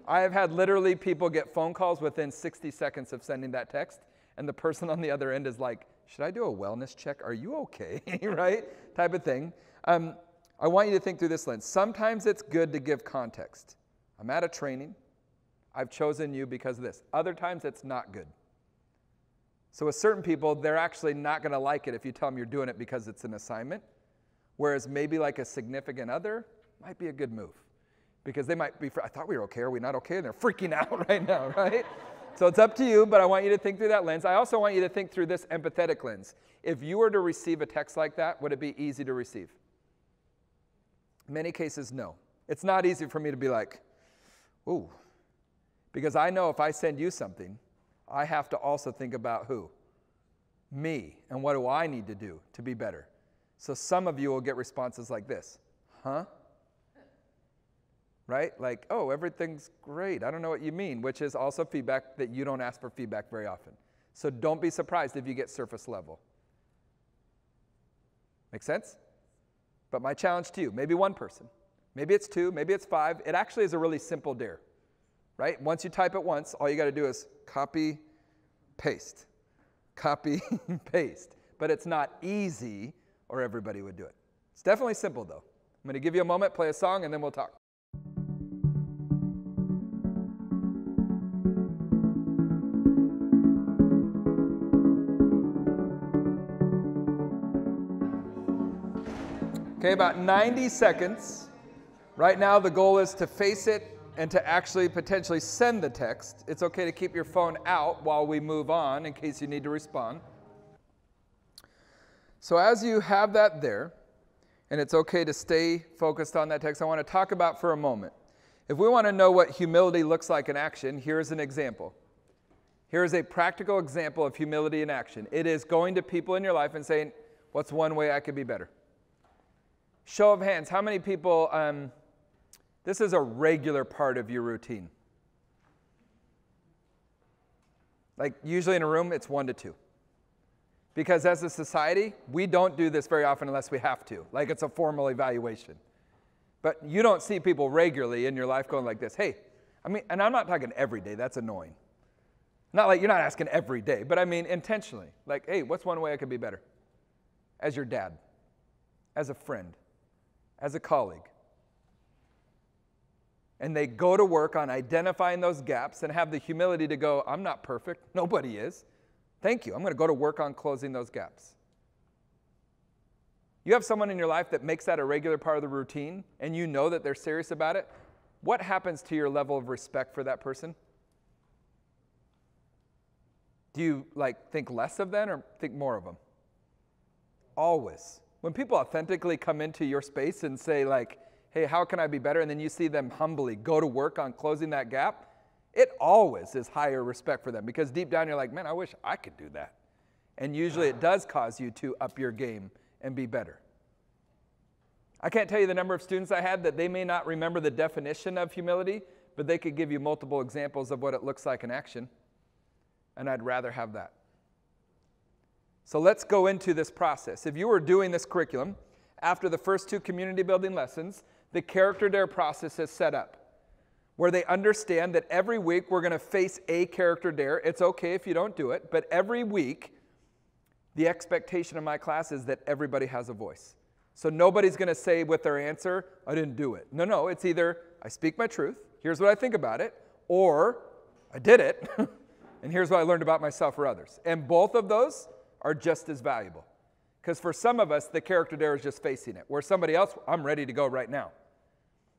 I have had literally people get phone calls within 60 seconds of sending that text, and the person on the other end is like, should I do a wellness check? Are you okay? Right? Type of thing. I want you to think through this lens. Sometimes it's good to give context. I'm at a training. I've chosen you because of this. Other times it's not good. So with certain people, they're actually not going to like it if you tell them you're doing it because it's an assignment. Whereas maybe like a significant other might be a good move. Because they might be, I thought we were okay, are we not okay? And they're freaking out right now, right? So it's up to you, but I want you to think through that lens. I also want you to think through this empathetic lens. If you were to receive a text like that, would it be easy to receive? In many cases, no. It's not easy for me to be like, ooh. Because I know if I send you something, I have to also think about who? Me. And what do I need to do to be better? So some of you will get responses like this. huh? Right? Like, oh, everything's great. I don't know what you mean, which is also feedback that you don't ask for feedback very often. So don't be surprised if you get surface level. Make sense? But my challenge to you, maybe one person, maybe it's 2, maybe it's 5. It actually is a really simple dare, right? Once you type it once, all you got to do is copy, paste, copy, paste. But it's not easy, or everybody would do it. It's definitely simple, though. I'm going to give you a moment, play a song, and then we'll talk. Okay, about 90 seconds. Right now, the goal is to face it and to actually potentially send the text. It's okay to keep your phone out while we move on in case you need to respond. So as you have that there, and it's okay to stay focused on that text, I want to talk about for a moment. If we want to know what humility looks like in action, here's an example. Here's a practical example of humility in action. It is going to people in your life and saying, what's one way I could be better? Show of hands, how many people, this is a regular part of your routine? Like usually in a room, it's 1 to 2. Because as a society, we don't do this very often unless we have to. Like it's a formal evaluation. But you don't see people regularly in your life going like this. Hey, I mean, and I'm not talking every day. That's annoying. Not like you're not asking every day, but I mean intentionally. Like, hey, what's one way I could be better? As your dad, as a friend, as a colleague. And they go to work on identifying those gaps and have the humility to go, I'm not perfect. Nobody is. Thank you. I'm going to go to work on closing those gaps. You have someone in your life that makes that a regular part of the routine and you know that they're serious about it. What happens to your level of respect for that person? Do you think less of them or think more of them? Always. When people authentically come into your space and say hey, how can I be better? And then you see them humbly go to work on closing that gap, it always is higher respect for them because deep down you're like, man, I wish I could do that. And usually it does cause you to up your game and be better. I can't tell you the number of students I had that they may not remember the definition of humility, but they could give you multiple examples of what it looks like in action. And I'd rather have that. So let's go into this process. If you were doing this curriculum, after the first 2 community building lessons, the character dare process is set up, where they understand that every week we're going to face a character dare. It's okay if you don't do it, but every week the expectation of my class is that everybody has a voice. So nobody's going to say with their answer, I didn't do it. No, it's either I speak my truth, here's what I think about it, or I did it, and here's what I learned about myself or others. And both of those are just as valuable. Because for some of us, the character dare is just facing it. Where somebody else, I'm ready to go right now.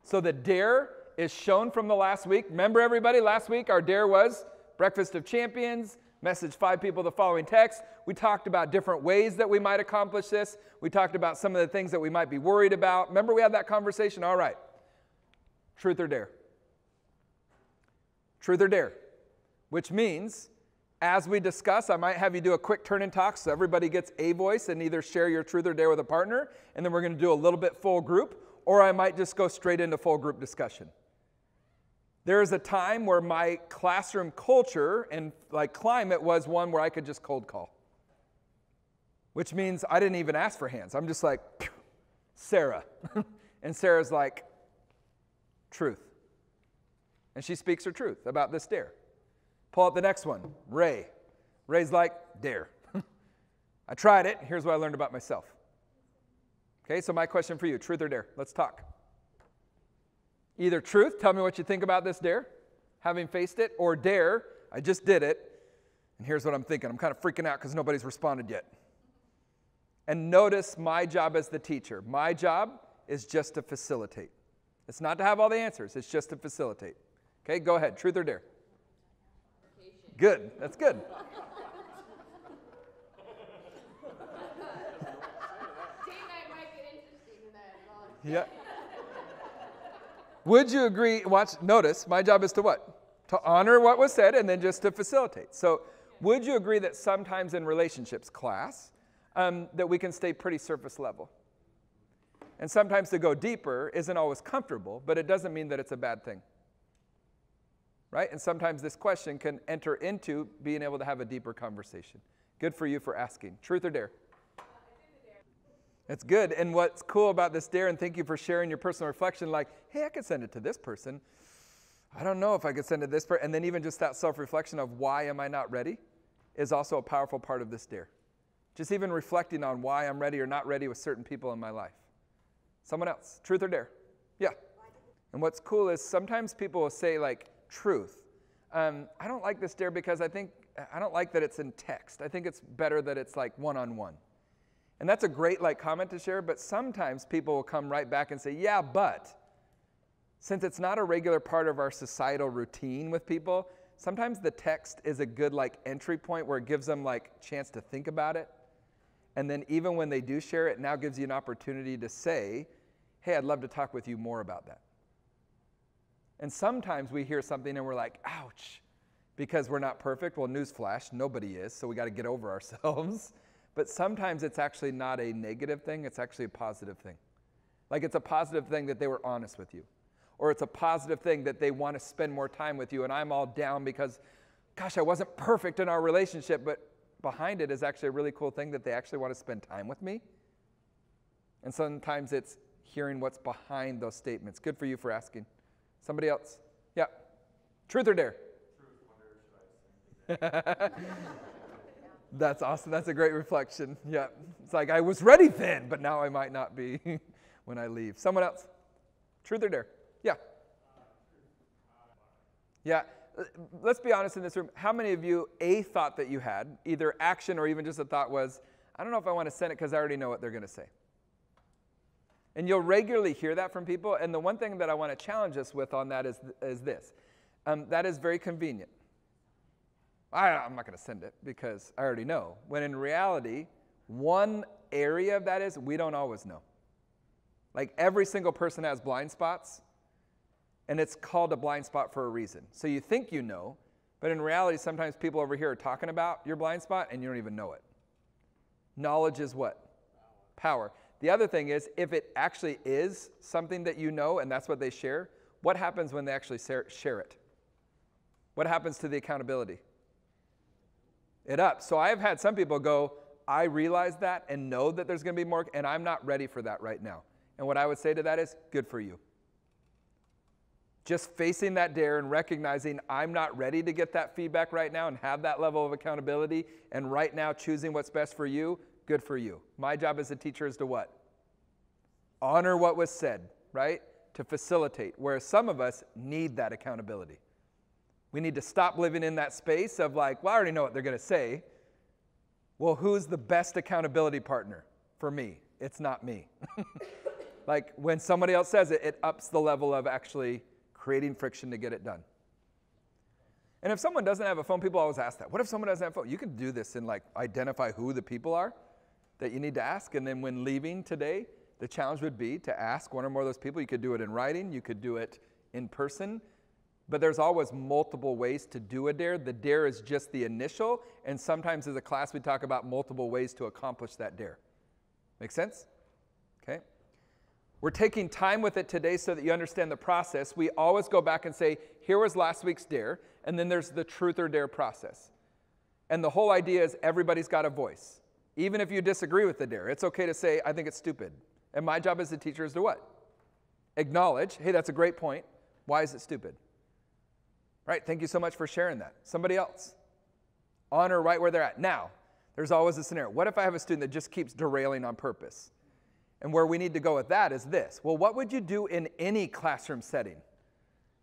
So the dare is shown from the last week. Remember everybody, last week our dare was Breakfast of Champions, message 5 people the following text. We talked about different ways that we might accomplish this. We talked about some of the things that we might be worried about. Remember we had that conversation? All right. Truth or dare? Truth or dare? Which means, as we discuss, I might have you do a quick turn and talk so everybody gets a voice and either share your truth or dare with a partner, and then we're going to do a little bit full group, or I might just go straight into full group discussion. There is a time where my classroom culture and climate was one where I could just cold call, which means I didn't even ask for hands. I'm just like, Sarah. And Sarah's like, truth. And she speaks her truth about this dare. Pull up the next one, Ray. Ray's like, dare. I tried it. Here's what I learned about myself. Okay, so my question for you, truth or dare? Let's talk. Either truth, tell me what you think about this dare, having faced it, or dare, I just did it, and here's what I'm thinking. I'm kind of freaking out because nobody's responded yet. And notice my job as the teacher. My job is just to facilitate. It's not to have all the answers. It's just to facilitate. Okay, go ahead. Truth or dare? Good. That's good. Date night might get interesting in that as well. Yeah. Would you agree? Notice, my job is to what? To honor what was said and then just to facilitate. So would you agree that sometimes in relationships, class, that we can stay pretty surface level? And sometimes to go deeper isn't always comfortable, but it doesn't mean that it's a bad thing. Right? And sometimes this question can enter into being able to have a deeper conversation. Good for you for asking. Truth or dare? It's good. And what's cool about this dare, and thank you for sharing your personal reflection, like, hey, I could send it to this person. I don't know if I could send it to this person. And then even just that self-reflection of why am I not ready is also a powerful part of this dare. Just even reflecting on why I'm ready or not ready with certain people in my life. Someone else. Truth or dare? Yeah. And what's cool is sometimes people will say, like, truth. I don't like this dare because I don't like that it's in text. I think it's better that it's like one-on-one. And that's a great comment to share, but sometimes people will come right back and say, yeah, but since it's not a regular part of our societal routine with people, sometimes the text is a good entry point where it gives them chance to think about it. And then even when they do share it, now gives you an opportunity to say, hey, I'd love to talk with you more about that. And sometimes we hear something and we're like, ouch, because we're not perfect. Well, newsflash, nobody is, so we got to get over ourselves. But sometimes it's actually not a negative thing, it's actually a positive thing. It's a positive thing that they were honest with you. Or it's a positive thing that they want to spend more time with you, and I'm all down because, gosh, I wasn't perfect in our relationship, but behind it is actually a really cool thing that they actually want to spend time with me. And sometimes it's hearing what's behind those statements. Good for you for asking. Somebody else? Yeah. Truth or dare? Truth. That's awesome. That's a great reflection. Yeah. It's like I was ready then, but now I might not be when I leave. Someone else? Truth or dare? Yeah. Yeah. Let's be honest in this room. How many of you, a thought that you had, either action or even just a thought was, I don't know if I want to send it because I already know what they're going to say. And you'll regularly hear that from people. And the one thing that I want to challenge us with on that is this. That is very convenient. I'm not going to send it because I already know. When in reality, one area of that is we don't always know. Every single person has blind spots. And it's called a blind spot for a reason. So you think you know, but in reality, sometimes people over here are talking about your blind spot and you don't even know it. Knowledge is what? Power. The other thing is, if it actually is something that you know and that's what they share, what happens when they actually share it? What happens to the accountability? It ups. So I've had some people go, I realize that and know that there's going to be more, and I'm not ready for that right now. And what I would say to that is, good for you. Just facing that dare and recognizing I'm not ready to get that feedback right now and have that level of accountability, and right now choosing what's best for you, good for you. My job as a teacher is to what? Honor what was said, right? To facilitate, whereas some of us need that accountability. We need to stop living in that space of well, I already know what they're going to say. Well, who's the best accountability partner for me? It's not me. When somebody else says it, it ups the level of actually creating friction to get it done. And if someone doesn't have a phone, people always ask that. What if someone doesn't have a phone? You can do this and identify who the people are that you need to ask. And then when leaving today, the challenge would be to ask one or more of those people. You could do it in writing. You could do it in person. But there's always multiple ways to do a dare. The dare is just the initial. And sometimes as a class, we talk about multiple ways to accomplish that dare. Make sense? Okay. We're taking time with it today so that you understand the process. We always go back and say, here was last week's dare, and then there's the truth or dare process. And the whole idea is everybody's got a voice. Even if you disagree with the dare, it's okay to say, I think it's stupid. And my job as a teacher is to what? Acknowledge, hey, that's a great point. Why is it stupid? Right, thank you so much for sharing that. Somebody else. Honor right where they're at. Now, there's always a scenario. What if I have a student that just keeps derailing on purpose? And where we need to go with that is this. Well, what would you do in any classroom setting?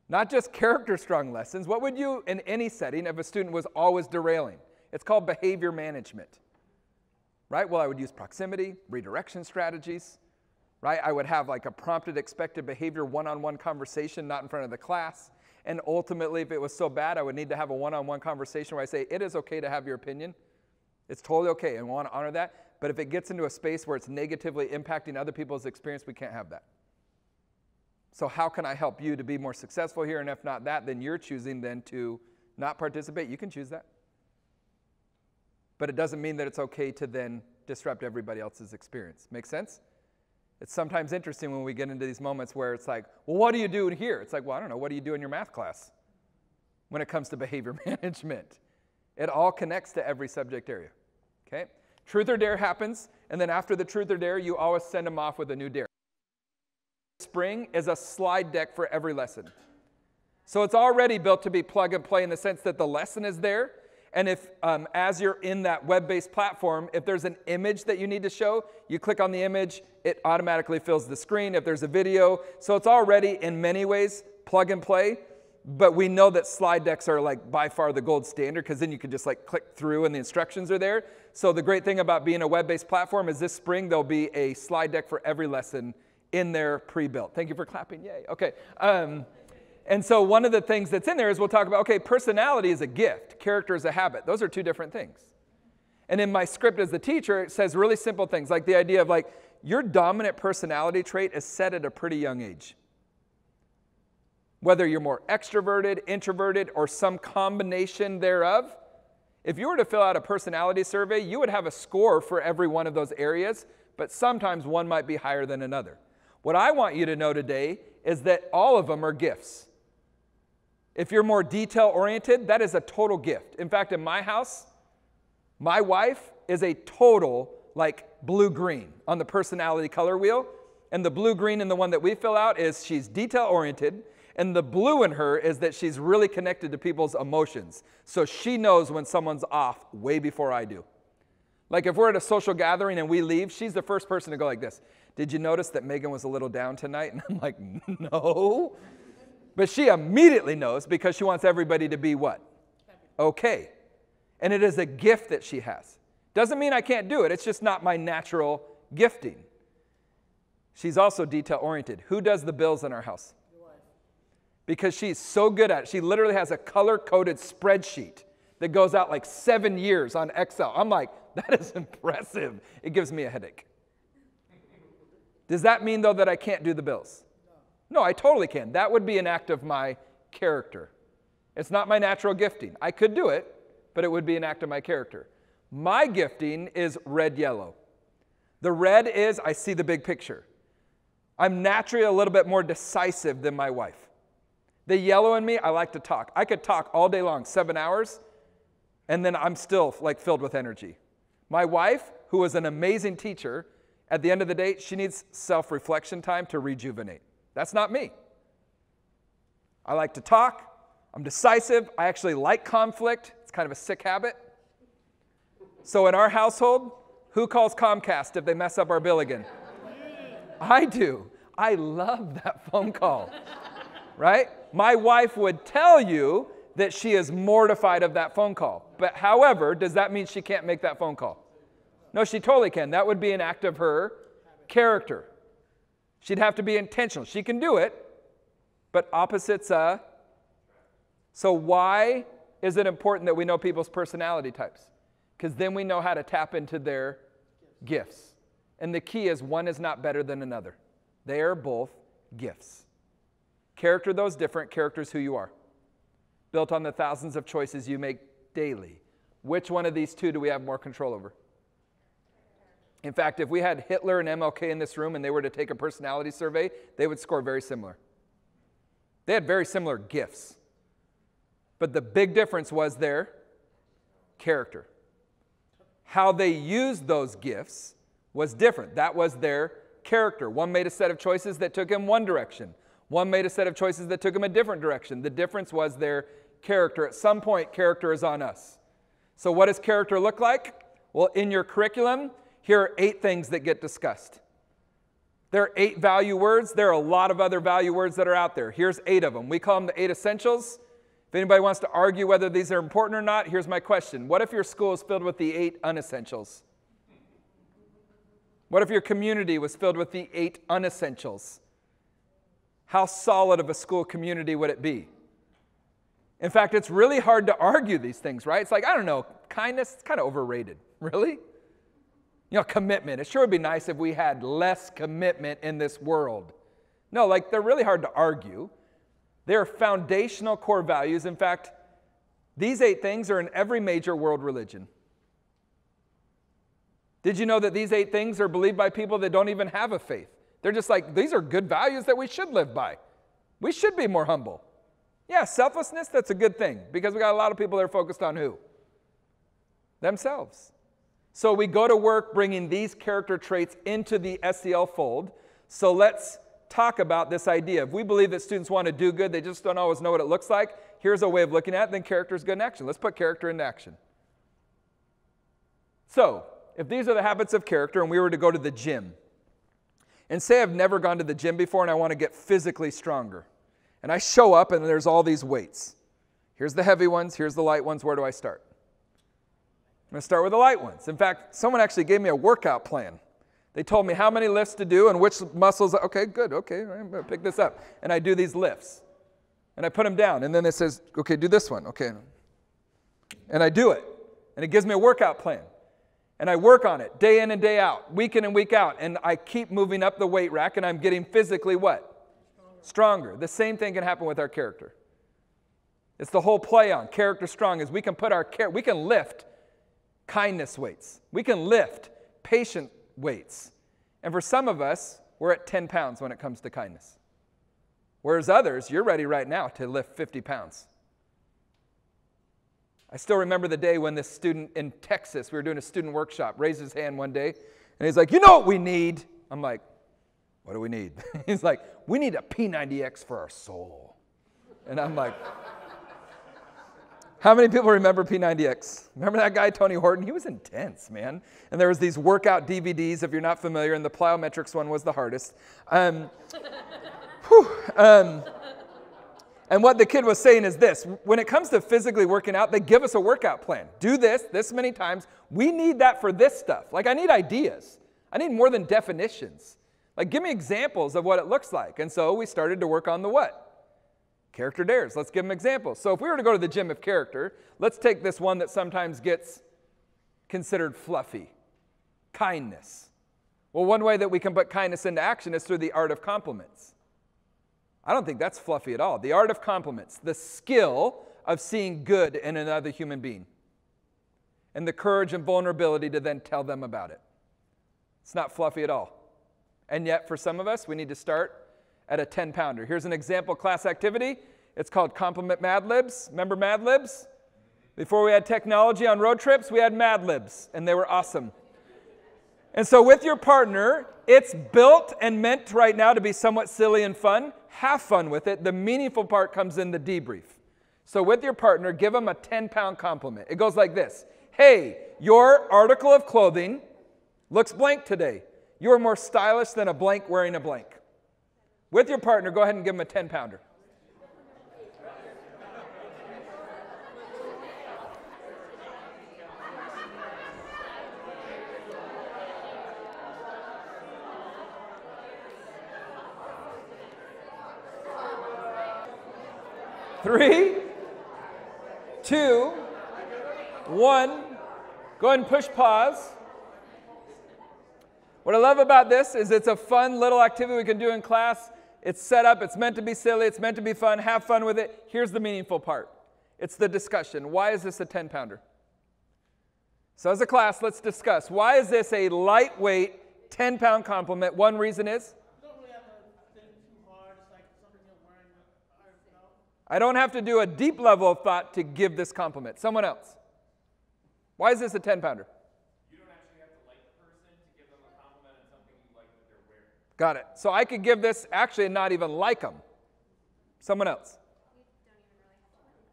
Not just CharacterStrong lessons. What would you in any setting if a student was always derailing? It's called behavior management. Right? Well, I would use proximity, redirection strategies. Right? I would have a prompted expected behavior one-on-one conversation, not in front of the class. And ultimately, if it was so bad, I would need to have a one-on-one conversation where I say, it is okay to have your opinion. It's totally okay, and we want to honor that. But if it gets into a space where it's negatively impacting other people's experience, we can't have that. So how can I help you to be more successful here? And if not that, then you're choosing then to not participate. You can choose that. But it doesn't mean that it's okay to then disrupt everybody else's experience. Make sense? It's sometimes interesting when we get into these moments where it's like, well, what do you do in here? It's like, well, I don't know. What do you do in your math class when it comes to behavior management? It all connects to every subject area, okay? Truth or dare happens, and then after the truth or dare, you always send them off with a new dare. Spring is a slide deck for every lesson. So it's already built to be plug and play in the sense that the lesson is there. And if, as you're in that web-based platform, if there's an image that you need to show, you click on the image, it automatically fills the screen. If there's a video, so it's already in many ways plug and play. But we know that slide decks are like by far the gold standard because then you can just like click through and the instructions are there. So the great thing about being a web-based platform is this spring there'll be a slide deck for every lesson in there pre-built. Thank you for clapping, yay. Okay. And so one of the things that's in there is we'll talk about, okay, personality is a gift, character is a habit. Those are two different things. And in my script as the teacher, it says really simple things like the idea of like your dominant personality trait is set at a pretty young age. Whether you're more extroverted, introverted, or some combination thereof, if you were to fill out a personality survey, you would have a score for every one of those areas, but sometimes one might be higher than another. What I want you to know today is that all of them are gifts. If you're more detail-oriented, that is a total gift. In fact, in my house, my wife is a total like blue-green on the personality color wheel, and the blue-green in the one that we fill out is she's detail-oriented, and the blue in her is that she's really connected to people's emotions. So she knows when someone's off way before I do. Like if we're at a social gathering and we leave, she's the first person to go like this. Did you notice that Megan was a little down tonight? And I'm like, no. But she immediately knows because she wants everybody to be what? Okay. And it is a gift that she has. Doesn't mean I can't do it. It's just not my natural gifting. She's also detail-oriented. Who does the bills in our house? Because she's so good at it. She literally has a color-coded spreadsheet that goes out like 7 years on Excel. I'm like, that is impressive. It gives me a headache. Does that mean, though, that I can't do the bills? No, I totally can. That would be an act of my character. It's not my natural gifting. I could do it, but it would be an act of my character. My gifting is red-yellow. The red is I see the big picture. I'm naturally a little bit more decisive than my wife. The yellow in me, I like to talk. I could talk all day long, 7 hours, and then I'm still like filled with energy. My wife, who is an amazing teacher, at the end of the day, she needs self-reflection time to rejuvenate. That's not me. I like to talk. I'm decisive. I actually like conflict. It's kind of a sick habit. So in our household, who calls Comcast if they mess up our bill again? I do. I love that phone call, right? My wife would tell you that she is mortified of that phone call. But however, does that mean she can't make that phone call? No, she totally can. That would be an act of her character. She'd have to be intentional. She can do it, but opposites. So why is it important that we know people's personality types? Because then we know how to tap into their gifts. And the key is one is not better than another. They are both gifts. Character, though, is different. Character is who you are. Built on the thousands of choices you make daily. Which one of these two do we have more control over? In fact, if we had Hitler and MLK in this room and they were to take a personality survey, they would score very similar. They had very similar gifts. But the big difference was their character. How they used those gifts was different. That was their character. One made a set of choices that took him one direction. One made a set of choices that took him a different direction. The difference was their character. At some point, character is on us. So what does character look like? Well, in your curriculum, here are 8 things that get discussed. There are 8 value words. There are a lot of other value words that are out there. Here's 8 of them. We call them the 8 essentials. If anybody wants to argue whether these are important or not, here's my question. What if your school is filled with the 8 unessentials? What if your community was filled with the 8 unessentials? How solid of a school community would it be? In fact, it's really hard to argue these things, right? It's like, I don't know, kindness, it's kind of overrated. Really? You know, commitment. It sure would be nice if we had less commitment in this world. No, like they're really hard to argue. They're foundational core values. In fact, these 8 things are in every major world religion. Did you know that these 8 things are believed by people that don't even have a faith? They're just like, these are good values that we should live by. We should be more humble. Yeah, selflessness, that's a good thing because we got a lot of people that are focused on who? Themselves. So we go to work bringing these character traits into the SEL fold. So let's talk about this idea. If we believe that students want to do good, they just don't always know what it looks like, here's a way of looking at it, then character is good in action. Let's put character into action. So, if these are the habits of character and we were to go to the gym, and say I've never gone to the gym before and I want to get physically stronger, and I show up and there's all these weights. Here's the heavy ones, here's the light ones, where do I start? I'm going to start with the light ones. In fact, someone actually gave me a workout plan. They told me how many lifts to do and which muscles. Okay, good, okay, I'm going to pick this up. And I do these lifts. And I put them down. And then it says, okay, do this one, okay. And I do it. And it gives me a workout plan. And I work on it day in and day out, week in and week out. And I keep moving up the weight rack and I'm getting physically what? Stronger. The same thing can happen with our character. It's the whole play on CharacterStrong is we can lift kindness weights. We can lift patient weights. And for some of us, we're at 10 pounds when it comes to kindness. Whereas others, you're ready right now to lift 50 pounds. I still remember the day when this student in Texas, we were doing a student workshop, raised his hand one day, and he's like, you know what we need? I'm like, what do we need? He's like, we need a P90X for our soul. And I'm like, how many people remember P90X? Remember that guy, Tony Horton? He was intense, man. And there was these workout DVDs, if you're not familiar, and the plyometrics one was the hardest. And what the kid was saying is this. When it comes to physically working out, they give us a workout plan. Do this many times. We need that for this stuff. Like, I need ideas. I need more than definitions. Like, give me examples of what it looks like. And so we started to work on the what? Character dares. Let's give them examples. So if we were to go to the gym of character, let's take this one that sometimes gets considered fluffy. Kindness. Well, one way that we can put kindness into action is through the art of compliments. I don't think that's fluffy at all. The art of compliments, the skill of seeing good in another human being, and the courage and vulnerability to then tell them about it. It's not fluffy at all. And yet, for some of us, we need to start at a 10-pounder. Here's an example class activity. It's called Compliment Mad Libs. Remember Mad Libs? Before we had technology on road trips, we had Mad Libs, and they were awesome. And so with your partner, it's built and meant right now to be somewhat silly and fun. Have fun with it. The meaningful part comes in the debrief. So with your partner, give them a 10-pound compliment. It goes like this. Hey, your article of clothing looks blank today. You are more stylish than a blank wearing a blank. With your partner, go ahead and give them a 10-pounder. Three, two, one. Go ahead and push pause. What I love about this is it's a fun little activity we can do in class. It's set up. It's meant to be silly. It's meant to be fun. Have fun with it. Here's the meaningful part. It's the discussion. Why is this a 10-pounder? So as a class, let's discuss. Why is this a lightweight 10-pound compliment? One reason is? You don't really have to think too hard. It's like something you're wearing. I don't have to do a deep level of thought to give this compliment. Someone else. Why is this a 10-pounder? You don't actually have to like the person to give them a compliment on something you like that they're wearing. Got it. So I could give this actually and not even like them. Someone else.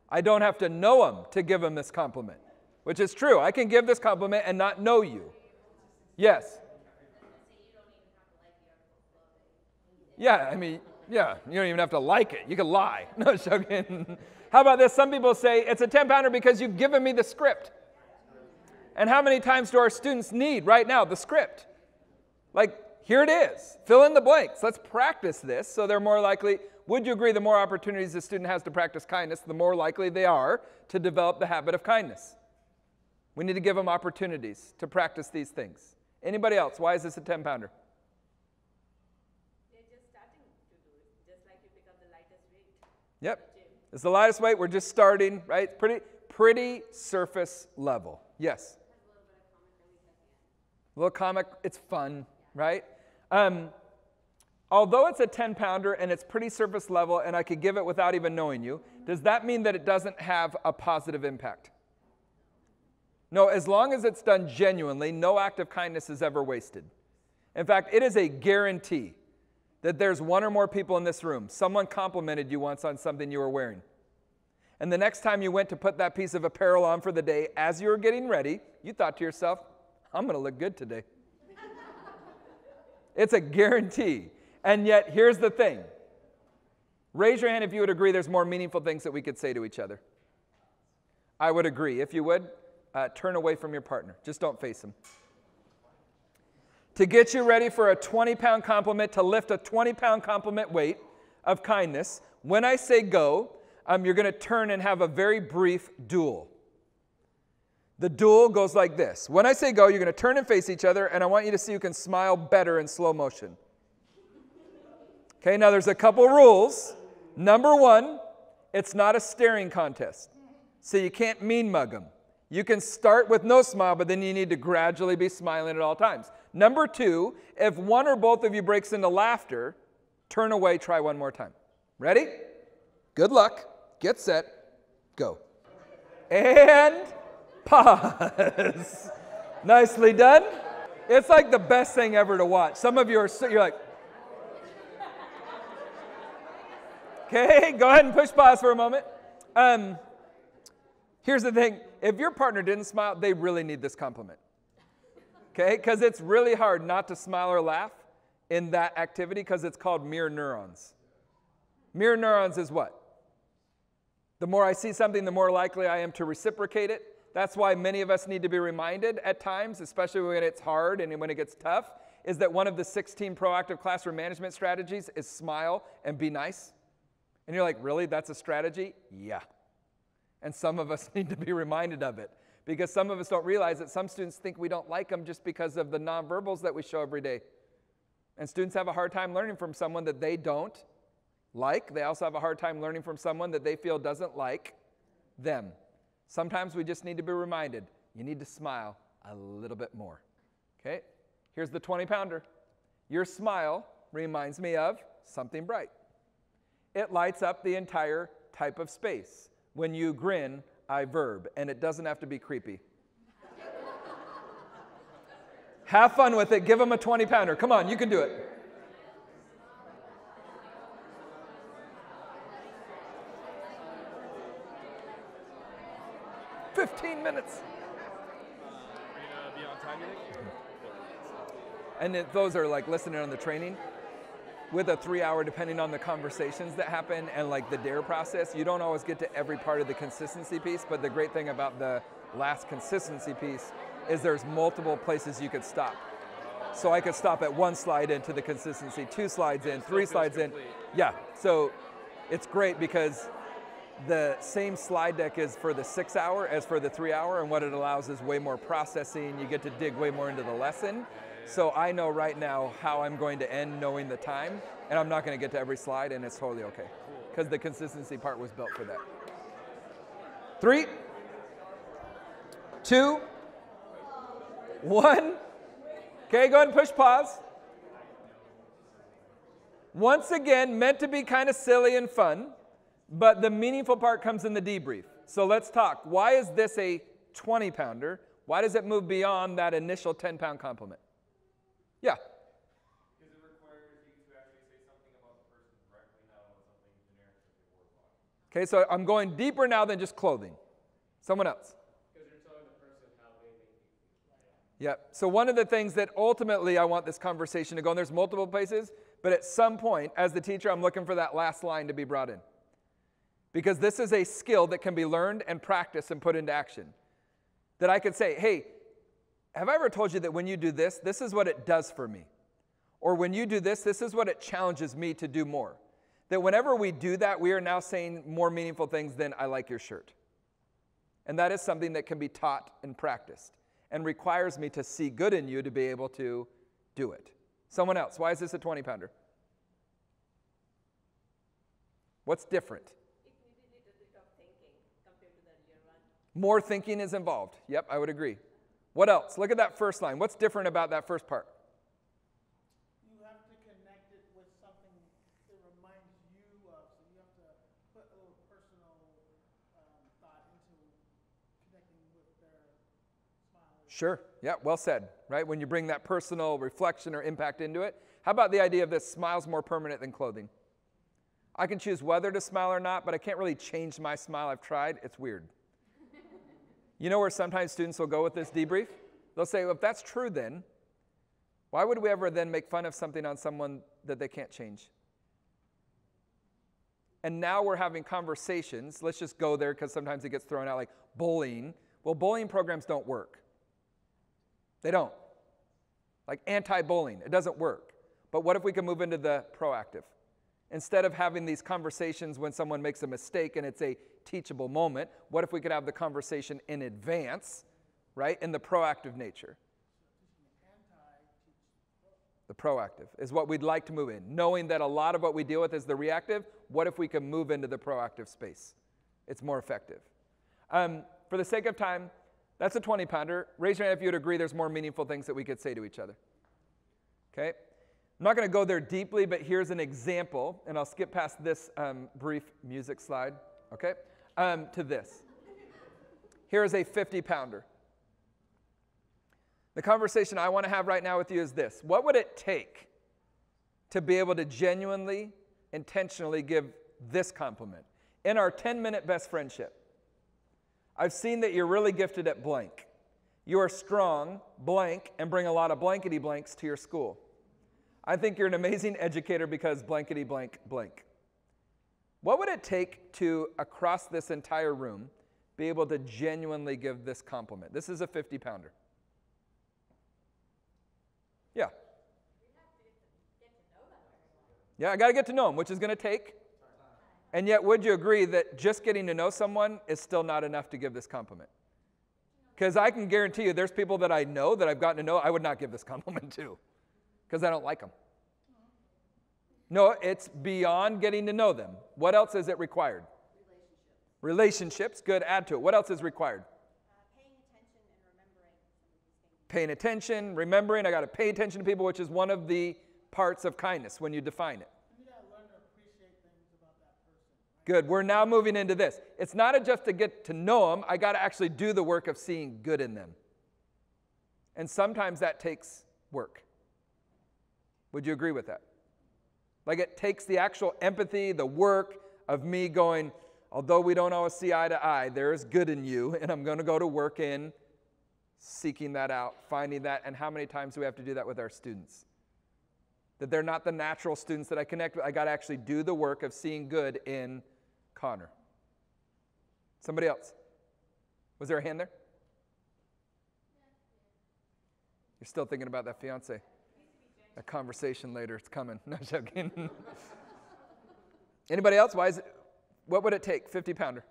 I don't have to know them to give them this compliment, which is true. I can give this compliment and not know you. Yes. Yeah, I mean, yeah, you don't even have to like it. You can lie. No, joking. How about this? Some people say it's a 10-pounder because you've given me the script. And how many times do our students need right now the script? Like, here it is. Fill in the blanks. Let's practice this so they're more likely. Would you agree the more opportunities a student has to practice kindness, the more likely they are to develop the habit of kindness? We need to give them opportunities to practice these things. Anybody else? Why is this a 10-pounder? They're just starting to do it, just like you pick up the lightest weight. Yep. It's the lightest weight. We're just starting, right? Pretty surface level. Yes? A little comic. It's fun, right? Although it's a 10-pounder and it's pretty surface level and I could give it without even knowing you, does that mean that it doesn't have a positive impact? No, as long as it's done genuinely, no act of kindness is ever wasted. In fact, it is a guarantee that there's one or more people in this room. Someone complimented you once on something you were wearing. And the next time you went to put that piece of apparel on for the day, as you were getting ready, you thought to yourself, I'm going to look good today. It's a guarantee. And yet, here's the thing. Raise your hand if you would agree there's more meaningful things that we could say to each other. I would agree. If you would, turn away from your partner. Just don't face him. To get you ready for a 20-pound compliment, to lift a 20-pound compliment weight of kindness, when I say go, you're going to turn and have a very brief duel. The duel goes like this. When I say go, you're going to turn and face each other, and I want you to see who can smile better in slow motion. Okay, now there's a couple rules. Number one, it's not a staring contest, so you can't mean mug them. You can start with no smile, but then you need to gradually be smiling at all times. Number two, if one or both of you breaks into laughter, turn away, try one more time. Ready? Good luck. Get set. Go. And pause. Nicely done. It's like the best thing ever to watch. Some of you are, you're like, okay, go ahead and push pause for a moment. Here's the thing. If your partner didn't smile, they really need this compliment. Okay? Because it's really hard not to smile or laugh in that activity because it's called mirror neurons. Mirror neurons is what? The more I see something, the more likely I am to reciprocate it. That's why many of us need to be reminded at times, especially when it's hard and when it gets tough, is that one of the 16 proactive classroom management strategies is smile and be nice. And you're like, really? That's a strategy? Yeah. And some of us need to be reminded of it because some of us don't realize that some students think we don't like them just because of the nonverbals that we show every day. And students have a hard time learning from someone that they don't like. They also have a hard time learning from someone that they feel doesn't like them. Sometimes we just need to be reminded, you need to smile a little bit more. Okay? Here's the 20-pounder. Your smile reminds me of something bright. It lights up the entire type of space. When you grin, I verb, and it doesn't have to be creepy. Have fun with it. Give them a 20-pounder. Come on, you can do it. "15 minutes. Are you going to be on time, you think? And those are like listening on the training. With a 3-hour, depending on the conversations that happen and like the DARE process, you don't always get to every part of the consistency piece, but the great thing about the last consistency piece is there's multiple places you could stop. So I could stop at 1 slide into the consistency, 2 slides in, 3 slides in. Yeah, so it's great because the same slide deck is for the 6-hour as for the 3-hour, and what it allows is way more processing. You get to dig way more into the lesson. So I know right now how I'm going to end knowing the time, and I'm not going to get to every slide, and it's totally okay. Because the consistency part was built for that. 3, 2, 1. Okay, go ahead and push pause. Once again, meant to be kind of silly and fun, but the meaningful part comes in the debrief. So let's talk. Why is this a 20-pounder? Why does it move beyond that initial 10-pound compliment? Yeah. Because it requires you to actually say something about the person directly, not about something generic that they wore on. Okay, so I'm going deeper now than just clothing. Someone else. Because you're telling the person how they make you feel. Yep. So one of the things that ultimately I want this conversation to go, and there's multiple places, but at some point, as the teacher, I'm looking for that last line to be brought in. Because this is a skill that can be learned and practiced and put into action. That I could say, hey, have I ever told you that when you do this, this is what it does for me? Or when you do this, this is what it challenges me to do more. That whenever we do that, we are now saying more meaningful things than I like your shirt. And that is something that can be taught and practiced and requires me to see good in you to be able to do it. Someone else, why is this a 20-pounder? What's different? It needed a little bit of thinking compared to the year one. More thinking is involved. Yep, I would agree. What else? Look at that first line. What's different about that first part? You have to connect it with Sure. Yeah, well said, right? When you bring that personal reflection or impact into it. How about the idea of this, smile's more permanent than clothing? I can choose whether to smile or not, but I can't really change my smile. I've tried. It's weird. You know where sometimes students will go with this debrief? They'll say, well, if that's true then, why would we ever then make fun of something on someone that they can't change? And now we're having conversations. Let's just go there because sometimes it gets thrown out like bullying. Well, bullying programs don't work. They don't. Like anti-bullying, it doesn't work. But what if we can move into the proactive? Instead of having these conversations when someone makes a mistake and it's a teachable moment, what if we could have the conversation in advance, right, in the proactive nature? The proactive is what we'd like to move in. Knowing that a lot of what we deal with is the reactive, what if we can move into the proactive space? It's more effective. For the sake of time, that's a 20-pounder. Raise your hand if you would agree there's more meaningful things that we could say to each other. Okay? I'm not going to go there deeply, but here's an example, and I'll skip past this brief music slide, okay, to this. Here is a 50-pounder. The conversation I want to have right now with you is this. What would it take to be able to genuinely, intentionally give this compliment? In our 10-minute best friendship, I've seen that you're really gifted at blank. You are strong, blank, and bring a lot of blankety blanks to your school. I think you're an amazing educator because blankety blank blank. What would it take to, across this entire room, be able to genuinely give this compliment? This is a 50-pounder. Yeah. Yeah, I got to get to know them, which is going to take. And yet, would you agree that just getting to know someone is still not enough to give this compliment? Because I can guarantee you there's people that I know, that I've gotten to know, I would not give this compliment to because I don't like them. No, it's beyond getting to know them. What else is it required? Relationships. Good, add to it. What else is required? Paying attention, remembering. I got to pay attention to people, which is one of the parts of kindness when you define it. Good. We're now moving into this. It's not just to get to know them. I got to actually do the work of seeing good in them. And sometimes that takes work. Would you agree with that? Like it takes the actual empathy, the work of me going, although we don't always see eye to eye, there is good in you, and I'm going to go to work in seeking that out, finding that. And how many times do we have to do that with our students? That they're not the natural students that I connect with. I got to actually do the work of seeing good in Connor. Somebody else? Was there a hand there? You're still thinking about that fiance? A conversation later, it's coming. No joking. Anybody else? Why is it? What would it take? 50-pounder.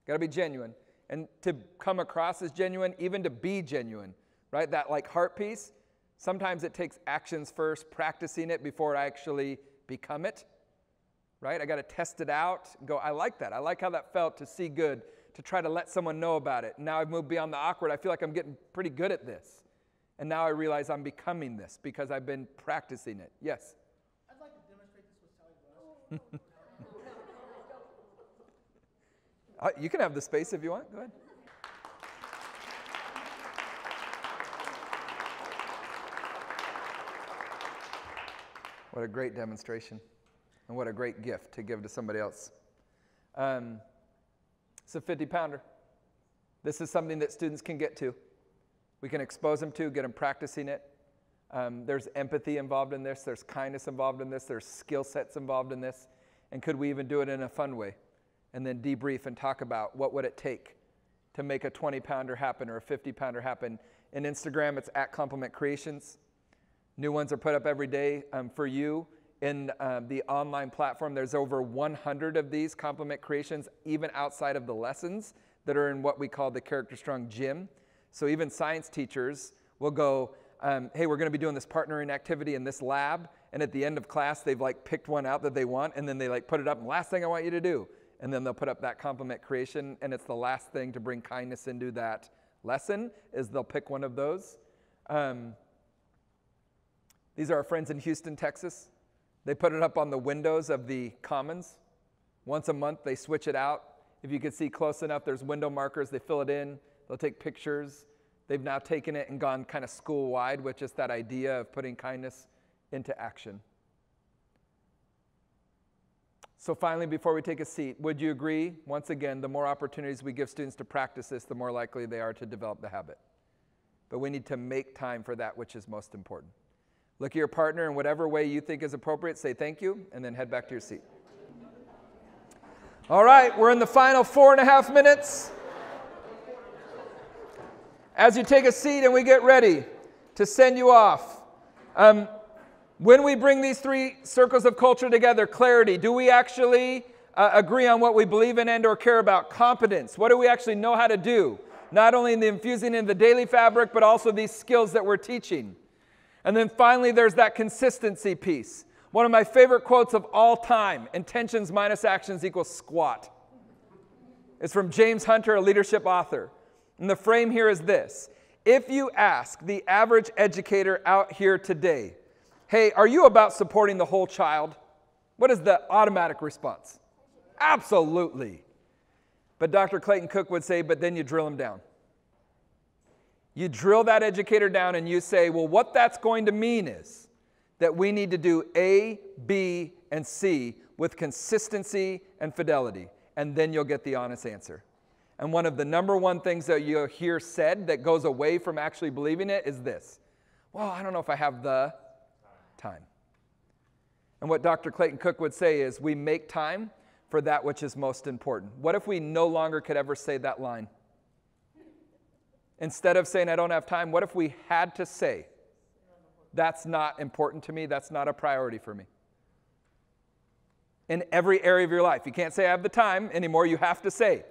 Got to be genuine. And to come across as genuine, even to be genuine, right? That like heart piece. Sometimes it takes actions first, practicing it before I actually become it, right? I got to test it out and go, I like that. I like how that felt to see good, to try to let someone know about it. Now I've moved beyond the awkward. I feel like I'm getting pretty good at this. And now I realize I'm becoming this because I've been practicing it. Yes? I'd like to demonstrate this with Sally West. You can have the space if you want. Go ahead. What a great demonstration. And what a great gift to give to somebody else. It's a 50-pounder. This is something that students can get to. We can expose them to, get them practicing it. There's empathy involved in this. There's kindness involved in this. There's skill sets involved in this. And could we even do it in a fun way? And then debrief and talk about what would it take to make a 20-pounder happen or a 50-pounder happen. In Instagram, it's @ComplimentCreations. New ones are put up every day for you. In the online platform, there's over 100 of these compliment creations, even outside of the lessons that are in what we call the CharacterStrong gym. So even science teachers will go, hey, we're going to be doing this partnering activity in this lab. And at the end of class, they've like picked one out that they want, and then they like put it up, and last thing I want you to do. And then they'll put up that compliment creation, and it's the last thing to bring kindness into that lesson is they'll pick one of those. These are our friends in Houston, Texas. They put it up on the windows of the commons. Once a month, they switch it out. If you can see close enough, there's window markers. They fill it in. They'll take pictures. They've now taken it and gone kind of school-wide with just that idea of putting kindness into action. So finally, before we take a seat, would you agree, once again, the more opportunities we give students to practice this, the more likely they are to develop the habit. But we need to make time for that which is most important. Look at your partner in whatever way you think is appropriate, say thank you, and then head back to your seat. All right, we're in the final 4.5 minutes. As you take a seat and we get ready to send you off, when we bring these 3 circles of culture together, clarity, do we actually agree on what we believe in and or care about? Competence, what do we actually know how to do? Not only in the infusing in the daily fabric, but also these skills that we're teaching. And then finally, there's that consistency piece. One of my favorite quotes of all time, intentions minus actions equals squat. It's from James Hunter, a leadership author. And the frame here is this. If you ask the average educator out here today, hey, are you about supporting the whole child? What is the automatic response? Absolutely. But Dr. Clayton Cook would say, but then you drill them down. You drill that educator down and you say, well, what that's going to mean is that we need to do A, B, and C with consistency and fidelity. And then you'll get the honest answer. And one of the number one things that you'll hear said that goes away from actually believing it is this. Well, I don't know if I have the time. And what Dr. Clayton Cook would say is we make time for that which is most important. What if we no longer could ever say that line? Instead of saying I don't have time, what if we had to say that's not important to me, that's not a priority for me? In every area of your life. You can't say I have the time anymore, you have to say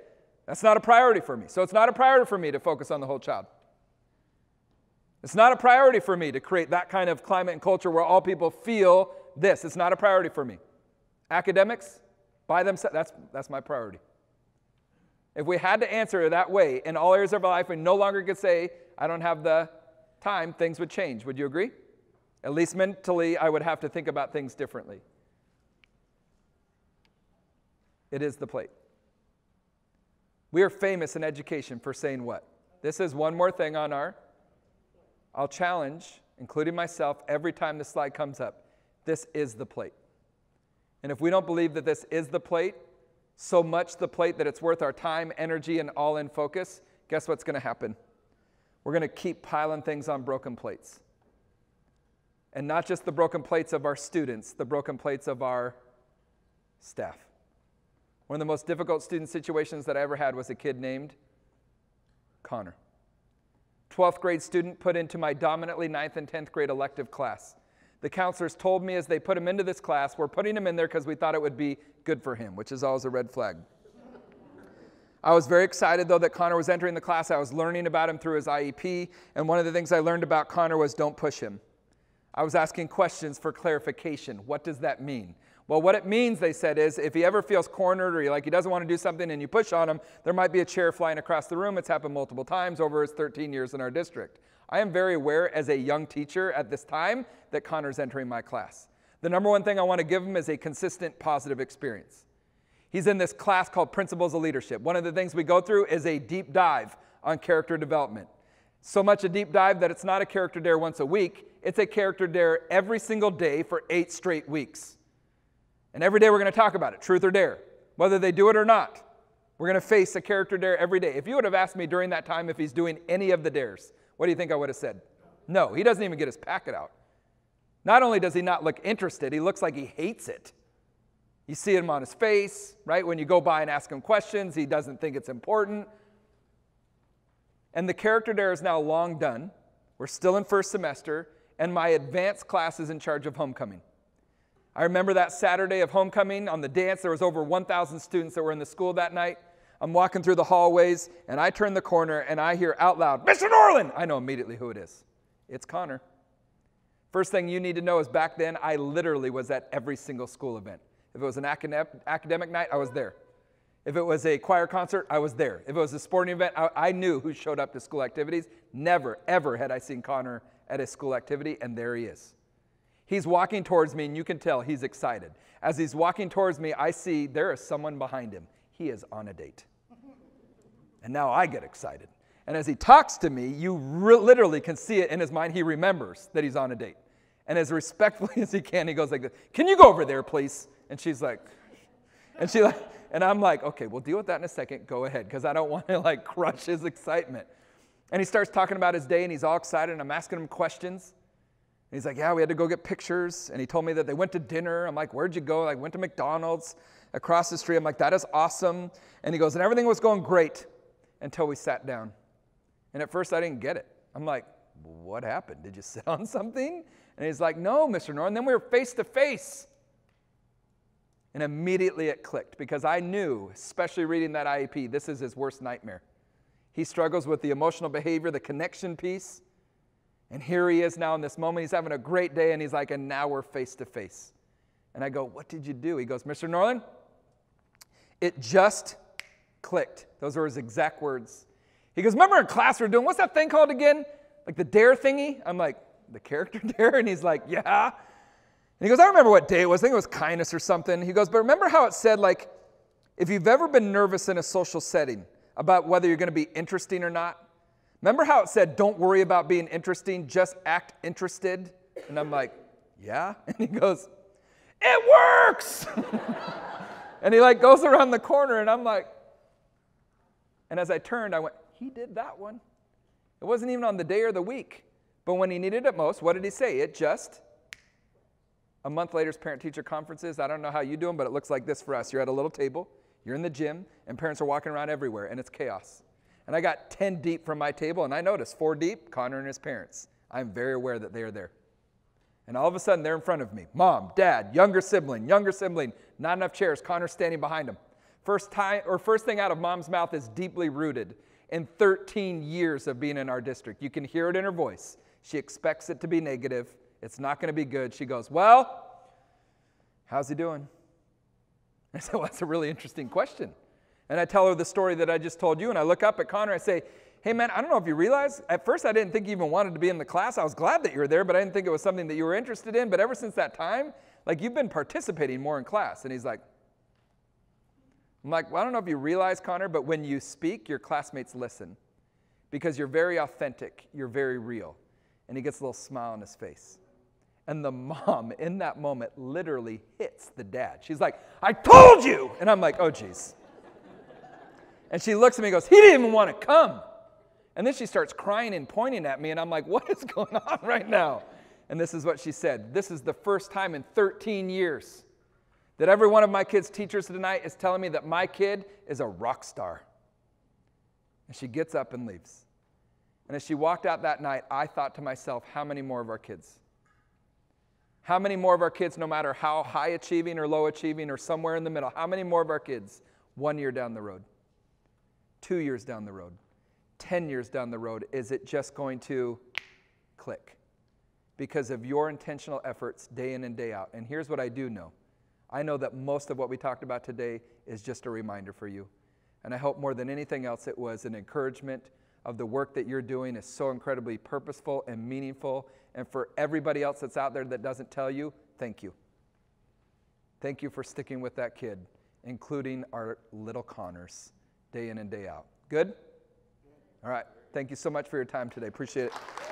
that's not a priority for me. So it's not a priority for me to focus on the whole child. It's not a priority for me to create that kind of climate and culture where all people feel this. It's not a priority for me. Academics, by themselves, that's my priority. If we had to answer it that way in all areas of our life, we no longer could say, I don't have the time, things would change. Would you agree? At least mentally, I would have to think about things differently. It is the plate. We are famous in education for saying what? This is one more thing on our, I'll challenge, including myself, every time this slide comes up. This is the plate. And if we don't believe that this is the plate, so much the plate that it's worth our time, energy, and all in focus, guess what's going to happen? We're going to keep piling things on broken plates. And not just the broken plates of our students, the broken plates of our staff. One of the most difficult student situations that I ever had was a kid named Connor. 12th grade student put into my dominantly 9th and 10th grade elective class. The counselors told me as they put him into this class, we're putting him in there because we thought it would be good for him, which is always a red flag. I was very excited, though, that Connor was entering the class. I was learning about him through his IEP, and one of the things I learned about Connor was don't push him. I was asking questions for clarification. What does that mean? Well, what it means, they said, is if he ever feels cornered or he doesn't want to do something and you push on him, there might be a chair flying across the room. It's happened multiple times over his 13 years in our district. I am very aware as a young teacher at this time that Connor's entering my class. The number one thing I want to give him is a consistent positive experience. He's in this class called Principles of Leadership. One of the things we go through is a deep dive on character development. So much a deep dive that it's not a character dare once a week. It's a character dare every single day for 8 straight weeks. And every day we're going to talk about it, truth or dare. Whether they do it or not, we're going to face a character dare every day. If you would have asked me during that time if he's doing any of the dares, what do you think I would have said? No, he doesn't even get his packet out. Not only does he not look interested, he looks like he hates it. You see him on his face, right? When you go by and ask him questions, he doesn't think it's important. And the character dare is now long done. We're still in first semester, and my advanced class is in charge of homecoming. I remember that Saturday of homecoming on the dance, there was over 1,000 students that were in the school that night. I'm walking through the hallways, and I turn the corner, and I hear out loud, Mr. Norlin! I know immediately who it is. It's Connor. First thing you need to know is back then, I literally was at every single school event. If it was an academic night, I was there. If it was a choir concert, I was there. If it was a sporting event, I knew who showed up to school activities. Never, ever had I seen Connor at a school activity, and there he is. He's walking towards me, and you can tell he's excited. As he's walking towards me, I see there is someone behind him. He is on a date. And now I get excited. And as he talks to me, you literally can see it in his mind. He remembers that he's on a date. And as respectfully as he can, he goes like this, can you go over there, please? And she's like, and I'm like, okay, we'll deal with that in a second. Go ahead, because I don't want to like crush his excitement. And he starts talking about his day, and he's all excited, and I'm asking him questions. And he's like, yeah, we had to go get pictures. And he told me that they went to dinner. I'm like, where'd you go? I went to McDonald's across the street. I'm like, that is awesome. And he goes, and everything was going great until we sat down. And at first I didn't get it. I'm like, what happened? Did you sit on something? And he's like, no, Mr. Norlin. Then we were face to face. And immediately it clicked, because I knew, especially reading that IEP, this is his worst nightmare. He struggles with the emotional behavior, the connection piece. And here he is now in this moment. He's having a great day, and he's like, and now we're face to face. And I go, what did you do? He goes, Mr. Norlin, it just clicked. Those were his exact words. He goes, remember in class we were doing, what's that thing called again? Like the dare thingy? I'm like, the character dare? And he's like, yeah. And he goes, I remember what day it was. I think it was kindness or something. He goes, but remember how it said, like, if you've ever been nervous in a social setting about whether you're going to be interesting or not, remember how it said, don't worry about being interesting, just act interested? And I'm like, yeah. And he goes, it works. And he like goes around the corner, and I'm like, and as I turned, I went, he did that one. It wasn't even on the day or the week. But when he needed it most, what did he say? It just. A month later's parent-teacher conferences. I don't know how you do them, but it looks like this for us. You're at a little table, you're in the gym, and parents are walking around everywhere, and it's chaos. And I got 10 deep from my table, and I noticed 4 deep, Connor and his parents. I'm very aware that they are there. And all of a sudden, they're in front of me. Mom, dad, younger sibling, not enough chairs, Connor's standing behind him. First thing out of mom's mouth is deeply rooted in 13 years of being in our district. You can hear it in her voice. She expects it to be negative. It's not going to be good. She goes, well, how's he doing? I said, well, that's a really interesting question. And I tell her the story that I just told you, and I look up at Connor, I say, hey man, I don't know if you realize, at first I didn't think you even wanted to be in the class. I was glad that you were there, but I didn't think it was something that you were interested in. But ever since that time, like you've been participating more in class. And he's like, I'm like, well, I don't know if you realize, Connor, but when you speak, your classmates listen because you're very authentic, you're very real. And he gets a little smile on his face. And the mom, in that moment, literally hits the dad. She's like, I told you! And I'm like, oh, geez. And she looks at me and goes, he didn't even want to come. And then she starts crying and pointing at me, and I'm like, what is going on right now? And this is what she said. This is the first time in 13 years that every one of my kids' teachers tonight is telling me that my kid is a rock star. And she gets up and leaves. And as she walked out that night, I thought to myself, how many more of our kids? How many more of our kids, no matter how high achieving or low achieving or somewhere in the middle, how many more of our kids 1 year down the road, 2 years down the road, 10 years down the road, is it just going to click? Because of your intentional efforts day in and day out. And here's what I do know. I know that most of what we talked about today is just a reminder for you. And I hope more than anything else it was an encouragement of the work that you're doing is so incredibly purposeful and meaningful. And for everybody else that's out there that doesn't tell you, thank you. Thank you for sticking with that kid, including our little Connors, day in and day out. Good? All right. Thank you so much for your time today. Appreciate it.